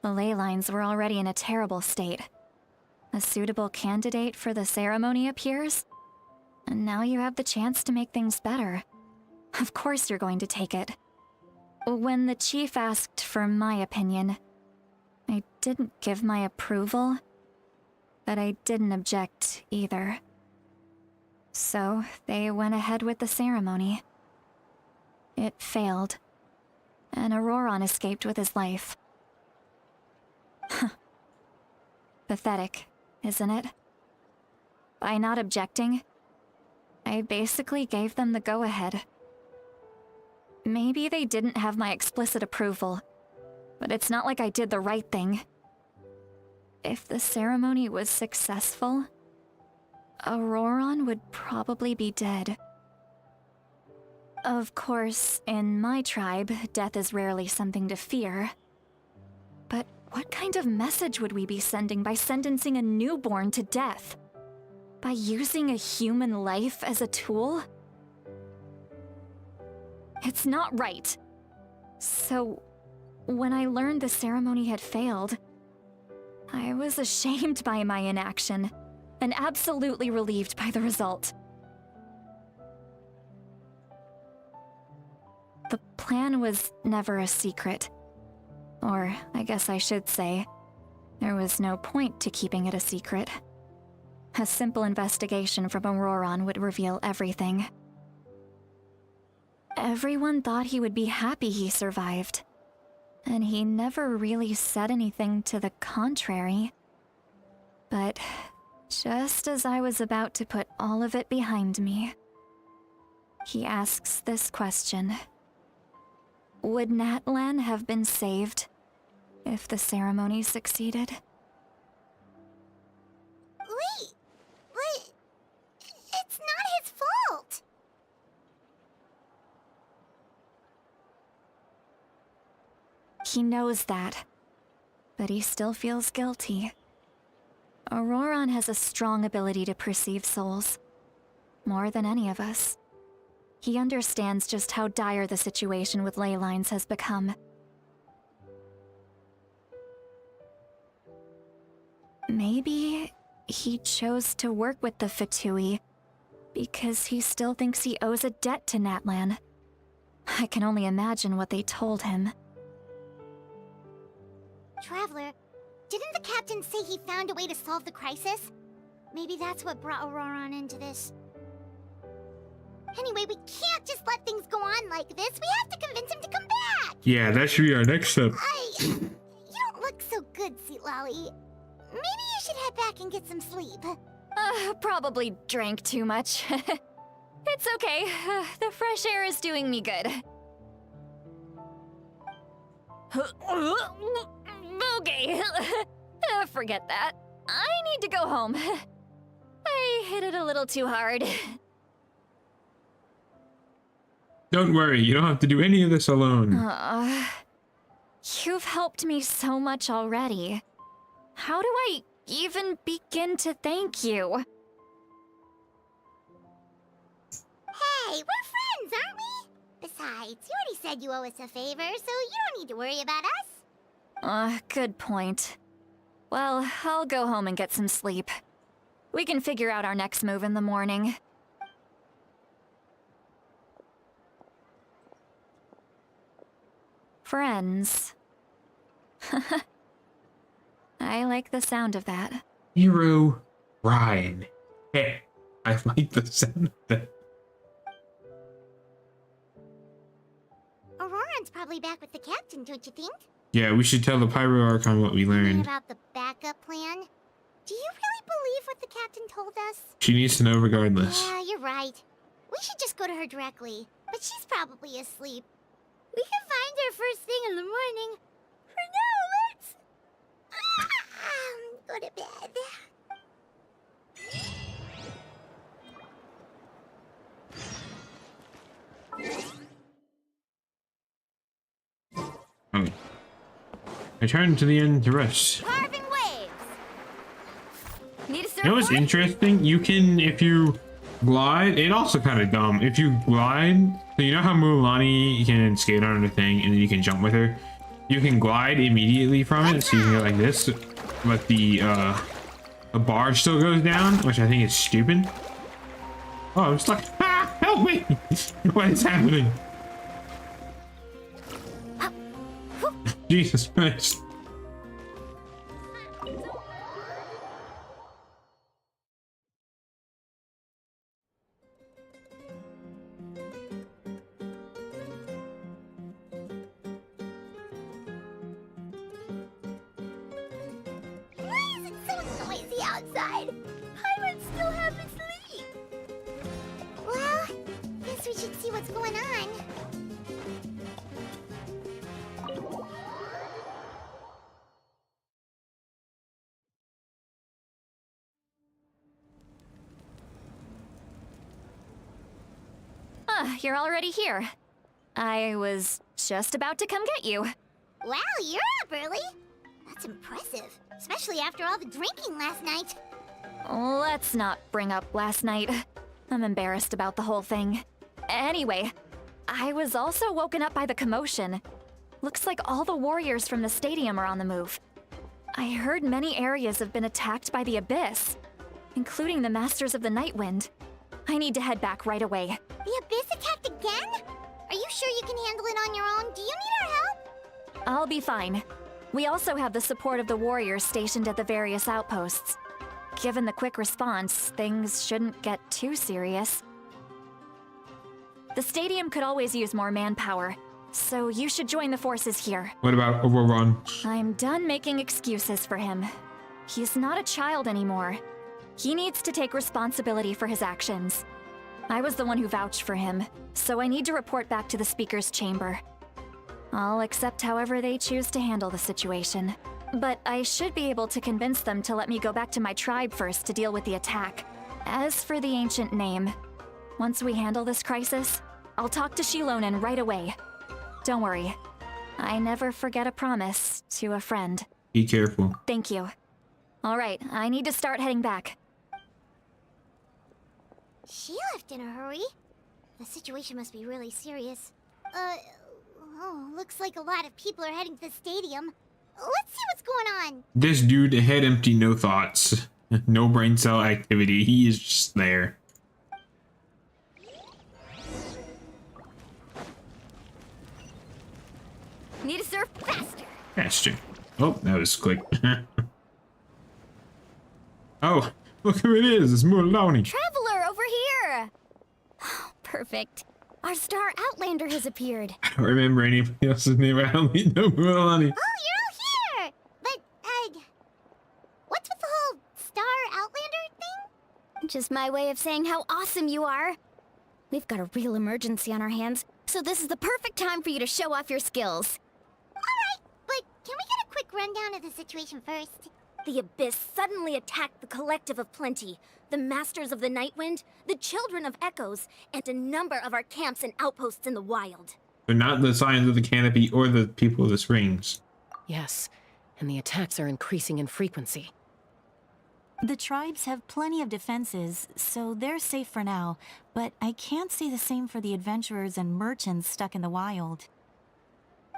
The ley lines were already in a terrible state. A suitable candidate for the ceremony appears, and now you have the chance to make things better. Of course you're going to take it. When the chief asked for my opinion, I didn't give my approval, but I didn't object either. So they went ahead with the ceremony. It failed, and Auroron escaped with his life. Pathetic, isn't it? By not objecting, I basically gave them the go-ahead. Maybe they didn't have my explicit approval, but it's not like I did the right thing. If the ceremony was successful, Auroron would probably be dead. Of course, in my tribe, death is rarely something to fear. But what kind of message would we be sending by sentencing a newborn to death? By using a human life as a tool? It's not right. So, when I learned the ceremony had failed, I was ashamed by my inaction, and absolutely relieved by the result. The plan was never a secret. Or, I guess I should say, there was no point to keeping it a secret. A simple investigation from Auroron would reveal everything. Everyone thought he would be happy he survived, and he never really said anything to the contrary. But just as I was about to put all of it behind me, he asks this question. Would Natlan have been saved if the ceremony succeeded? Wait, but it's not his fault. He knows that, but he still feels guilty. Auroron has a strong ability to perceive souls, more than any of us. He understands just how dire the situation with ley lines has become. Maybe he chose to work with the Fatui because he still thinks he owes a debt to Natlan. I can only imagine what they told him. Traveler, didn't the captain say he found a way to solve the crisis? Maybe that's what brought Auroron into this. Anyway, we can't just let things go on like this. We have to convince him to come back! Yeah, that should be our next step. You don't look so good, Sweet Lolly. Maybe you should head back and get some sleep. Probably drank too much. It's okay. The fresh air is doing me good. Okay. Forget that. I need to go home. I hit it a little too hard. Don't worry, you don't have to do any of this alone. You've helped me so much already. How do I even begin to thank you? Hey, we're friends, aren't we? Besides, you already said you owe us a favor, so you don't need to worry about us. Good point. Well, I'll go home and get some sleep. We can figure out our next move in the morning. Friends. I like the sound of that. Hero Ryan. Hey, I like the sound of that. Auroron's probably back with the captain, don't you think? Yeah, we should tell the Pyro Archon what we And learned. about the backup plan? Do you really believe what the captain told us? She needs to know regardless. Yeah, you're right. We should just go to her directly. But she's probably asleep. We can find her first thing in the morning. For now, Go to bed. Oh. I turned to the end to rest. Carving waves. Need a You know what's interesting? You can, if you glide, it also kind of dumb. If you glide, so you know how Mulan can skate on the thing and then you can jump with her? You can glide immediately from it, so you can go like this, but the bar still goes down, which I think is stupid. Oh, I'm stuck. Ah, help me! What is happening? Jesus Christ. Why is it so noisy outside? Paimon still hasn't sleep. Well, guess we should see what's going on. You're already here. I was just about to come get you. Wow, you're up early. That's impressive, especially after all the drinking last night. Let's not bring up last night. I'm embarrassed about the whole thing. Anyway, I was also woken up by the commotion. Looks like all the warriors from the stadium are on the move. I heard many areas have been attacked by the Abyss, including the Masters of the Nightwind. I need to head back right away. The Abyss attacked again? Are you sure you can handle it on your own? Do you need our help? I'll be fine. We also have the support of the warriors stationed at the various outposts. Given the quick response, things shouldn't get too serious. The stadium could always use more manpower, so you should join the forces here. What about Overrun? I'm done making excuses for him. He's not a child anymore. He needs to take responsibility for his actions. I was the one who vouched for him, so I need to report back to the Speaker's chamber. I'll accept however they choose to handle the situation. But I should be able to convince them to let me go back to my tribe first to deal with the attack. As for the ancient name, once we handle this crisis, I'll talk to Shilonen right away. Don't worry. I never forget a promise to a friend. Be careful. Thank you. All right, I need to start heading back. She left in a hurry. The situation must be really serious. Looks like a lot of people are heading to the stadium. Let's see what's going on. This dude, head empty, no thoughts. No brain cell activity. He is just there. Need to surf faster. Faster. Oh, that was quick. Oh, look who it is. It's Mulan. Traveler, over here! Perfect. Our star Outlander has appeared. I don't remember anybody else's name. I only know Mulan. Oh, you're all here! But, what's with the whole star Outlander thing? Just my way of saying how awesome you are. We've got a real emergency on our hands, so this is the perfect time for you to show off your skills. Alright, but can we get a quick rundown of the situation first? The Abyss suddenly attacked the Collective of Plenty, the Masters of the Nightwind, the Children of Echoes, and a number of our camps and outposts in the wild. They're not the Scions of the Canopy or the People of the Springs. Yes, and the attacks are increasing in frequency. The tribes have plenty of defenses, so they're safe for now, but I can't say the same for the adventurers and merchants stuck in the wild.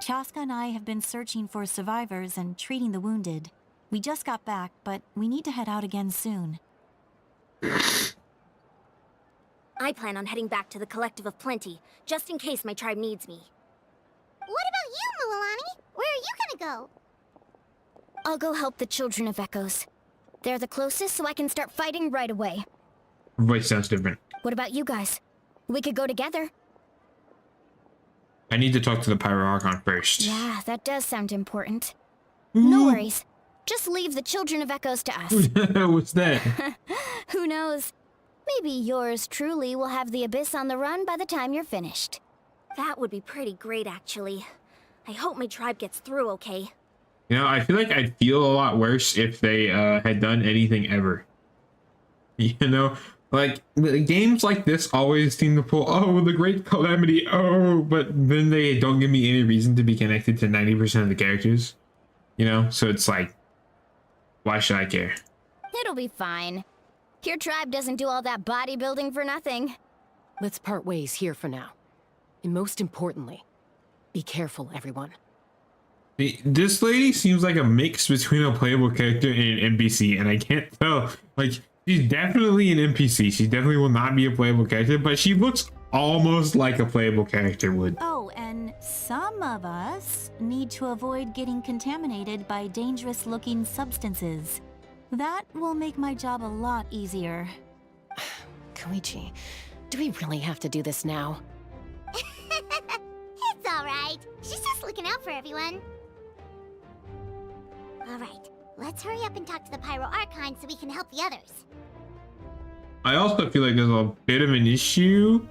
Chaska and I have been searching for survivors and treating the wounded. We just got back, but we need to head out again soon. I plan on heading back to the Collective of Plenty, just in case my tribe needs me. What about you, Mualani? Where are you gonna go? I'll go help the Children of Echoes. They're the closest, so I can start fighting right away. Her voice sounds different. What about you guys? We could go together. I need to talk to the Pyro Archon first. Yeah, that does sound important. No worries. Just leave the Children of Echoes to us. What's that? Who knows? Maybe yours truly will have the Abyss on the run by the time you're finished. That would be pretty great, actually. I hope my tribe gets through okay. You know, I feel like I'd feel a lot worse if they had done anything ever. You know, like games like this always seem to pull, oh, the great calamity, oh, but then they don't give me any reason to be connected to 90% of the characters. You know, so it's like, why should I care? It'll be fine. Your tribe doesn't do all that bodybuilding for nothing. Let's part ways here for now. And most importantly, be careful, everyone. This lady seems like a mix between a playable character and an NPC, and I can't tell. Like, she's definitely an NPC. She definitely will not be a playable character, but she looks almost like a playable character would. Oh, and some of us need to avoid getting contaminated by dangerous-looking substances. That will make my job a lot easier. Koichi, do we really have to do this now? It's alright. She's just looking out for everyone. Alright, let's hurry up and talk to the Pyro Archon so we can help the others. I also feel like there's a bit of an issue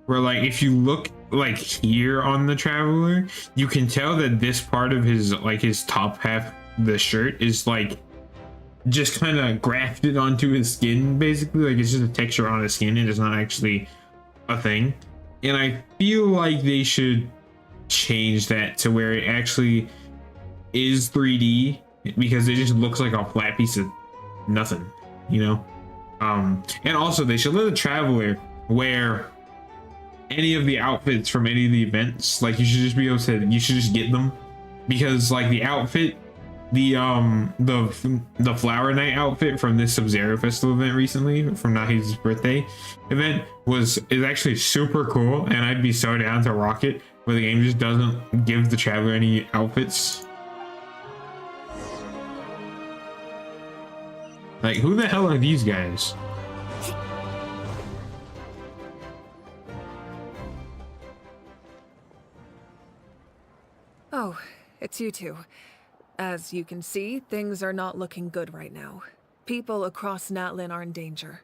where, like, if you look like here on the Traveler, you can tell that this part of his, like, his top half, the shirt, is like just kind of grafted onto his skin, basically. Like, it's just a texture on his skin, and it's not actually a thing. And I feel like they should change that to where it actually is 3D, because it just looks like a flat piece of nothing, you know. And also they should let the Traveler wear any of the outfits from any of the events. Like, you should just be able to, you should just get them, because like the outfit, the Flower Night outfit from this Sub-Zero Festival event recently, from Nahi's birthday event, is actually super cool, and I'd be so down to rock it, but the game just doesn't give the Traveler any outfits. Like, who the hell are these guys? Oh, it's you two. As you can see, things are not looking good right now. People across Natlin are in danger.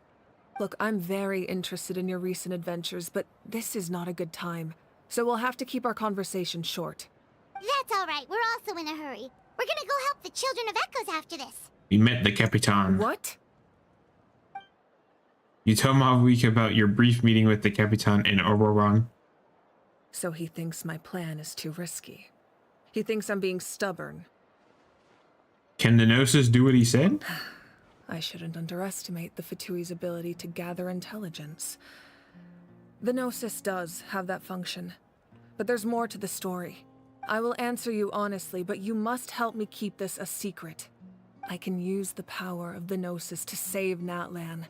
Look, I'm very interested in your recent adventures, but this is not a good time. So we'll have to keep our conversation short. That's alright, we're also in a hurry. We're gonna go help the Children of Echoes after this. We met the Capitan. What? You told Mahavik about your brief meeting with the Capitan in Oberon. So he thinks my plan is too risky. He thinks I'm being stubborn. Can the Gnosis do what he said? I shouldn't underestimate the Fatui's ability to gather intelligence. The Gnosis does have that function, but there's more to the story. I will answer you honestly, but you must help me keep this a secret. I can use the power of the Gnosis to save Natlan,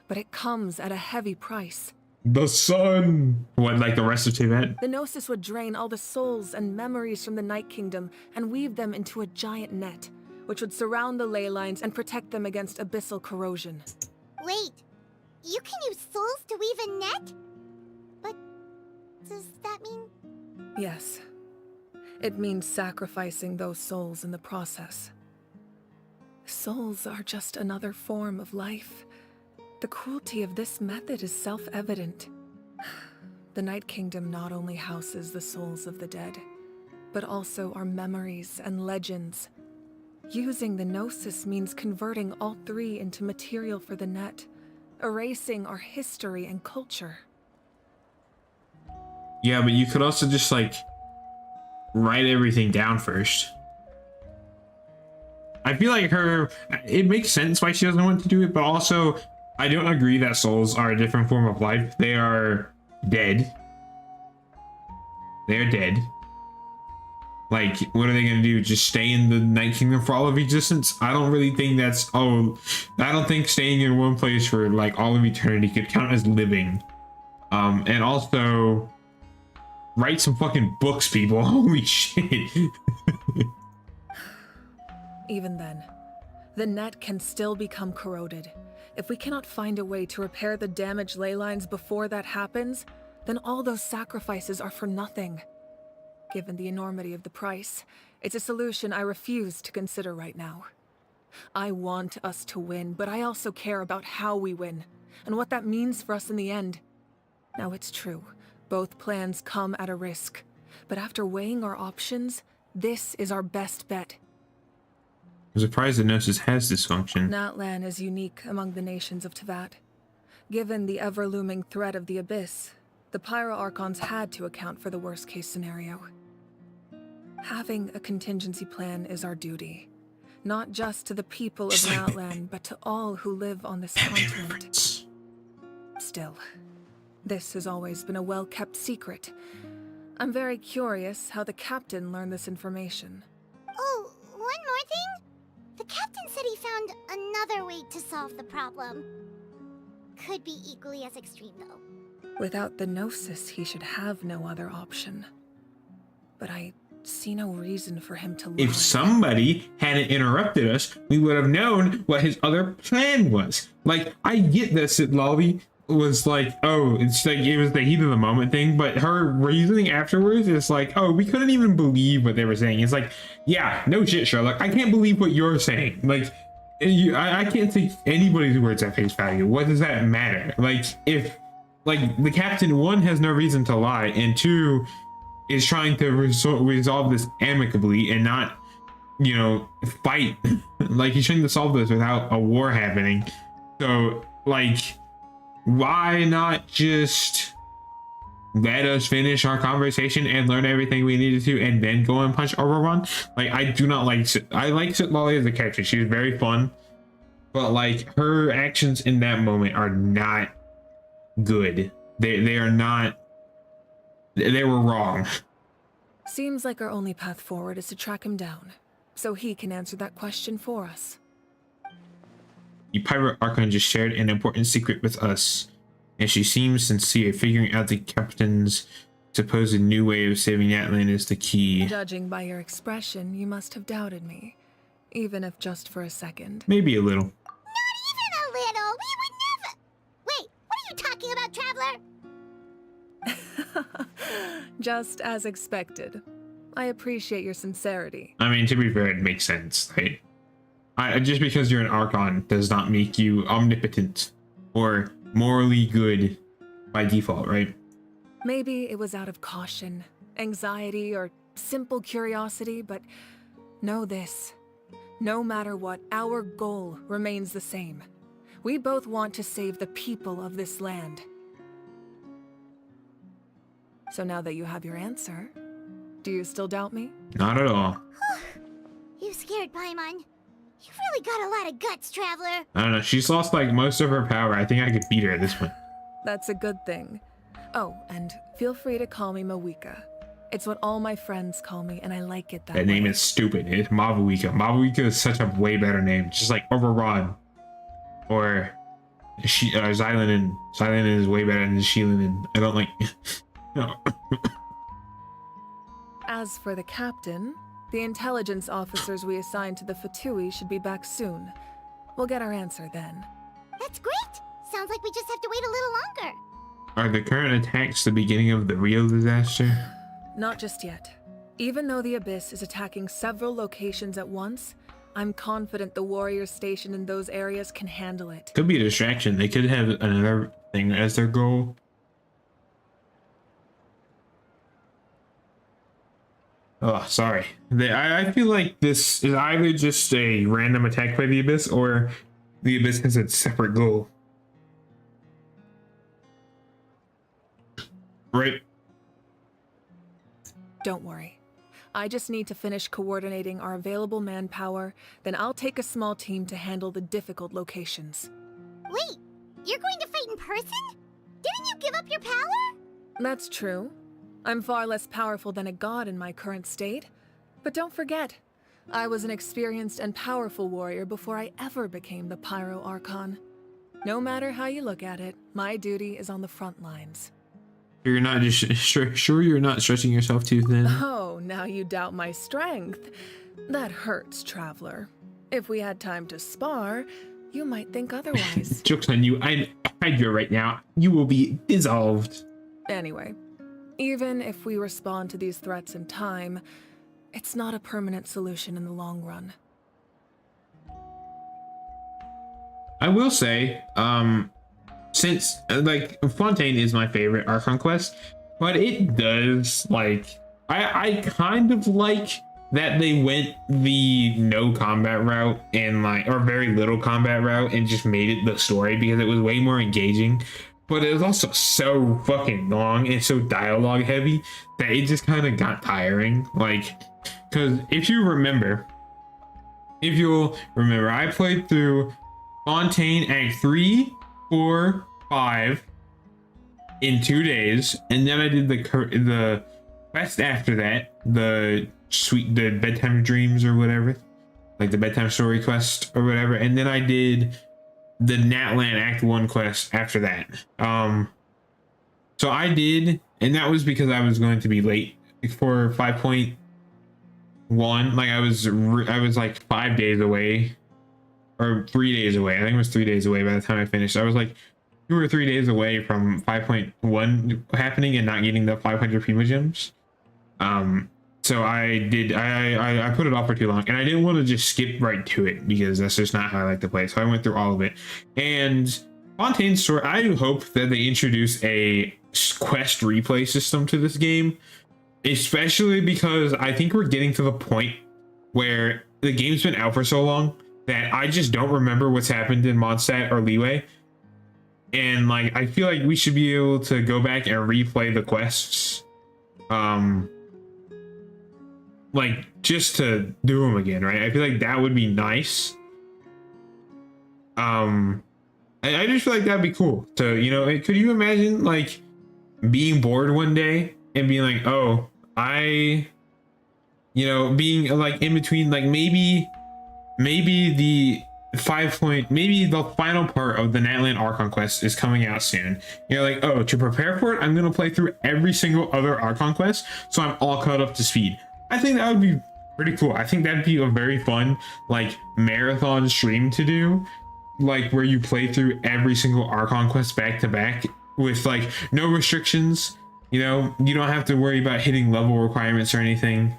but it comes at a heavy price. The sun! What, like the rest of Tibet? The Gnosis would drain all the souls and memories from the Night Kingdom and weave them into a giant net, which would surround the ley lines and protect them against abyssal corrosion. Wait, you can use souls to weave a net? But does that mean... Yes. It means sacrificing those souls in the process. Souls are just another form of life. The cruelty of this method is self-evident. The Night Kingdom not only houses the souls of the dead, but also our memories and legends. Using the Gnosis means converting all three into material for the net, erasing our history and culture. Yeah, but you could also just, like, write everything down first. I feel like it makes sense why she doesn't want to do it, but also, I don't agree that souls are a different form of life. They are dead. They are dead. Like, what are they gonna do? Just stay in the Night Kingdom for all of existence? I don't really think that's... Oh, I don't think staying in one place for, like, all of eternity could count as living. And also... Write some fucking books, people. Holy shit. Even then, the net can still become corroded. If we cannot find a way to repair the damaged ley lines before that happens, then all those sacrifices are for nothing. Given the enormity of the price, it's a solution I refuse to consider right now. I want us to win, but I also care about how we win, and what that means for us in the end. Now, it's true, both plans come at a risk, but after weighing our options, this is our best bet. I'm surprised the Gnosis has this function. Natlan is unique among the nations of Teyvat. Given the ever-looming threat of the Abyss, the Pyro-Archons had to account for the worst-case scenario. Having a contingency plan is our duty. Not just to the people of Natlan, but to all who live on this continent. Still, this has always been a well-kept secret. I'm very curious how the captain learned this information. Oh, one more thing? The captain said he found another way to solve the problem. Could be equally as extreme, though. Without the Gnosis, he should have no other option. But I see no reason for him to lie. If somebody hadn't interrupted us, we would have known what his other plan was. Like, I get that Citlali was like, oh, it's like it was the heat of the moment thing, but her reasoning afterwards is like, oh, we couldn't even believe what they were saying. It's like, yeah, no shit, Sherlock. I can't believe what you're saying. Like, I can't take anybody's words at face value. What does that matter? Like, if, like, the captain, one, has no reason to lie, and two, is trying to resolve this amicably and not, you know, fight. Like, he's trying to solve this without a war happening. So, like, why not just let us finish our conversation and learn everything we needed to and then go and punch Auroron? Like, I do not like I like Citlali as a character. She was very fun, but like her actions in that moment are not good. They are not, they were wrong. Seems like our only path forward is to track him down, so he can answer that question for us. The pirate Archon just shared an important secret with us, and she seems sincere. Figuring out the captain's supposed new way of saving Natlan is the key. Judging by your expression, you must have doubted me, even if just for a second. Maybe a little. Not even a little! We would never— Wait, what are you talking about, Traveler? Just as expected. I appreciate your sincerity. I mean, to be fair, it makes sense, right? Just because you're an Archon does not make you omnipotent or morally good by default, right? Maybe it was out of caution, anxiety, or simple curiosity, but know this. No matter what, our goal remains the same. We both want to save the people of this land. So now that you have your answer, do you still doubt me? Not at all. You scared Paimon. You've really got a lot of guts, Traveler. I don't know. She's lost like most of her power. I think I could beat her at this point. That's a good thing. Oh, and feel free to call me Mawika. It's what all my friends call me, and I like it that way. That name is stupid. It's Mawika. Mawika is such a way better name. Just like Auroron. Or Xylan, and Xylan is way better than Sheelan, and I don't like... No. As for the captain, the intelligence officers we assigned to the Fatui should be back soon. We'll get our answer then. That's great! Sounds like we just have to wait a little longer. Are the current attacks the beginning of the real disaster? Not just yet. Even though the Abyss is attacking several locations at once, I'm confident the warriors stationed in those areas can handle it. Could be a distraction. They could have another thing as their goal. Oh, sorry. I feel like this is either just a random attack by the Abyss, or the Abyss has a separate goal. Right? Don't worry. I just need to finish coordinating our available manpower, then I'll take a small team to handle the difficult locations. Wait, you're going to fight in person? Didn't you give up your power? That's true. I'm far less powerful than a god in my current state. But don't forget, I was an experienced and powerful warrior before I ever became the Pyro Archon. No matter how you look at it, my duty is on the front lines. You're not just sure you're not stretching yourself too thin? Oh, now you doubt my strength. That hurts, Traveler. If we had time to spar, you might think otherwise. Joke's on you. I'm Hydra right now. You will be dissolved. Anyway, even if we respond to these threats in time, it's not a permanent solution in the long run. I will say, since like Fontaine is my favorite Archon quest, but it does like I kind of like that they went the no combat route and like, or very little combat route, and just made it the story, because it was way more engaging. But it was also so fucking long and so dialogue heavy that it just kind of got tiring. Like, because if you'll remember, I played through Fontaine Act 3, 4, 5 in 2 days, and then I did the quest after that, the bedtime dreams or whatever, like the bedtime story quest or whatever, and then I did the Natlan Act 1 quest after that. So I did, and that was because I was going to be late for 5.1. Like I was like 5 days away, or 3 days away. I think it was 3 days away by the time I finished. I was like 2 or 3 days away from 5.1 happening and not getting the 500 Prima gems. So I put it off for too long, and I didn't want to just skip right to it, because that's just not how I like to play. So I went through all of it. And Fontaine's story, I hope that they introduce a quest replay system to this game, especially because I think we're getting to the point where the game's been out for so long that I just don't remember what's happened in Mondstadt or Leeway. And like, I feel like we should be able to go back and replay the quests. Like, just to do them again, right? I feel like that would be nice. I just feel like that'd be cool to, you know, could you imagine like being bored one day and being like, oh, being like in between, like maybe the maybe the final part of the Natlan Archon quest is coming out soon. You're like, oh, to prepare for it, I'm gonna play through every single other Archon quest, so I'm all caught up to speed. I think that would be pretty cool. I think that'd be a very fun like marathon stream to do, like where you play through every single Archon quest back to back with like no restrictions. You know, you don't have to worry about hitting level requirements or anything.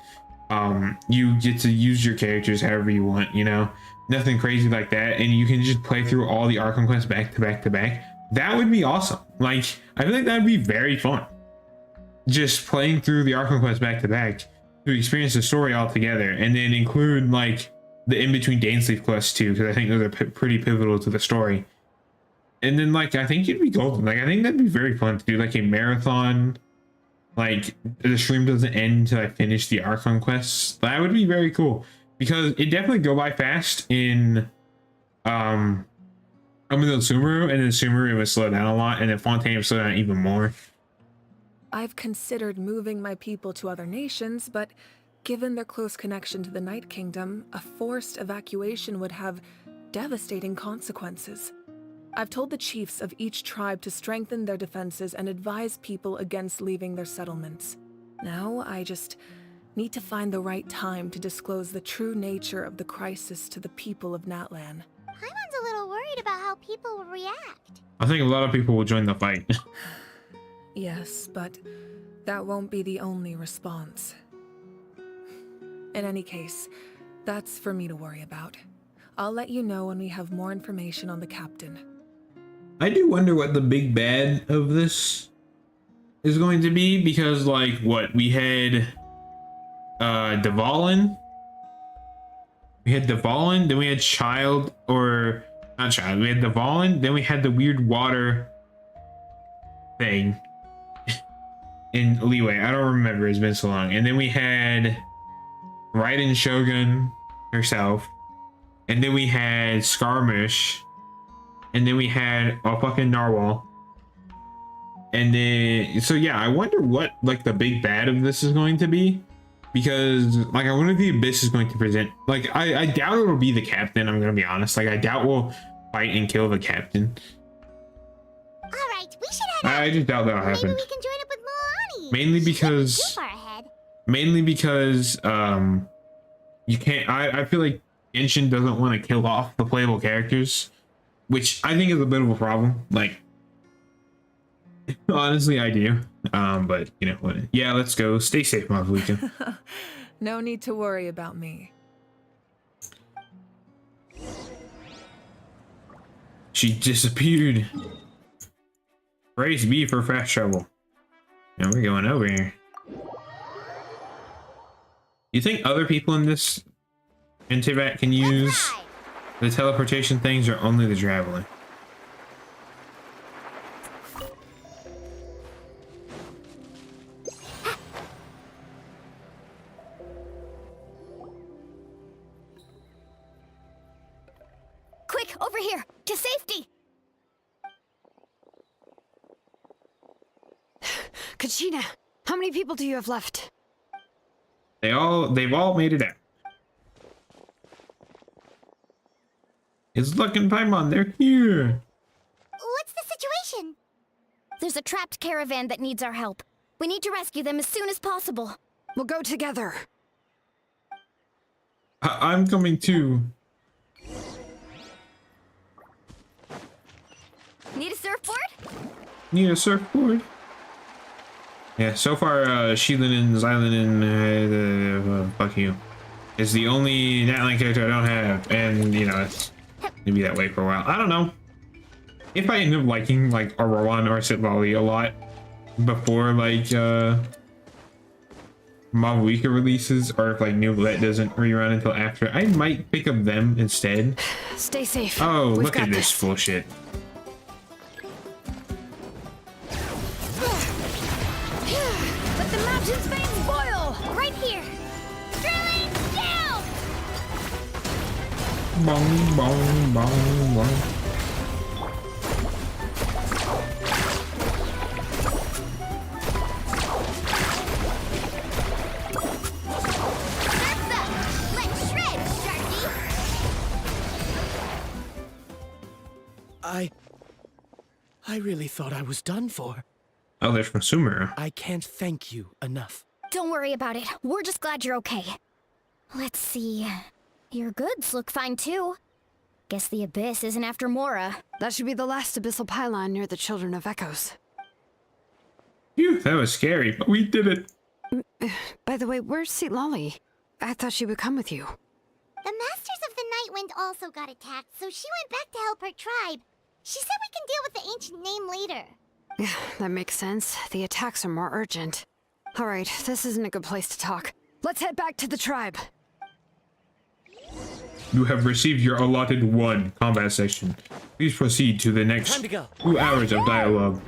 You get to use your characters however you want, you know, nothing crazy like that, and you can just play through all the Archon quests back to back to back. That would be awesome. Like, I feel like that'd be very fun, just playing through the Archon quests back to back to experience the story all together, and then include like the in-between Dainsleif quests too, because I think those are pretty pivotal to the story. And then like, I think you'd be golden. Like, I think that'd be very fun to do like a marathon, like the stream doesn't end until I finish the Archon quests. That would be very cool, because it definitely go by fast in Sumeru, and then Sumeru would slow down a lot, and then Fontaine would slow down even more. I've considered moving my people to other nations, but given their close connection to the Night Kingdom, a forced evacuation would have devastating consequences. I've told the chiefs of each tribe to strengthen their defenses and advise people against leaving their settlements. Now, I just need to find the right time to disclose the true nature of the crisis to the people of Natlan. Paimon's a little worried about how people will react. I think a lot of people will join the fight. Yes, but that won't be the only response. In any case, that's for me to worry about. I'll let you know when we have more information on the captain. I do wonder what the big bad of this is going to be, because like, what, we had Dvalin, then we had Child, or not Child, we had Dvalin, then we had the weird water thing in Leeway. I don't remember, it's been so long. And then we had Raiden Shogun herself, and then we had Skarmush, and then we had a fucking Narwhal. And then, so yeah, I wonder what like the big bad of this is going to be, because like, I wonder if the Abyss is going to present, like, I doubt it'll be the captain, I'm gonna be honest. Like, I doubt we'll fight and kill the captain. Alright, we should head out. I just doubt that'll happen. Maybe we can join up with Milani. Mainly because you can't, I feel like Genshin doesn't want to kill off the playable characters, which I think is a bit of a problem. Like, honestly, I do. But you know what? Yeah, let's go. Stay safe, Mavuika. No need to worry about me. She disappeared. Praise be for fast travel. Now we're going over here. You think other people in this Intivat can use the teleportation things, or only the traveler? Quick, over here! To safety! Kachina, how many people do you have left? They've all made it out. It's looking Paimon, they're here. What's the situation? There's a trapped caravan that needs our help. We need to rescue them as soon as possible. We'll go together. I'm coming too. Need a surfboard? Need a surfboard? Yeah, so far, Sheilin and Xylan and fuck you, is the only Natlan character I don't have, and you know it's gonna be that way for a while. I don't know if I end up liking like Auroran or Sitlali a lot before like Mavuika releases, or if like New Let doesn't rerun until after, I might pick up them instead. Stay safe. Oh, look at this bullshit. Let the mountain's veins boil! Right here! Drilling down! Bong, bong, bong, bong. Surf's up! Let's shred, Sharky! I really thought I was done for. Oh, they're from Sumer. I can't thank you enough. Don't worry about it. We're just glad you're okay. Let's see. Your goods look fine too. Guess the Abyss isn't after Mora. That should be the last abyssal pylon near the Children of Echoes. Phew, that was scary, but we did it. By the way, where's Sitlali? I thought she would come with you. The Masters of the Nightwind also got attacked, so she went back to help her tribe. She said we can deal with the ancient name later. That makes sense. The attacks are more urgent. Alright, this isn't a good place to talk. Let's head back to the tribe. You have received your allotted 1 combat section. Please proceed to the next Time to go. 2 hours of dialogue.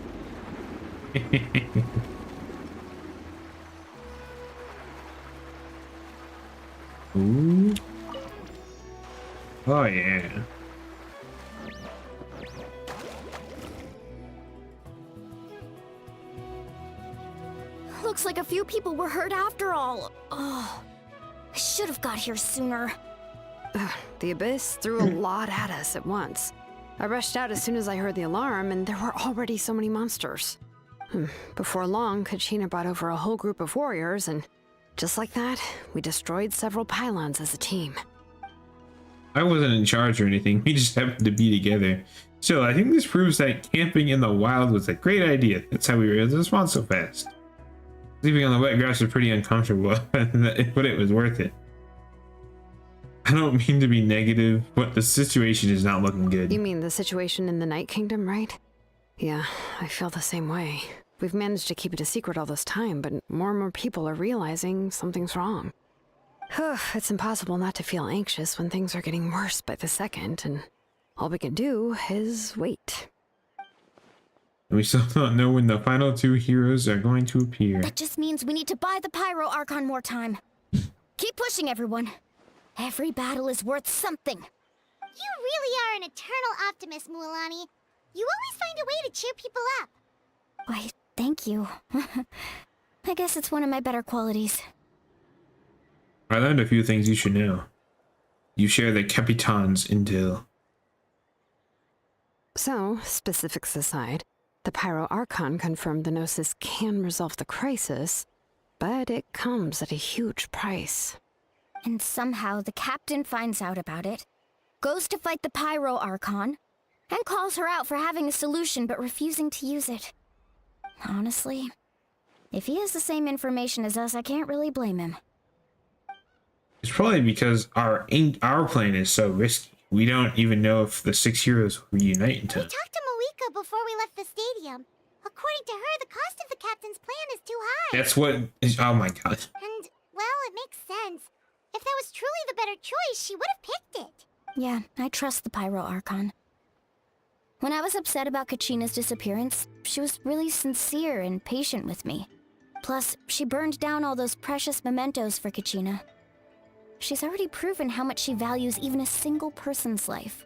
Ooh. Oh yeah. Looks like a few people were hurt after all. Oh, I should have got here sooner. The Abyss threw a lot at us at once. I rushed out as soon as I heard the alarm, and there were already so many monsters. Before long, Kachina brought over a whole group of warriors, and just like that, we destroyed several pylons as a team. I wasn't in charge or anything. We just happened to be together. Still, I think this proves that camping in the wild was a great idea. That's how we were able to respond so fast. Sleeping on the wet grass was pretty uncomfortable, but it was worth it. I don't mean to be negative, but the situation is not looking good. You mean the situation in the Night Kingdom, right? Yeah, I feel the same way. We've managed to keep it a secret all this time, but more and more people are realizing something's wrong. It's impossible not to feel anxious when things are getting worse by the second, and all we can do is wait. We still don't know when the final 2 heroes are going to appear. That just means we need to buy the Pyro Archon more time. Keep pushing, everyone. Every battle is worth something. You really are an eternal optimist, Mualani. You always find a way to cheer people up. Why, thank you. I guess it's one of my better qualities. I learned a few things you should know. You share the Capitan's intel. So, specifics aside, the Pyro Archon confirmed the Gnosis can resolve the crisis, but it comes at a huge price. And somehow the captain finds out about it, goes to fight the Pyro Archon, and calls her out for having a solution but refusing to use it. Honestly, if he has the same information as us, I can't really blame him. It's probably because our plan is so risky. We don't even know if the 6 heroes will reunite in time. We talked to Moika before we left the stadium. According to her, the cost of the captain's plan is too high. That's what is. Oh my god. And, Well, it makes sense. If that was truly the better choice, she would have picked it. Yeah, I trust the Pyro Archon. When I was upset about Kachina's disappearance, she was really sincere and patient with me. Plus, she burned down all those precious mementos for Kachina. She's already proven how much she values even a single person's life.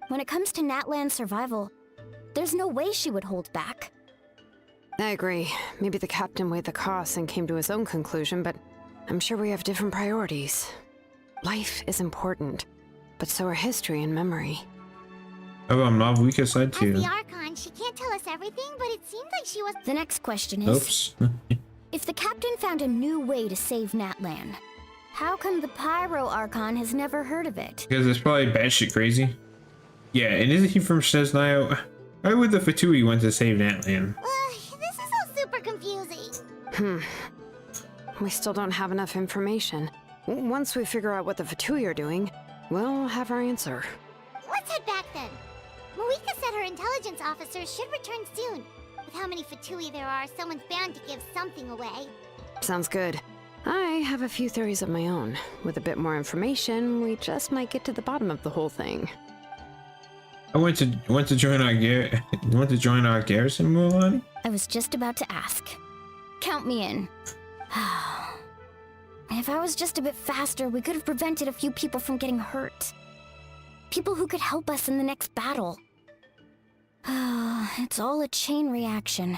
When it comes to Natlan's survival, there's no way she would hold back. I agree. Maybe the captain weighed the costs and came to his own conclusion, but I'm sure we have different priorities. Life is important, but so are history and memory. Oh, I'm not weak aside As too. the Archon, she can't tell us everything, but it seems like she was... The next question is... Oops. If the captain found a new way to save Natlan, how come the Pyro Archon has never heard of it? Because it's probably batshit crazy. Yeah, and isn't he from Snezhnaya? Why would the Fatui want to save Natlan? This is all super confusing. We still don't have enough information. Once we figure out what the Fatui are doing, we'll have our answer. Let's head back then. Marika said her intelligence officers should return soon. With how many Fatui there are, someone's bound to give something away. Sounds good. I have a few theories of my own. With a bit more information, we just might get to the bottom of the whole thing. I want to join our garrison, Mulan? I was just about to ask. Count me in. If I was just a bit faster, we could have prevented a few people from getting hurt. People who could help us in the next battle. It's all a chain reaction.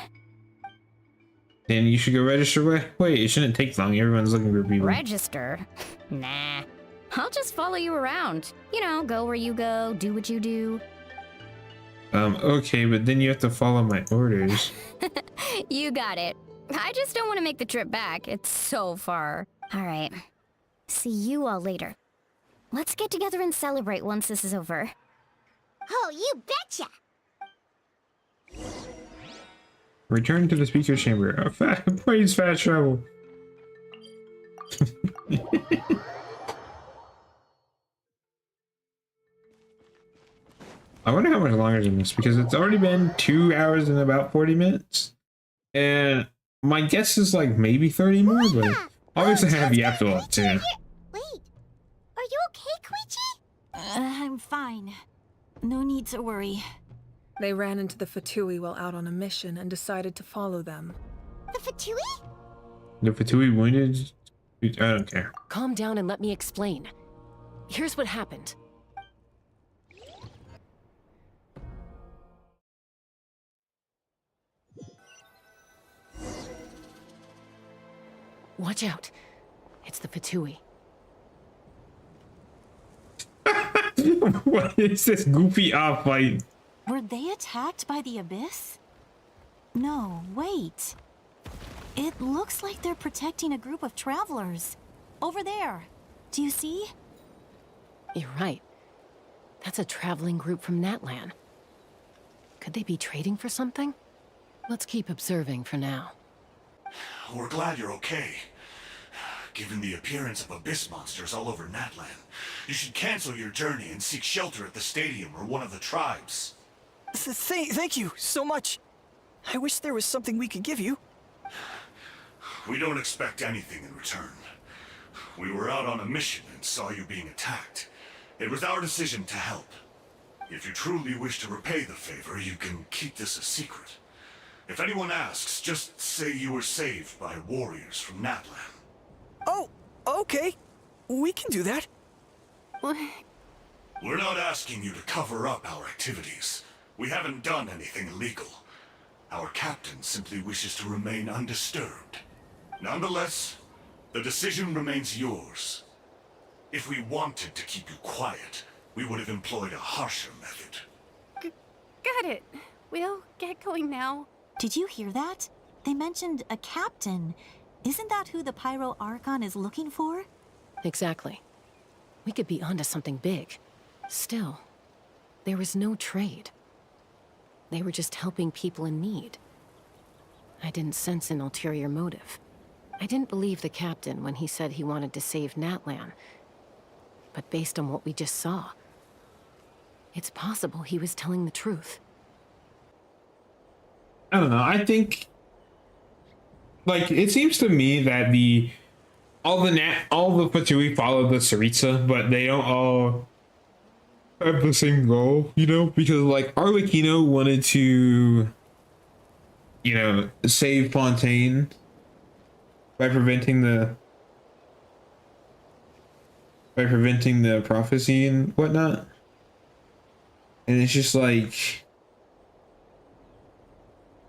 Then you should go register. Wait, it shouldn't take long. Everyone's looking for people. Register? Nah. I'll just follow you around. You know, go where you go, do what you do. Okay, but then you have to follow my orders. You got it. I just don't want to make the trip back. It's so far. All right. See you all later. Let's get together and celebrate once this is over. Oh, you betcha! Return to the speaker chamber. Praise fast travel. I wonder how much longer than this, because it's already been 2 hours and about 40 minutes. And my guess is like maybe 30 more, but obviously I have yapped a lot too. Wait, are you okay, Koichi? I'm fine. No need to worry. They ran into the Fatui while out on a mission and decided to follow them. The Fatui? The Fatui wounded? I don't care. Calm down and let me explain. Here's what happened. Watch out. It's the Fatui. What is this goofy off fight? Were they attacked by the Abyss? No, wait. It looks like they're protecting a group of travelers. Over there. Do you see? You're right. That's a traveling group from Natlan. Could they be trading for something? Let's keep observing for now. We're glad you're okay. Given the appearance of abyss monsters all over Natlan, you should cancel your journey and seek shelter at the stadium or one of the tribes. Thank you so much. I wish there was something we could give you. We don't expect anything in return. We were out on a mission and saw you being attacked. It was our decision to help. If you truly wish to repay the favor, you can keep this a secret. If anyone asks, just say you were saved by warriors from Natlan. Oh, okay. We can do that. We're not asking you to cover up our activities. We haven't done anything illegal. Our captain simply wishes to remain undisturbed. Nonetheless, the decision remains yours. If we wanted to keep you quiet, we would have employed a harsher method. Got it. We'll get going now. Did you hear that? They mentioned a captain. Isn't that who the Pyro Archon is looking for? Exactly. We could be onto something big. Still, there was no trade. They were just helping people in need. I didn't sense an ulterior motive. I didn't believe the captain when he said he wanted to save Natlan. But based on what we just saw, it's possible he was telling the truth. I don't know. I think, like, it seems to me that the all the Fatui follow the Saritsa, but they don't all have the same goal, you know? Because like Arlecchino wanted to, you know, save Fontaine by preventing the prophecy and whatnot. And it's just like,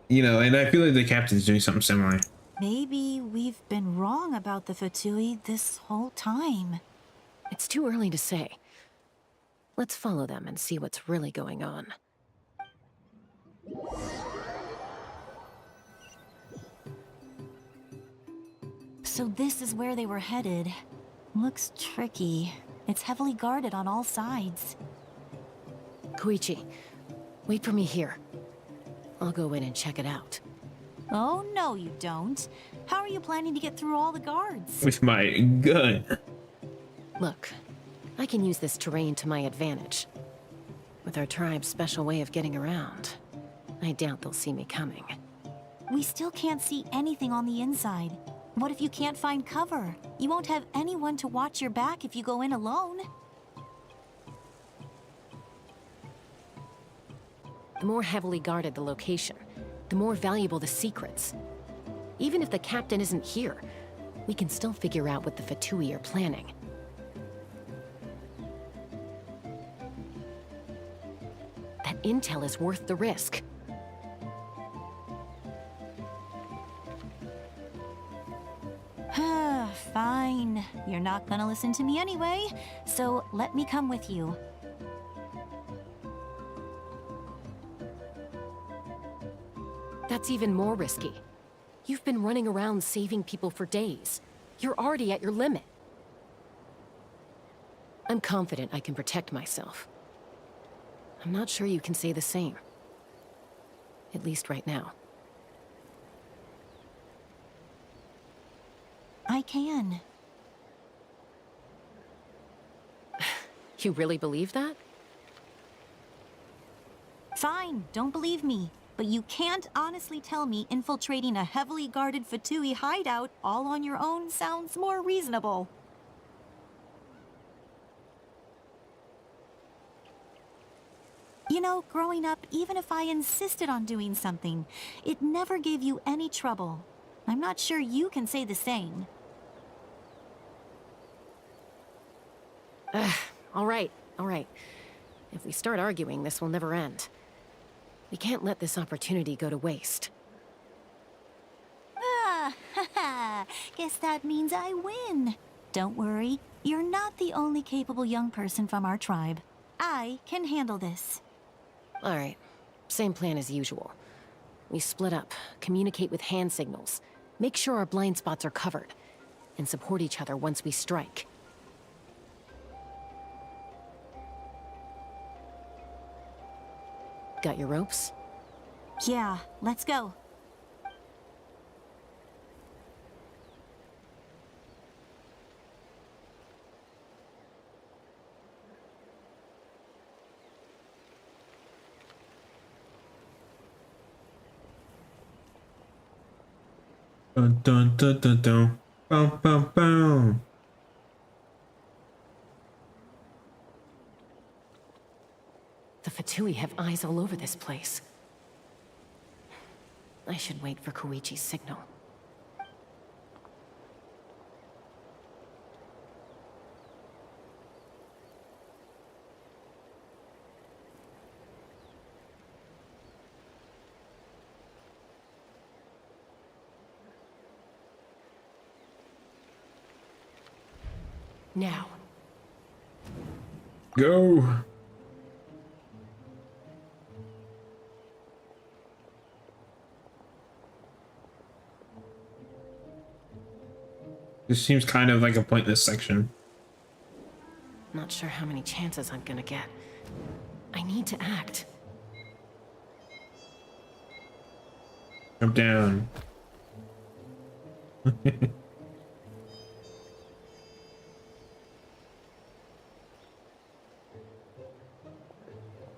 you know, and I feel like the captain's doing something similar. Maybe we've been wrong about the Fatui this whole time. It's too early to say. Let's follow them and see what's really going on. So this is where they were headed. Looks tricky. It's heavily guarded on all sides. Koichi, wait for me here. I'll go in and check it out. Oh, no you don't. How are you planning to get through all the guards? With my gun. Look, I can use this terrain to my advantage. With our tribe's special way of getting around, I doubt they'll see me coming. We still can't see anything on the inside. What if you can't find cover? You won't have anyone to watch your back if you go in alone. The more heavily guarded the location, the more valuable the secrets. Even if the captain isn't here, we can still figure out what the Fatui are planning. That intel is worth the risk. Fine. You're not gonna listen to me anyway, so let me come with you. That's even more risky. You've been running around saving people for days. You're already at your limit. I'm confident I can protect myself. I'm not sure you can say the same. At least right now. I can. You really believe that? Fine, don't believe me. But you can't honestly tell me infiltrating a heavily guarded Fatui hideout all on your own sounds more reasonable. You know, growing up, even if I insisted on doing something, it never gave you any trouble. I'm not sure you can say the same. All right. If we start arguing, this will never end. We can't let this opportunity go to waste. Guess that means I win. Don't worry, you're not the only capable young person from our tribe. I can handle this. All right, same plan as usual. We split up, communicate with hand signals, make sure our blind spots are covered, and support each other once we strike. Got your ropes? Yeah, let's go. Dun dun dun dun dun. Bow bow bow. The Fatui have eyes all over this place. I should wait for Koichi's signal. Now. Go. This seems kind of like a pointless section. Not sure how many chances I'm gonna get. I need to act. Jump down.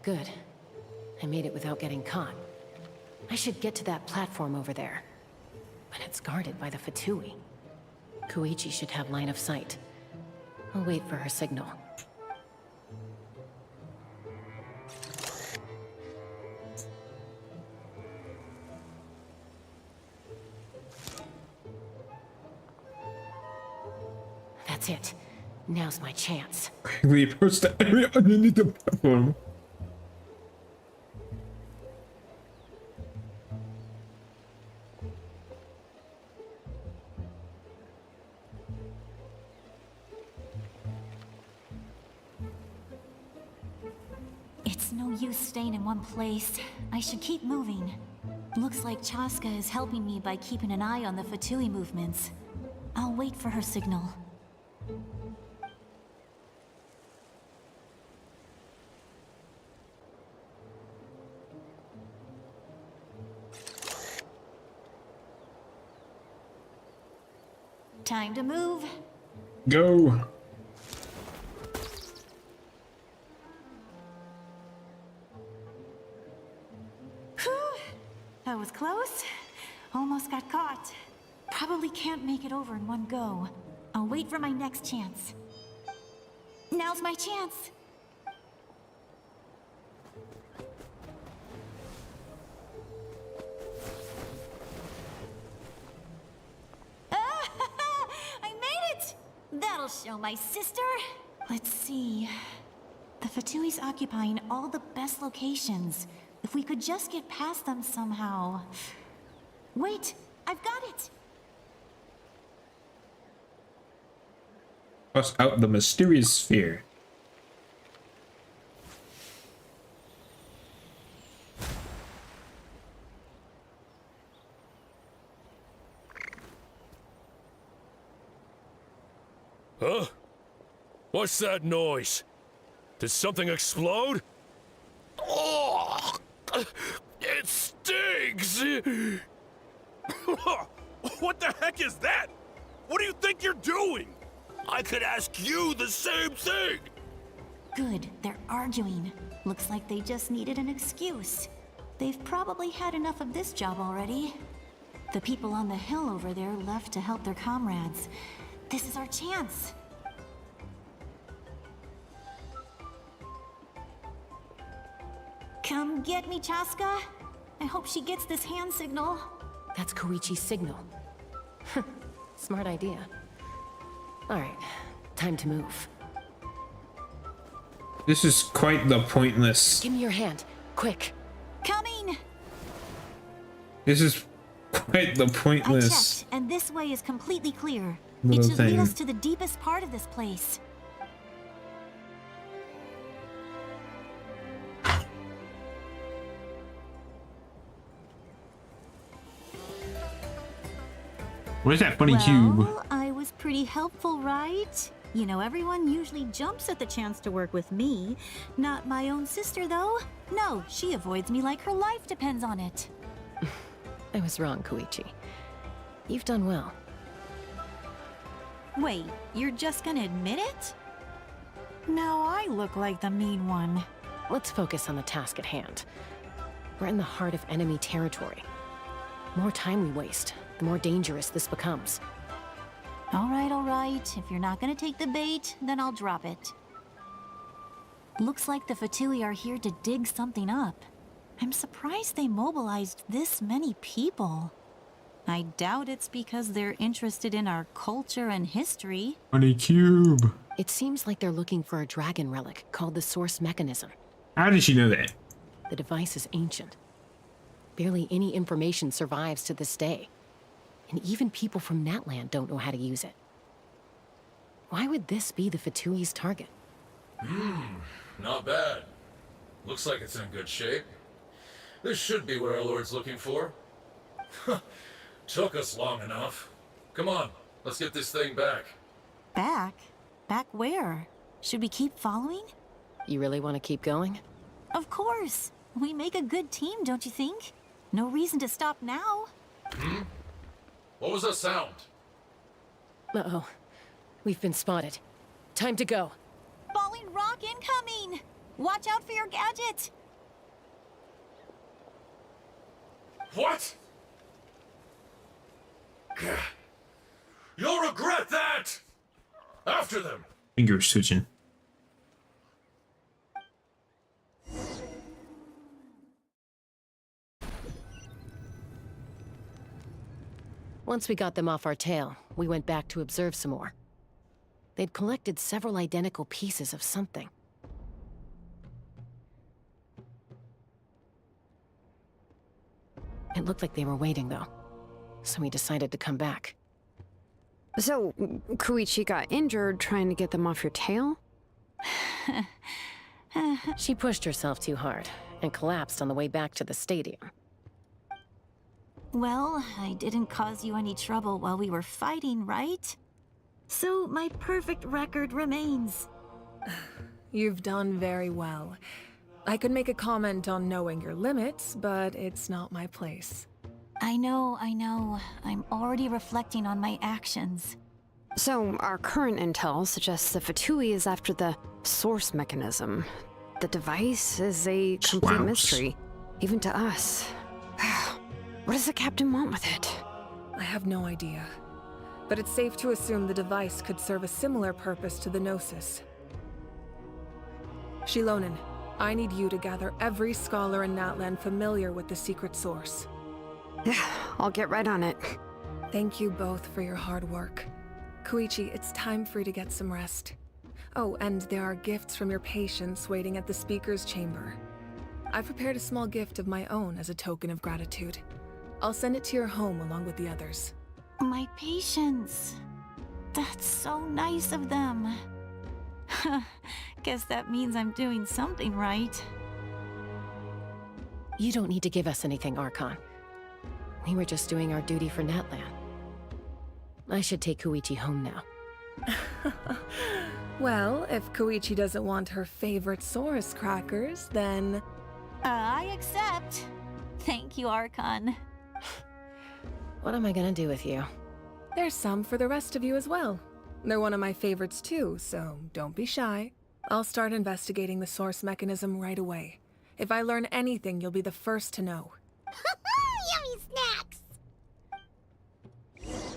Good. I made it without getting caught. I should get to that platform over there. But it's guarded by the Fatui. Koichi should have line of sight. I'll wait for her signal. That's it. Now's my chance. We approach the area underneath the platform. It's no use staying in one place. I should keep moving. Looks like Chaska is helping me by keeping an eye on the Fatui movements. I'll wait for her signal. Time to move. Go. That was close. Almost got caught. Probably can't make it over in one go. I'll wait for my next chance. Now's my chance. I made it! That'll show my sister. Let's see. The Fatui's occupying all the best locations. If we could just get past them somehow. Wait, I've got it! Bust out the mysterious sphere. Huh? What's that noise? Did something explode? Oh, it stings! What the heck is that? What do you think you're doing? I could ask you the same thing! Good, they're arguing. Looks like they just needed an excuse. They've probably had enough of this job already. The people on the hill over there left to help their comrades. This is our chance. Come get me, Chaska. I hope she gets this hand signal. That's Koichi's signal. Smart idea. Alright, time to move. This is quite the pointless. Give me your hand, quick. Coming! This is quite the I pointless. checked, and this way is completely clear. Little It should lead thing. us to the deepest part of this place. What is that funny cube? Well, I was pretty helpful, right? You know, everyone usually jumps at the chance to work with me. Not my own sister, though. No, she avoids me like her life depends on it. I was wrong, Koichi. You've done well. Wait, you're just gonna admit it? Now I look like the mean one. Let's focus on the task at hand. We're in the heart of enemy territory. The more time we waste, the more dangerous this becomes. All right. If you're not gonna take the bait, then I'll drop it. Looks like the Fatui are here to dig something up. I'm surprised they mobilized this many people. I doubt it's because they're interested in our culture and history. Funny cube. It seems like they're looking for a dragon relic called the Source Mechanism. How did she know that? The device is ancient. Barely any information survives to this day. And even people from Natland don't know how to use it. Why would this be the Fatui's target? Not bad. Looks like it's in good shape. This should be what our Lord's looking for. Took us long enough. Come on, let's get this thing back. Back? Back where? Should we keep following? You really want to keep going? Of course. We make a good team, don't you think? No reason to stop now. What was that sound? Uh-oh. We've been spotted. Time to go. Falling rock incoming! Watch out for your gadget! What? You'll regret after them! Fingers twitching. Once we got them off our tail, we went back to observe some more. They'd collected several identical pieces of something. It looked like they were waiting, though, so we decided to come back. So, Koichi got injured trying to get them off your tail? She pushed herself too hard and collapsed on the way back to the stadium. Well, I didn't cause you any trouble while we were fighting, right? So my perfect record remains. You've done very well. I could make a comment on knowing your limits, but it's not my place. I know. I'm already reflecting on my actions. So, our current intel suggests the Fatui is after the source mechanism. The device is a complete mystery, even to us. What does the captain want with it? I have no idea. But it's safe to assume the device could serve a similar purpose to the Gnosis. Shilonen, I need you to gather every scholar in Natlan familiar with the secret source. Yeah, I'll get right on it. Thank you both for your hard work. Koichi, it's time for you to get some rest. Oh, and there are gifts from your patients waiting at the speaker's chamber. I've prepared a small gift of my own as a token of gratitude. I'll send it to your home along with the others. My patience. That's so nice of them. Guess that means I'm doing something right. You don't need to give us anything, Archon. We were just doing our duty for Natlan. I should take Koichi home now. Well, if Koichi doesn't want her favorite Saurus crackers, then... I accept. Thank you, Archon. What am I gonna do with you? There's some for the rest of you as well. They're one of my favorites too, so don't be shy. I'll start investigating the source mechanism right away. If I learn anything, you'll be the first to know. Yummy snacks! Okay.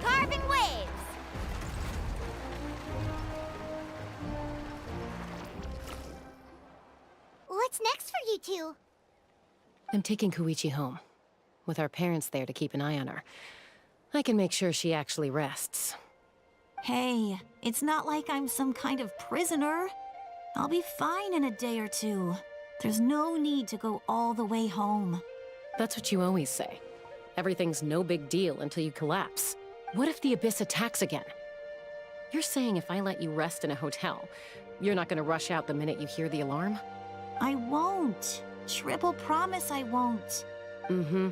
Carving waves! What's next for you two? I'm taking Koichi home. With our parents there to keep an eye on her, I can make sure she actually rests. Hey, it's not like I'm some kind of prisoner. I'll be fine in a day or two. There's no need to go all the way home. That's what you always say. Everything's no big deal until you collapse. What if the Abyss attacks again? You're saying if I let you rest in a hotel, you're not gonna rush out the minute you hear the alarm? I won't. Triple promise I won't. Mm-hmm.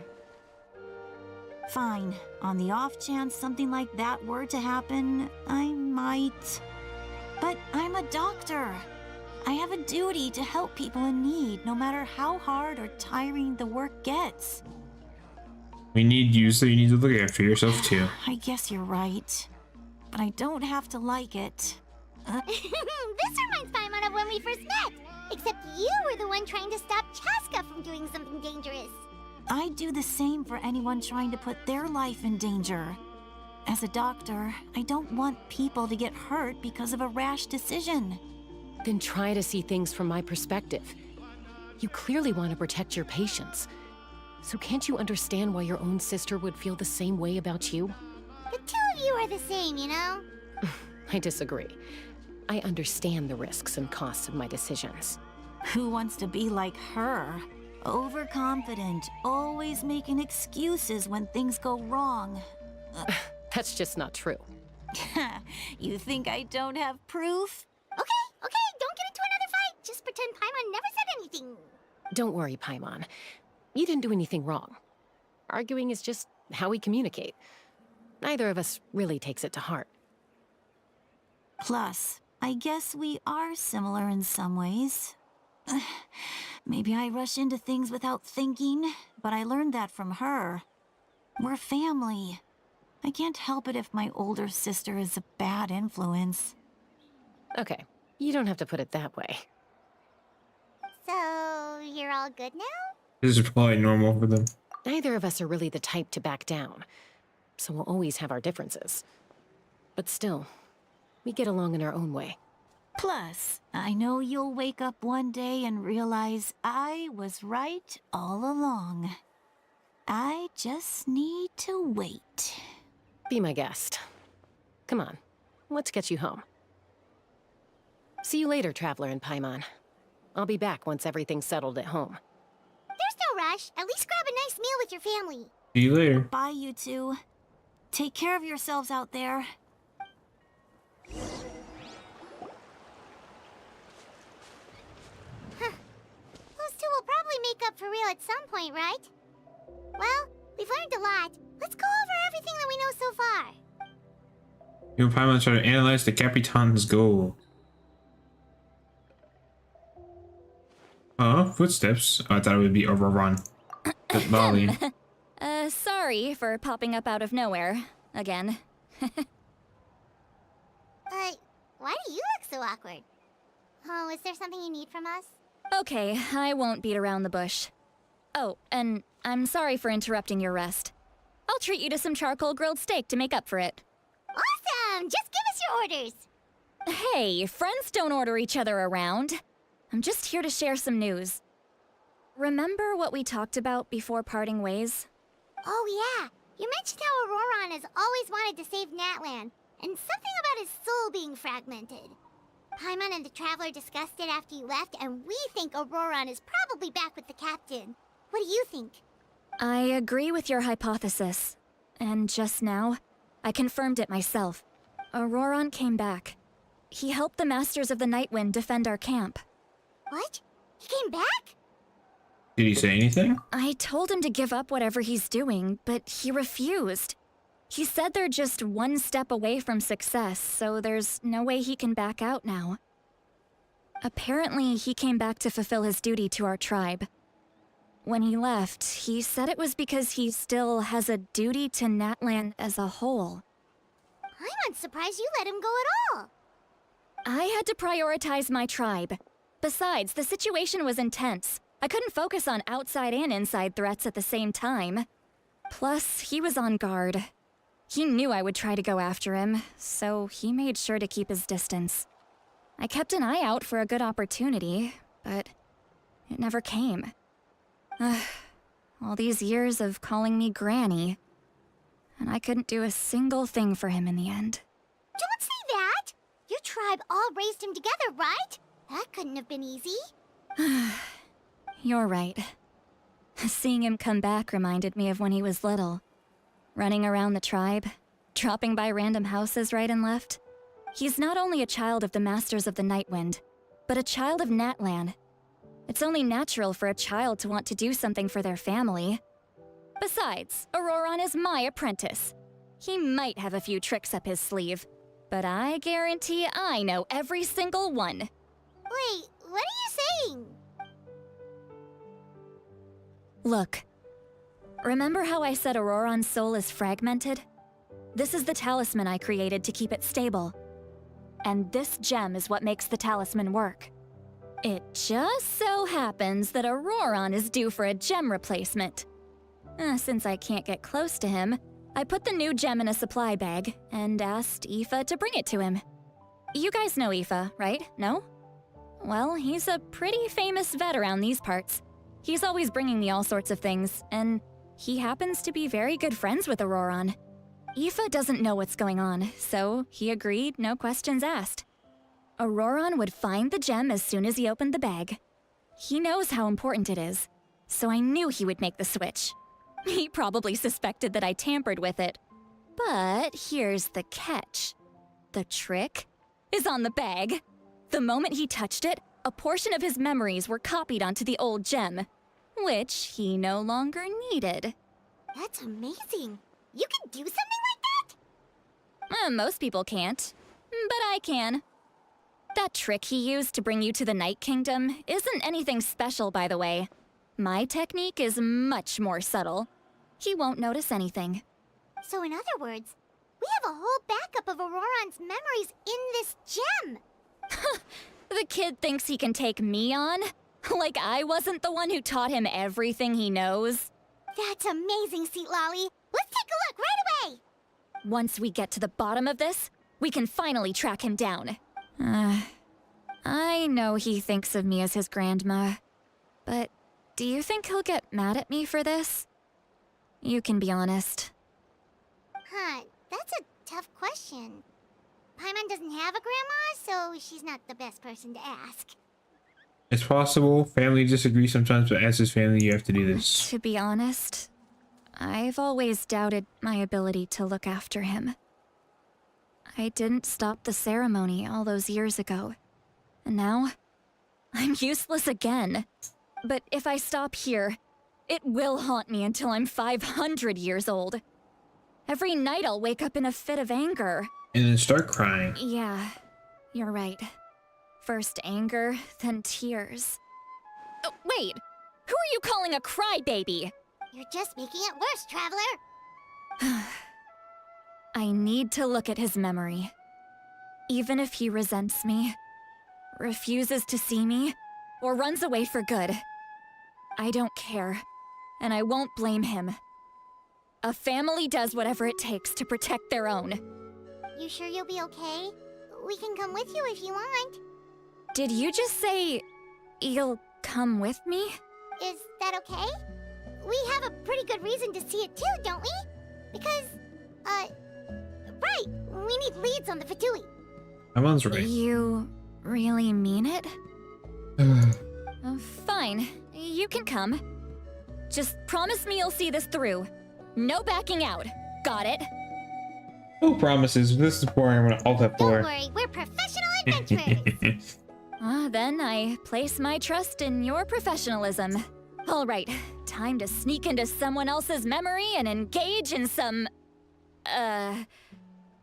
Fine. On the off chance something like that were to happen, I might. But I'm a doctor. I have a duty to help people in need, no matter how hard or tiring the work gets. We need you, so you need to look after yourself too. I guess you're right. But I don't have to like it. This reminds Paimon of when we first met. Except you were the one trying to stop Chaska from doing something dangerous. I'd do the same for anyone trying to put their life in danger. As a doctor, I don't want people to get hurt because of a rash decision. Then try to see things from my perspective. You clearly want to protect your patients. So can't you understand why your own sister would feel the same way about you? The two of you are the same, you know? I disagree. I understand the risks and costs of my decisions. Who wants to be like her? Overconfident, always making excuses when things go wrong. That's just not true. You think I don't have proof? Okay, don't get into another fight. Just pretend Paimon never said anything. Don't worry, Paimon. You didn't do anything wrong. Arguing is just how we communicate. Neither of us really takes it to heart. Plus, I guess we are similar in some ways. Maybe I rush into things without thinking, but I learned that from her. We're family. I can't help it if my older sister is a bad influence. Okay, you don't have to put it that way. So, you're all good now? This is probably normal for them. Neither of us are really the type to back down, so we'll always have our differences. But still, we get along in our own way. Plus, I know you'll wake up one day and realize I was right all along. I just need to wait. Be my guest. Come on, let's get you home. See you later, Traveler and Paimon. I'll be back once everything's settled at home. There's no rush. At least grab a nice meal with your family. See you later. Bye, you two. Take care of yourselves out there. Those two will probably make up for real at some point, right? Well, we've learned a lot. Let's go over everything that we know so far. You and Paimon try to analyze the Capitan's goal. Footsteps. Oh, I thought it would be Auroron. Lolly. Sorry for popping up out of nowhere. Again. Why do you look so awkward? Oh, is there something you need from us? Okay, I won't beat around the bush. Oh, and I'm sorry for interrupting your rest. I'll treat you to some charcoal grilled steak to make up for it. Awesome! Just give us your orders! Hey, friends don't order each other around. I'm just here to share some news. Remember what we talked about before parting ways? Oh yeah, you mentioned how Auroron has always wanted to save Natlan, and something about his soul being fragmented. Paimon and the Traveler discussed it after you left, and we think Auroron is probably back with the Captain. What do you think? I agree with your hypothesis. And just now, I confirmed it myself. Auroron came back. He helped the Masters of the Nightwind defend our camp. What? He came back? Did he say anything? I told him to give up whatever he's doing, but he refused. He said they're just one step away from success, so there's no way he can back out now. Apparently, he came back to fulfill his duty to our tribe. When he left, he said it was because he still has a duty to Natlan as a whole. I'm surprised you let him go at all. I had to prioritize my tribe. Besides, the situation was intense. I couldn't focus on outside and inside threats at the same time. Plus, he was on guard. He knew I would try to go after him, so he made sure to keep his distance. I kept an eye out for a good opportunity, but it never came. All these years of calling me Granny, and I couldn't do a single thing for him in the end. Don't say that! Your tribe all raised him together, right? That couldn't have been easy. You're right. Seeing him come back reminded me of when he was little. Running around the tribe, dropping by random houses right and left. He's not only a child of the Masters of the Nightwind, but a child of Natlan. It's only natural for a child to want to do something for their family. Besides, Auroron is my apprentice. He might have a few tricks up his sleeve, but I guarantee I know every single one. Wait, what are you saying? Look. Remember how I said Auroron's soul is fragmented? This is the talisman I created to keep it stable. And this gem is what makes the talisman work. It just so happens that Auroron is due for a gem replacement. Since I can't get close to him, I put the new gem in a supply bag and asked Aoife to bring it to him. You guys know Aoife, right? No? Well, he's a pretty famous vet around these parts. He's always bringing me all sorts of things, and he happens to be very good friends with Auroron. Aoife doesn't know what's going on, so he agreed, no questions asked. Auroron would find the gem as soon as he opened the bag. He knows how important it is, so I knew he would make the switch. He probably suspected that I tampered with it. But here's the catch. The trick is on the bag. The moment he touched it, a portion of his memories were copied onto the old gem. which he no longer needed. That's amazing. You can do something like that? Most people can't, but I can. That trick he used to bring you to the Night Kingdom isn't anything special, by the way. My technique is much more subtle. He won't notice anything. So in other words, we have a whole backup of Auroron's memories in this gem. The kid thinks he can take me on? Like I wasn't the one who taught him everything he knows? That's amazing, Seat Lolly. Let's take a look right away. Once we get to the bottom of this, we can finally track him down. I know he thinks of me as his grandma, but do you think he'll get mad at me for this? You can be honest. Huh, that's a tough question. Paimon doesn't have a grandma, so she's not the best person to ask. It's possible. Family disagree sometimes, but as his family, you have to do this. To be honest, I've always doubted my ability to look after him. I didn't stop the ceremony all those years ago, and now I'm useless again. But if I stop here, it will haunt me until I'm 500 years old. Every night I'll wake up in a fit of anger. And then start crying. Yeah, you're right. First anger, then tears. Oh, wait! Who are you calling a crybaby? You're just making it worse, Traveler. I need to look at his memory. Even if he resents me, refuses to see me, or runs away for good. I don't care, and I won't blame him. A family does whatever it takes to protect their own. You sure you'll be okay? We can come with you if you want. Did you just say you'll come with me? Is that okay? We have a pretty good reason to see it too, don't we? Because, right, we need leads on the Fatui. Paimon's right. You really mean it? Fine, you can come. Just promise me you'll see this through. No backing out. Got it? No promises. If this is boring, I'm gonna halt that Don't for. worry, we're professional adventurers. Then I place my trust in your professionalism. All right, time to sneak into someone else's memory and engage in some,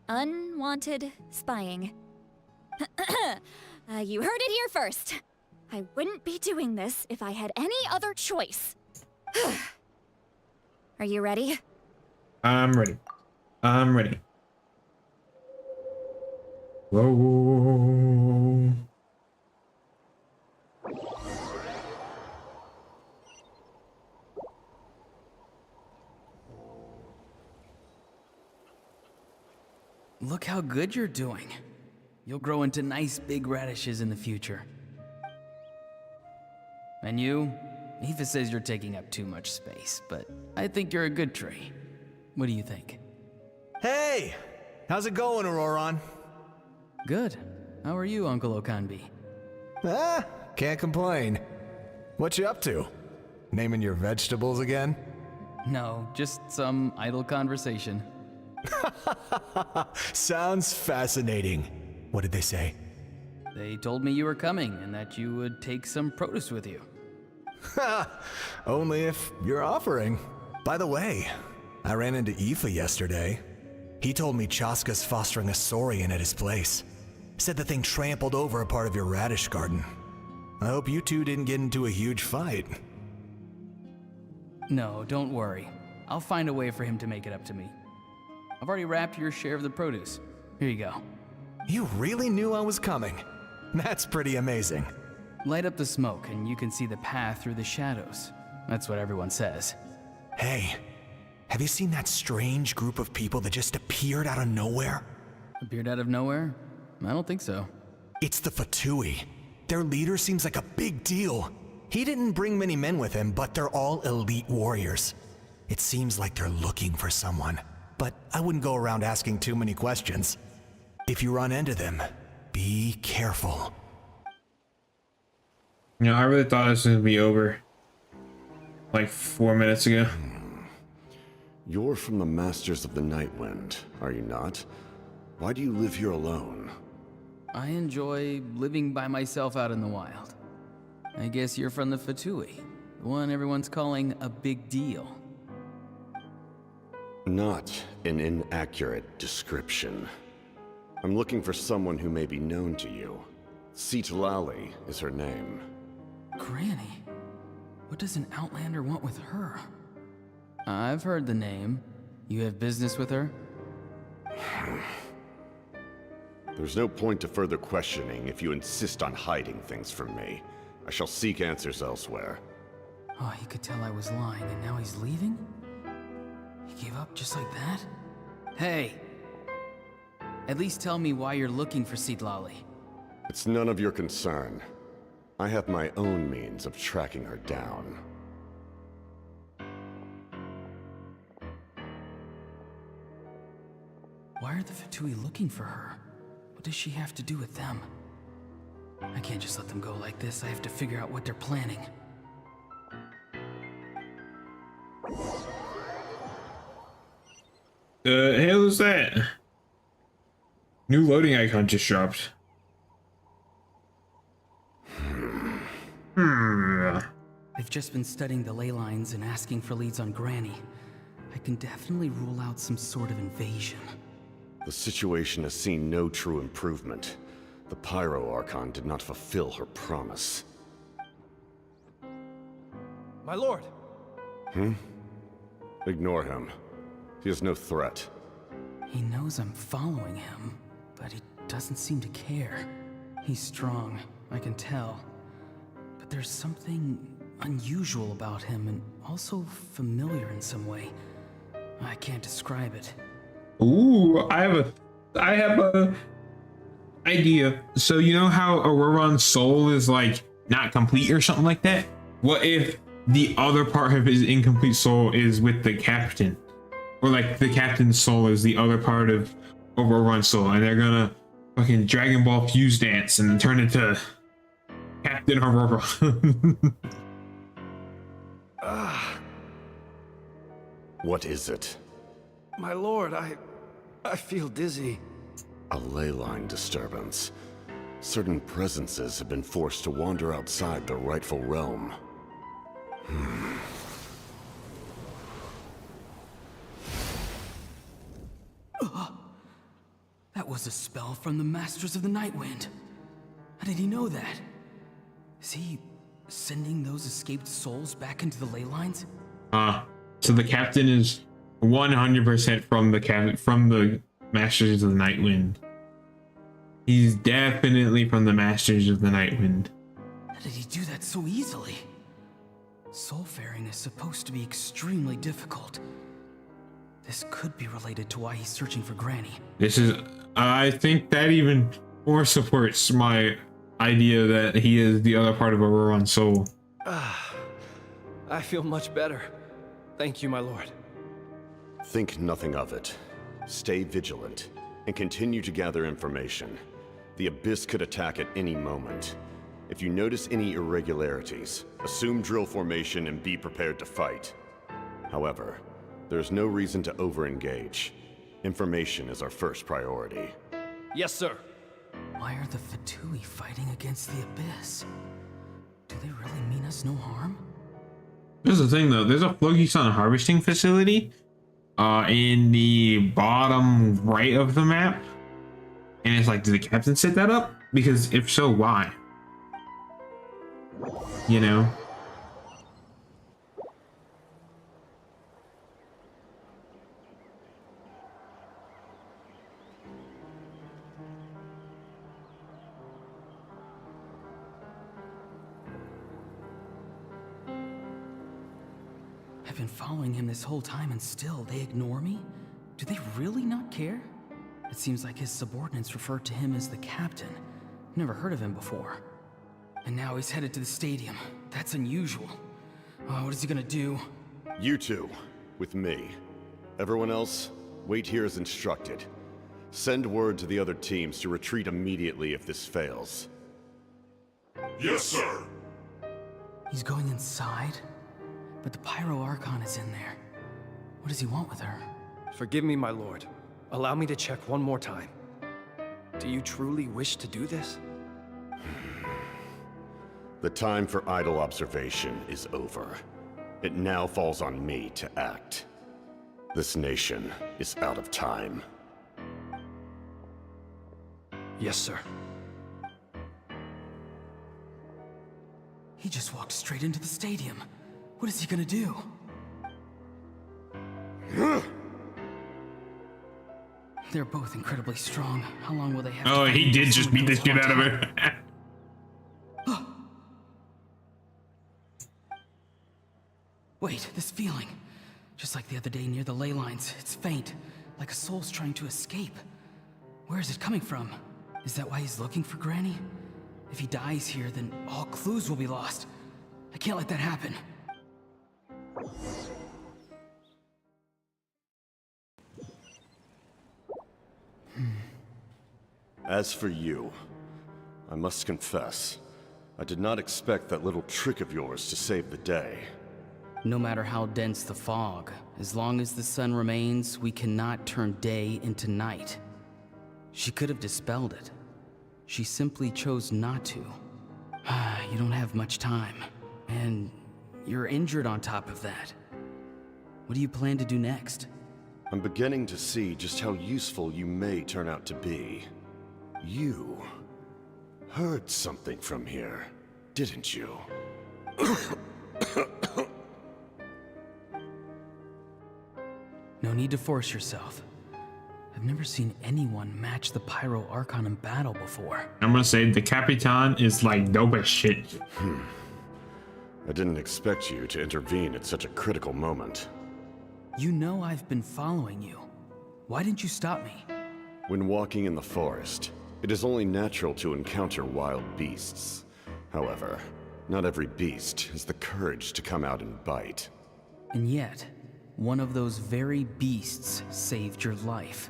unwanted spying. You heard it here first. I wouldn't be doing this if I had any other choice. Are you ready? I'm ready. I'm ready. Whoa. Look how good you're doing. You'll grow into nice big radishes in the future. And you? Aoife says you're taking up too much space, but I think you're a good tree. What do you think? Hey! How's it going, Auroron? Good. How are you, Uncle Okanbi? Can't complain. What you up to? Naming your vegetables again? No, just some idle conversation. Sounds fascinating. What did they say? They told me you were coming and that you would take some produce with you. Only if you're offering. By the way, I ran into Aoife yesterday. He told me Chaska's fostering a saurian at his place. Said the thing trampled over a part of your radish garden. I hope you two didn't get into a huge fight. No, don't worry. I'll find a way for him to make it up to me. I've already wrapped your share of the produce. Here you go. You really knew I was coming. That's pretty amazing. Light up the smoke and you can see the path through the shadows. That's what everyone says. Hey, have you seen that strange group of people that just appeared out of nowhere? Appeared out of nowhere? I don't think so. It's the Fatui. Their leader seems like a big deal. He didn't bring many men with him, but they're all elite warriors. It seems like they're looking for someone, but I wouldn't go around asking too many questions. If you run into them, be careful. You know, I really thought this was gonna be over like 4 minutes ago. You're from the Masters of the Nightwind, are you not? Why do you live here alone? I enjoy living by myself out in the wild. I guess you're from the Fatui. The one everyone's calling a big deal. Not an inaccurate description. I'm looking for someone who may be known to you. Lali is her name. Granny? What does an Outlander want with her? I've heard the name. You have business with her? There's no point to further questioning if you insist on hiding things from me. I shall seek answers elsewhere. Oh, he could tell I was lying, and now he's leaving? He gave up just like that? Hey! At least tell me why you're looking for Lali. It's none of your concern. I have my own means of tracking her down. Why are the Fatui looking for her? What does she have to do with them? I can't just let them go like this. I have to figure out what they're planning. The hell is that? New loading icon just dropped. I've just been studying the ley lines and asking for leads on Granny. I can definitely rule out some sort of invasion. The situation has seen no true improvement. The Pyro Archon did not fulfill her promise. My lord! Ignore him. He is no threat. He knows I'm following him, but he doesn't seem to care. He's strong, I can tell. But there's something unusual about him and also familiar in some way. I can't describe it. Ooh, I have a idea. So you know how Auroron's soul is like not complete or something like that? What if the other part of his incomplete soul is with the captain? Or like the captain's soul is the other part of Auroron's soul, and they're gonna fucking Dragon Ball fuse dance and turn into Captain Aurora. What is it? My lord, I feel dizzy. A ley line disturbance. Certain presences have been forced to wander outside their rightful realm. That was a spell from the Masters of the Nightwind. How did he know that? Is he sending those escaped souls back into the ley lines? So the captain is 100% from the Masters of the Nightwind. He's definitely from the Masters of the Nightwind. How did he do that so easily? Soulfaring is supposed to be extremely difficult. This could be related to why he's searching for Granny. I think that even more supports my idea that he is the other part of Auroron's soul. I feel much better. Thank you, my lord. Think nothing of it. Stay vigilant, and continue to gather information. The Abyss could attack at any moment. If you notice any irregularities, assume drill formation and be prepared to fight. However, there's no reason to over-engage. Information is our first priority. Yes, sir. Why are the Fatui fighting against the Abyss? Do they really mean us no harm? Here's the thing though, there's a Floki-san harvesting facility in the bottom right of the map. And it's like, did the captain set that up? Because if so, why? You know? I've been following him this whole time and still they ignore me? Do they really not care? It seems like his subordinates refer to him as the captain. Never heard of him before. And now he's headed to the stadium. That's unusual. Oh, what is he gonna do? You two, with me. Everyone else, wait here as instructed. Send word to the other teams to retreat immediately if this fails. Yes, sir. He's going inside? But the Pyro Archon is in there. What does he want with her? Forgive me, my lord. Allow me to check one more time. Do you truly wish to do this? The time for idle observation is over. It now falls on me to act. This nation is out of time. Yes, sir. He just walked straight into the stadium. What is he gonna do? They're both incredibly strong. How long will they have Oh, to he did just beat the shit out of her. Wait, this feeling. Just like the other day near the ley lines. It's faint, like a soul's trying to escape. Where is it coming from? Is that why he's looking for Granny? If he dies here, then all clues will be lost. I can't let that happen. As for you, I must confess, I did not expect that little trick of yours to save the day. No matter how dense the fog, as long as the sun remains, we cannot turn day into night. She could have dispelled it. She simply chose not to. You don't have much time, and you're injured on top of that. What do you plan to do next? I'm beginning to see just how useful you may turn out to be. You heard something from here, didn't you? No need to force yourself. I've never seen anyone match the Pyro Archon in battle before. I'm gonna say the Capitan is like dope as shit. I didn't expect you to intervene at such a critical moment. You know I've been following you. Why didn't you stop me? When walking in the forest, it is only natural to encounter wild beasts. However, not every beast has the courage to come out and bite. And yet, one of those very beasts saved your life.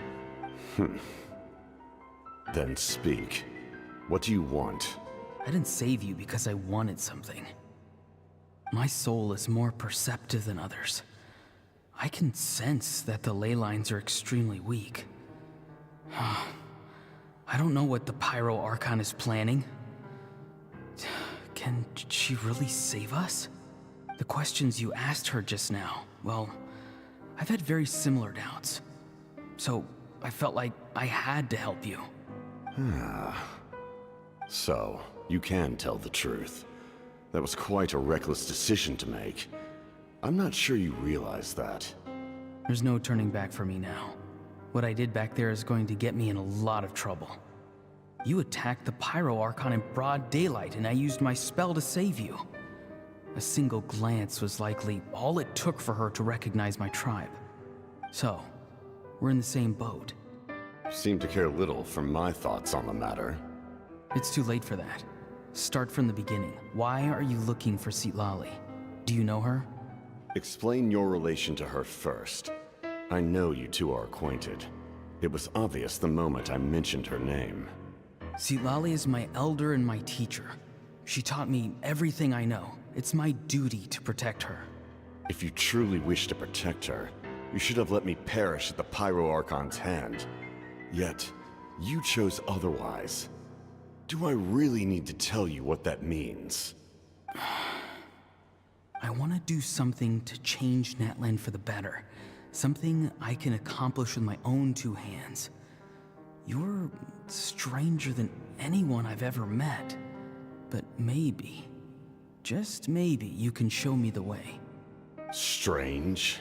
Then speak. What do you want? I didn't save you because I wanted something. My soul is more perceptive than others. I can sense that the ley lines are extremely weak. I don't know what the Pyro Archon is planning. Can she really save us? The questions you asked her just now, well, I've had very similar doubts. So I felt like I had to help you. So, you can tell the truth. That was quite a reckless decision to make. I'm not sure you realize that. There's no turning back for me now. What I did back there is going to get me in a lot of trouble. You attacked the Pyro Archon in broad daylight, and I used my spell to save you. A single glance was likely all it took for her to recognize my tribe. So, we're in the same boat. You seem to care little for my thoughts on the matter. It's too late for that. Start from the beginning. Why are you looking for Citlali? Do you know her? Explain your relation to her first. I know you two are acquainted. It was obvious the moment I mentioned her name. Citlali is my elder and my teacher. She taught me everything I know. It's my duty to protect her. If you truly wish to protect her, you should have let me perish at the Pyro Archon's hand. Yet, you chose otherwise. Do I really need to tell you what that means? I want to do something to change Natlan for the better. Something I can accomplish with my own two hands. You're stranger than anyone I've ever met. But maybe, just maybe, you can show me the way. Strange?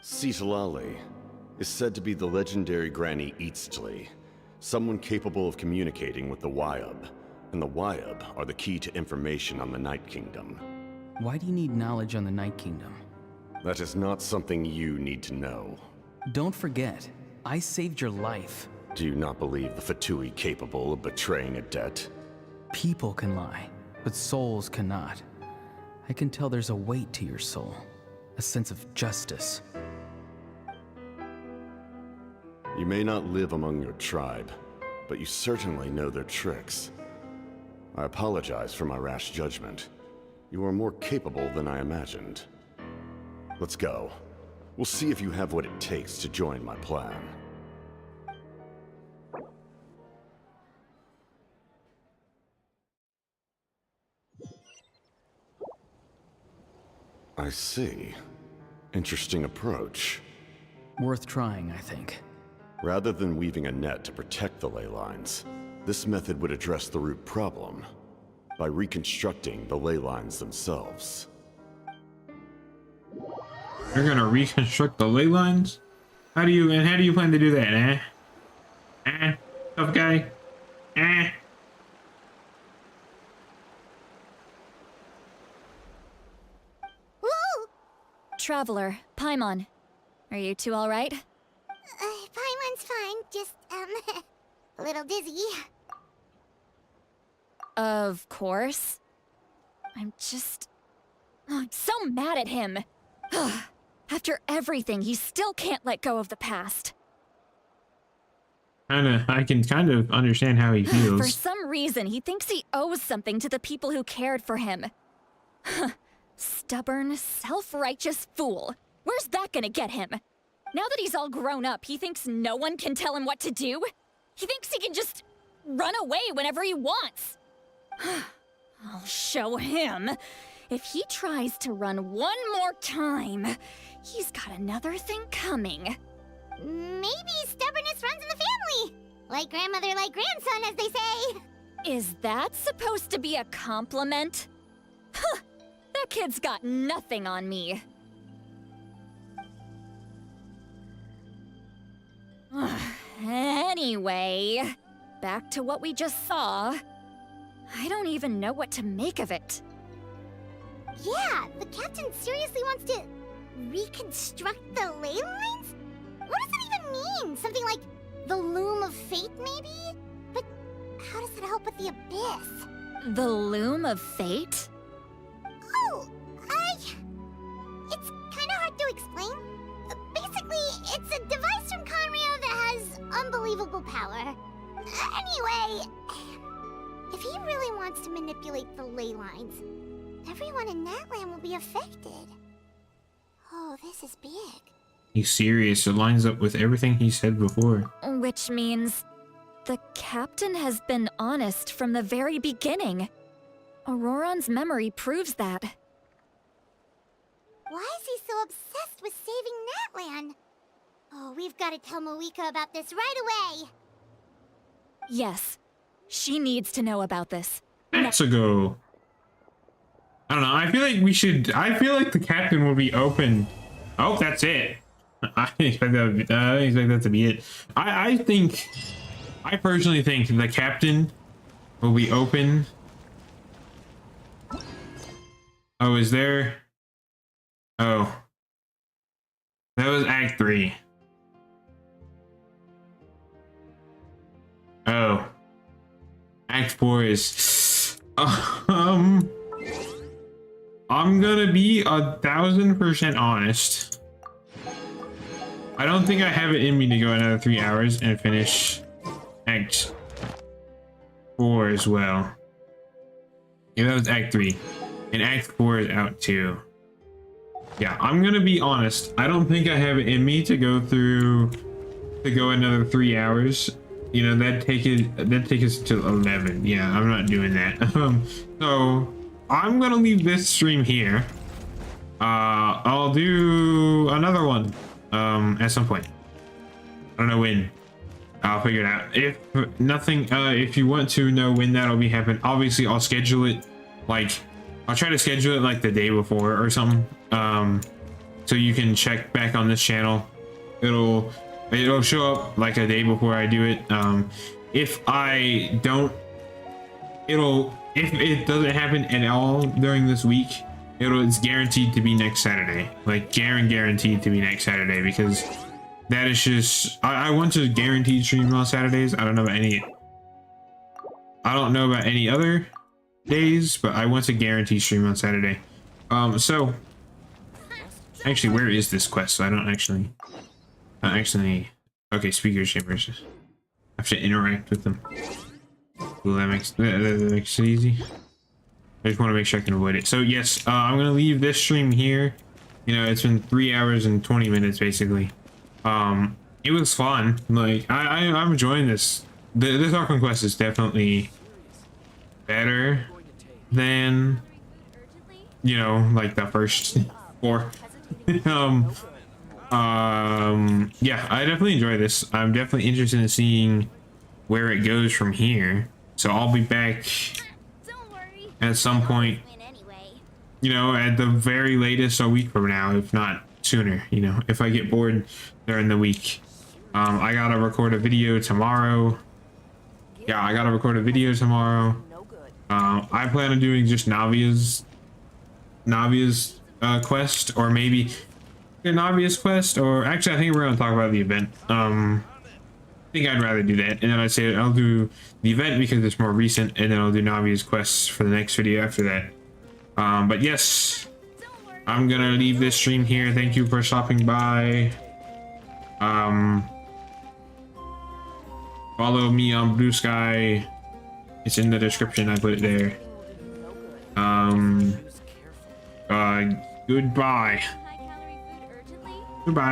Citlali is said to be the legendary Granny Eastly, someone capable of communicating with the Wyub, and the Wyub are the key to information on the Night Kingdom. Why do you need knowledge on the Night Kingdom? That is not something you need to know. Don't forget, I saved your life. Do you not believe the Fatui capable of betraying a debt? People can lie, but souls cannot. I can tell there's a weight to your soul, a sense of justice. You may not live among your tribe, but you certainly know their tricks. I apologize for my rash judgment. You are more capable than I imagined. Let's go. We'll see if you have what it takes to join my plan. I see. Interesting approach. Worth trying, I think. Rather than weaving a net to protect the ley lines, this method would address the root problem by reconstructing the ley lines themselves. You're gonna reconstruct the ley lines? How do you plan to do that, eh? Eh? Tough guy? Eh? Woo! Traveler, Paimon. Are you two alright? Paimon's fine, just, a little dizzy. Of course. I'm so mad at him. After everything, he still can't let go of the past. I can kind of understand how he For feels. some reason, he thinks he owes something to the people who cared for him. Stubborn, self-righteous fool. Where's that gonna get him? Now that he's all grown up, he thinks no one can tell him what to do? He thinks he can just run away whenever he wants. I'll show him. If he tries to run one more time, he's got another thing coming. Maybe stubbornness runs in the family. Like grandmother, like grandson, as they say. Is that supposed to be a compliment? Huh, that kid's got nothing on me. Anyway, back to what we just saw. I don't even know what to make of it. Yeah, the captain seriously wants to reconstruct the ley lines? What does that even mean? Something like the loom of fate, maybe? But how does that help with the abyss? The loom of fate? Oh, it's kind of hard to explain. Basically, it's a device from Conrio that has unbelievable power. Anyway, if he really wants to manipulate the ley lines, everyone in Natlan will be affected. Oh, this is big. He's serious. It lines up with everything he said before. Which means the captain has been honest from the very beginning. Auroron's memory proves that. Why is he so obsessed with saving Natlan? Oh, we've got to tell Moeka about this right away. Yes, she needs to know about this. Let's go. I don't know. I feel like we should. I feel like the captain will be open. Oh, that's it. I expect that to be it. I personally think the captain will be open. Oh, is there? Oh, that was Act 3. Oh, Act 4 is. I'm gonna be 1000% honest. I don't think I have it in me to go another 3 hours and finish Act 4 as well. Yeah, that was Act 3. And Act 4 is out too. Yeah, I'm gonna be honest. I don't think I have it in me to go another 3 hours. You know, that'd take us to 11. Yeah, I'm not doing that. So I'm gonna leave this stream here. I'll do another one at some point. I don't know when. I'll figure it out. If nothing, if you want to know when that'll be happening, obviously I'll schedule it. Like, I'll try to schedule it like the day before or something. So you can check back on this channel. It'll show up like a day before I do it. If I don't, if it doesn't happen at all during this week, it's guaranteed to be next Saturday. Like guaranteed to be next Saturday, because that is just, I want to guaranteed stream on Saturdays. I don't know about any other days, but I want to guarantee stream on Saturday. So actually, where is this quest? So I don't actually okay, speaker chambers. I have to interact with them. Well, that makes it easy. I just want to make sure I can avoid it. So yes, I'm gonna leave this stream here. You know, it's been 3 hours and 20 minutes basically. It was fun. Like I'm enjoying this. This Archon quest is definitely better than, you know, like the first 4. Yeah, I definitely enjoy this. I'm definitely interested in seeing where it goes from here. So I'll be back at some point, you know, at the very latest a week from now, if not sooner, you know, if I get bored during the week. I gotta record a video tomorrow. Yeah, I gotta record a video tomorrow. I plan on doing just Navia's quest, or maybe Navia's quest, or actually I think we're gonna talk about the event. I think I'd rather do that, and then I'd say I'll do the event because it's more recent, and then I'll do Navia's quests for the next video after that. But yes, I'm gonna leave this stream here. Thank you for stopping by. Follow me on Blue Sky. It's in the description. I put it there. Goodbye. Goodbye.